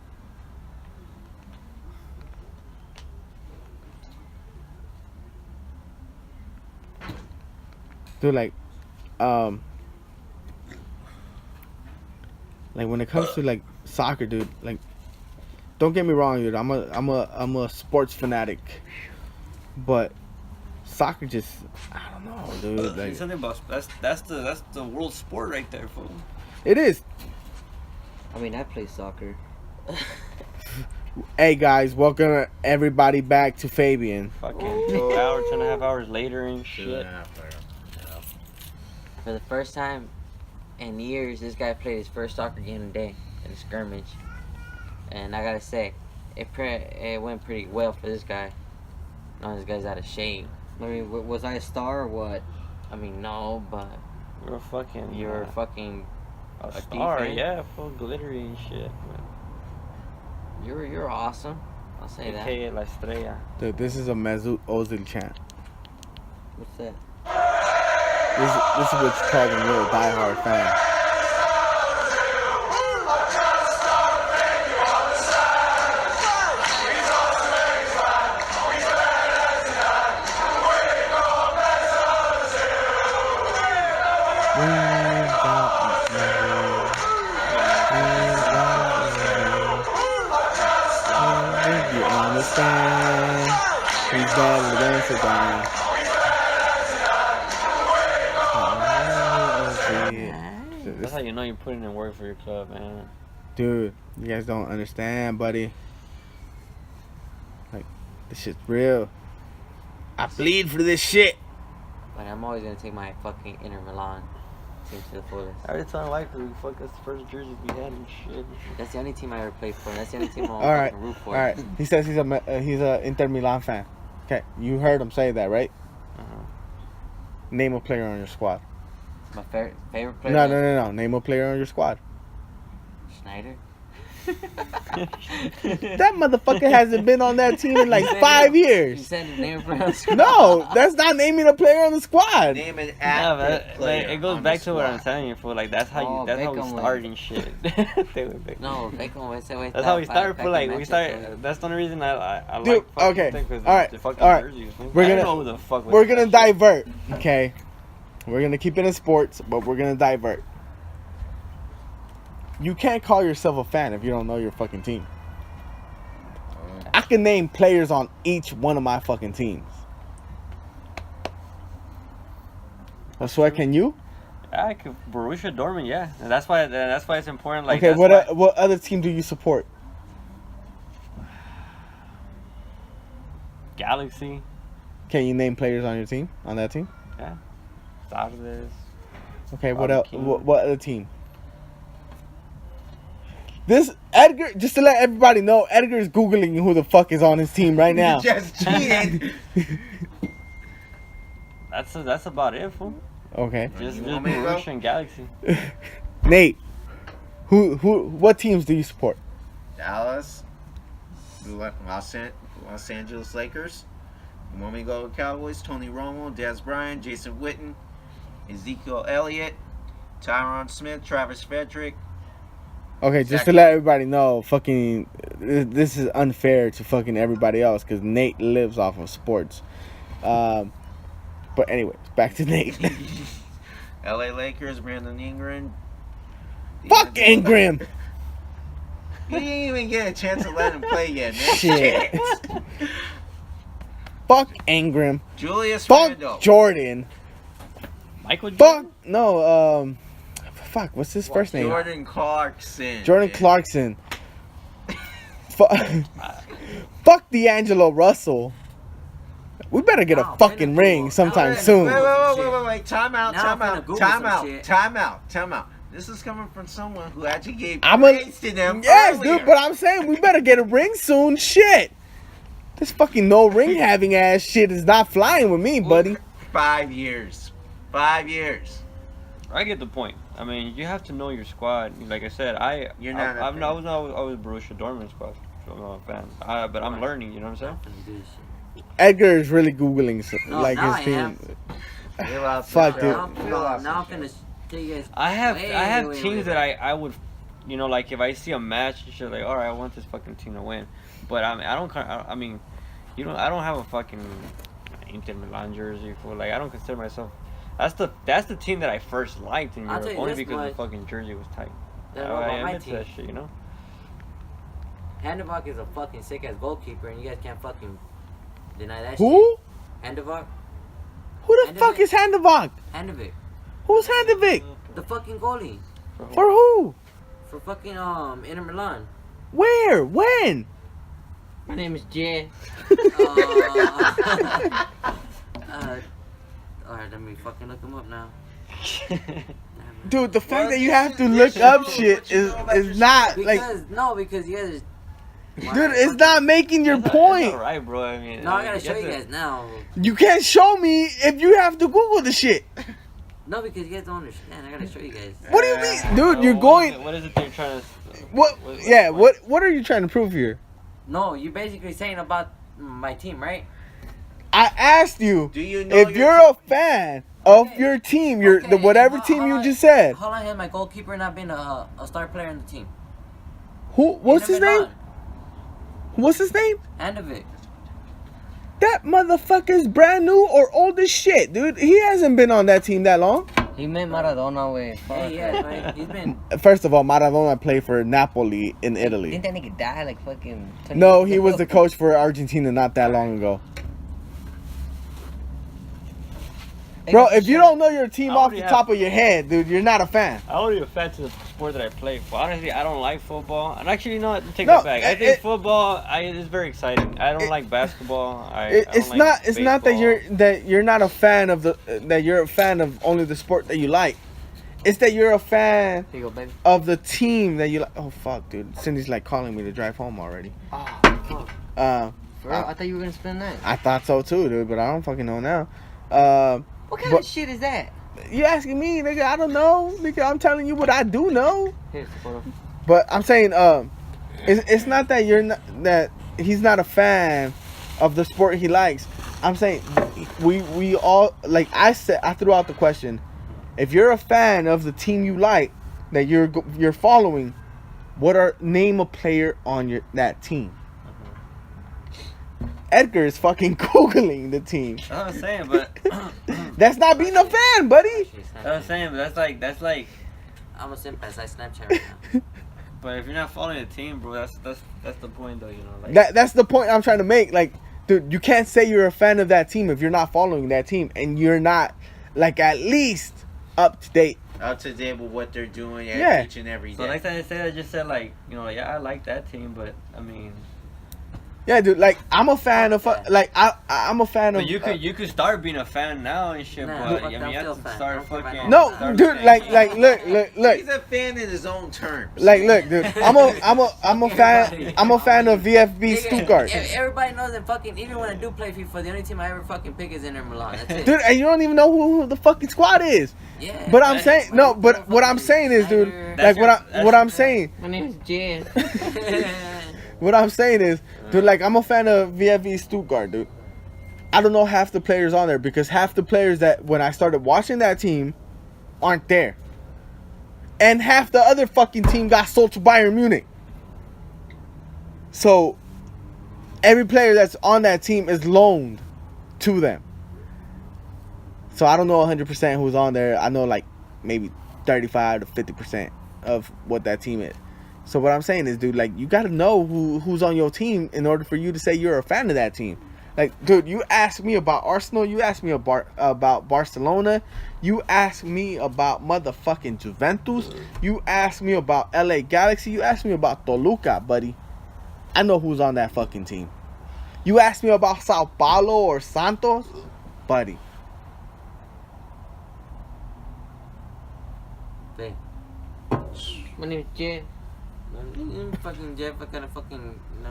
Dude, like when it comes to like soccer, dude, like, don't get me wrong, dude. I'm a sports fanatic, but soccer just, I don't know, dude. Like, Something about that's the world sport right there, fool. it is. I mean, I play soccer. Hey guys, welcome everybody back to Fabian. Fucking 2.5 hours later and shit. Yeah. For the first time in years, this guy played his first soccer game today in a scrimmage, and I gotta say, it went pretty well for this guy. No, this guy's out of shape. I mean, was I a star or what? I mean, no, but You're a fucking. you're fucking. a star, defense. yeah, full glittery and shit. You're awesome. I'll say that. AKA La Estrella. Dude, this is a Mesut Ozil chant. What's that? This is what you call when you're a diehard fan. You understand? He's better than Saddam. That's how you know you're putting in work for your club, man. Dude, you guys don't understand, buddy. Like, this shit's real. I bleed for this shit. But I'm always gonna take my fucking Inter Milan. team to the fullest. I already told my wife we fuck that's the first jerseys we had and shit. That's the only team I ever played for. That's the only team I'll All right, root all for. right. He says he's a Inter Milan fan. Okay, you heard him say that, right? Uh-huh. Name a player on your squad. My favorite player. No. Name a player on your squad. Schneider. That motherfucker hasn't been on that team in like 5 You years. said his name for No, that's not naming a player on the squad. Name an Yeah, active but player. it goes on back the to what I'm squad. telling you, fool. Like that's how Oh, we Beckham start and shit. No, Beckham. That's how we start. For like we start. That's the only reason I Dude, like. fucking okay. thing, 'cause All right, the fucking all right. jerseys, man. We're I don't gonna- know who the fuck was We're that gonna shit. divert, okay? We're gonna keep it in sports, but we're gonna divert. You can't call yourself a fan if you don't know your fucking team. I can name players on each one of my fucking teams. So can you? Yeah, I could, Borussia Dortmund, yeah. And that's why it's important. Like, Okay, that's why- what other team do you support? Galaxy, Can you name players on your team? On that team? Saturdays. Okay, what Bobby else? King. What other team? This Edgar, just to let everybody know, Edgar's googling who the fuck is on his team right now. You just cheated. That's about it, fool. Okay, Just You want me to go? Borussia and Galaxy. Nate, what teams do you support? Dallas, Los Angeles Lakers. You want me to go with Cowboys? Tony Romo, Dez Bryant, Jason Witten, Ezekiel Elliott, Tyron Smith, Travis Frederick. Okay, just to Exactly. let everybody know, fucking, this is unfair to fucking everybody else because Nate lives off of sports. But anyways, back to Nate. LA Lakers, Brandon Ingram. Fuck Ingram. You didn't even get a chance to let him play yet, man. Shit. Fuck Ingram. Julius Fuck Randle. Jordan. Michael Fuck Jordan? no. Fuck. What's his first name? Jordan Clarkson. Jordan man. Clarkson. Fuck D'Angelo Russell. We better get a Nah, fucking finna ring Google. sometime Nah, soon. Wait. Time out. Now I'm finna Google some shit. Time out. This is coming from someone who actually gave I'm a- praise to them. Yes, earlier. dude, but I'm saying we better get a ring soon. Shit. This fucking no ring having ass shit is not flying with me, buddy. 5 years. 5 years. I get the point. I mean, you have to know your squad. Like I said, You're not a I fan. was always Borussia Dortmund squad, so I'm not a fan. But I'm learning. You know what I'm saying? Edgar is really googling No, like now his I team. am. They lost Fuck, the dude. show. They lost Now I'm the show. finna tell you guys. I have Wait, teams wait. that I would, you know, like if I see a match, and shit, like, all right, I want this fucking team to win. But I don't, you know, I don't have a fucking Inter Milan jersey for like I don't consider myself. That's the team that I first liked in I'll Europe tell you only this because much. the fucking jersey was tight. Then what about I my admit to team? that shit, you know. Handevok is a fucking sick ass goalkeeper, and you guys can't fucking deny that Who? shit. Handevok? Who the fuck is Handevok? Handevik. Who's Handevik? The fucking goalie. For who? For fucking Inter Milan. Where? When? My name is Jay. Alright, let me fucking look him up now. Dude, the fact that you have to look up shit is not like, Because you guys. dude, it's not making your It's point. alright, bro. I mean, No, I gotta show you to- guys now. You can't show me if you have to Google the shit. No, because you guys don't understand. I gotta show you guys. What do you mean, dude? You're What going. is it- What is it they're trying to? What? Yeah. What are you trying to prove here? No, you're basically saying about my team, right? I asked you Do you know if your you're a fan of your team, the whatever how- team how you long- just said. How long has my goalkeeper not been a star player in the team? Who? What's his name? What's his name? Handevik. That motherfucker's brand new or old as shit, dude. He hasn't been on that team that long. He made Maradona, way. Hey, yeah, man. He's been. First of all, Maradona played for Napoli in Italy. Didn't that nigga die like fucking 20 No, years he was ago? the coach for Argentina not that long ago. Bro, if you don't know your team I off already the have- top of your head, dude, you're not a fan. I only a fan to the sport that I play. But honestly, I don't like football. And actually, you know what? Take No, that back. I think it- football is very exciting. I don't like basketball. It's not that baseball. you're not a fan of that you're a fan of only the sport that you like. It's that you're a fan Here you go, baby. of the team that you like. Oh fuck, dude. Cindy's like calling me to drive home already. Oh, fuck. For real? I thought you were gonna spend that. I thought so too, dude, but I don't fucking know now. What kind but- of shit is that? You asking me, nigga? I don't know, nigga. I'm telling you what I do know. Here's the photo. But I'm saying, it's not that you're not that he's not a fan of the sport he likes. I'm saying we all like I threw out the question. If you're a fan of the team you like that you're following, name a player on that team. Edgar is fucking googling the team. That's what I'm saying, but That's not being a fan, buddy. that's what I'm saying, but that's like. I'm a simp as I Snapchat right now. But if you're not following the team, bro, that's the point, though. You know, like That's the point I'm trying to make. Like, dude, you can't say you're a fan of that team if you're not following that team and you're not like at least up to date. Up to date with what they're doing Yeah. each and every day. So next time I say, I just said like, you know, like, yeah, I like that team, but I mean, Yeah, dude. Like, I'm a fan of like I'm a fan of. but you could start being a fan now and shit, Nah, but fuck I mean, that, you I'm have to still a fan. start Don't care about fucking. No, start dude. saying- Look. He's a fan in his own terms. Look, dude. I'm a fan. I'm a fan of VfB Stuttgart, Everybody knows that fucking, even when I do play FIFA, the only team I ever fucking pick is Inter Milan. That's it. dude. And you don't even know who the fucking squad is. Yeah. But I'm saying no. But what I'm saying is, dude. Like what I'm saying. My name is Jen. What I'm saying is, dude, like, I'm a fan of VfB Stuttgart, dude. I don't know half the players on there because half the players that when I started watching that team aren't there. And half the other fucking team got sold to Bayern Munich. So, every player that's on that team is loaned to them. So, I don't know 100% who's on there. I know, like, maybe 35 to 50% of what that team is. So what I'm saying is, dude, like, you gotta know who's on your team in order for you to say you're a fan of that team. Like, dude, you asked me about Arsenal, you asked me about Barcelona, you asked me about motherfucking Juventus, you asked me about LA Galaxy, you asked me about Toluca, buddy. I know who's on that fucking team. You asked me about Sao Paulo or Santos, buddy. Hey, My name is Jen. fucking Jeff, I gotta fucking. No.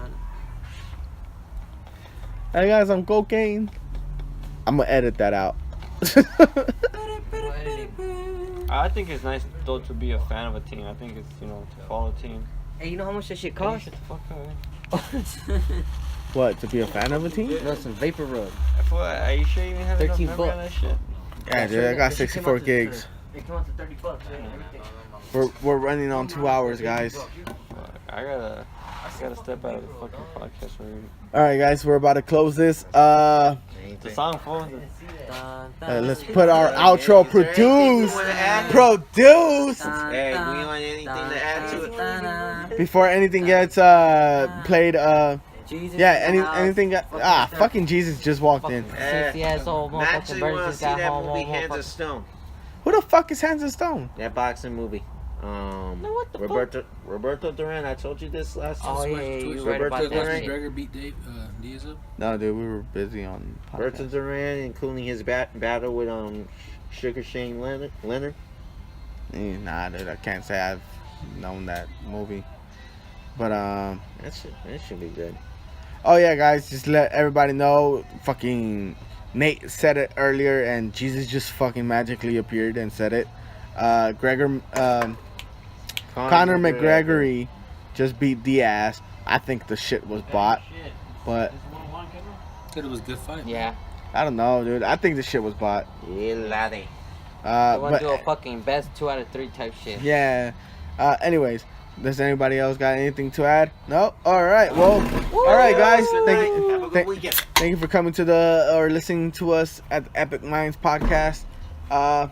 Hey guys, I'm cocaine. I'm gonna edit that out. I think it's nice though to be a fan of a team. I think it's, you know, to follow a team. Hey, you know how much that shit Hey, costs? shut the fuck up, What, to be a fan of a team? No, some vapor rub. Are you sure you even have enough 13 memory on that shit? Yeah, dude, I got 64 gigs. It came out to $30 and everything. We're running on 2 hours, guys. Fuck, I gotta step out of the fucking podcast already. All right, guys, we're about to close this. The song, fool. Let's put our outro produce. Hey, we want anything to add to it? Before anything gets played. Jesus Yeah, anything got. Fucking Jesus just walked in. Sexy asshole Not motherfucking you bird want to just see got that home. movie, Hands of Motherfucker. Stone. Who the fuck is Hands of Stone? That boxing movie. what the Roberto Duran. I told you this last Oh time. yeah, you right Roberto about that Duran. shit. McGregor beat Diaz up? No, dude, we were busy on Roberto podcast. Duran, including his battle with Sugar Shane Leonard. Nah, dude, I can't say I've known that movie. But That should be good. oh yeah, guys, just let everybody know. Fucking Nate said it earlier, and Jesus just fucking magically appeared and said it. Conor McGregor just beat Diaz. I think the shit was bought, but Said it was a good fight. Yeah. I don't know, dude. I think the shit was bought. Yeah, laddie. I want But to do a fucking best 2 out of 3 type shit. yeah. Anyways, does anybody else got anything to add? No. All right. Well. All right, guys. Have a good weekend. Thank you for coming to listening to us at the Epic Minds podcast. Can't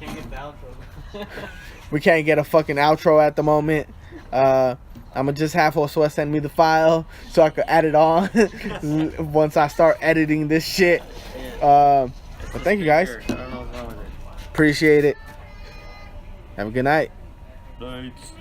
get the outro. We can't get a fucking outro at the moment. I'ma just have Josue send me the file so I could add it on once I start editing this shit. But thank you guys. I don't know what's wrong with it. Appreciate it. Have a good night. Thanks.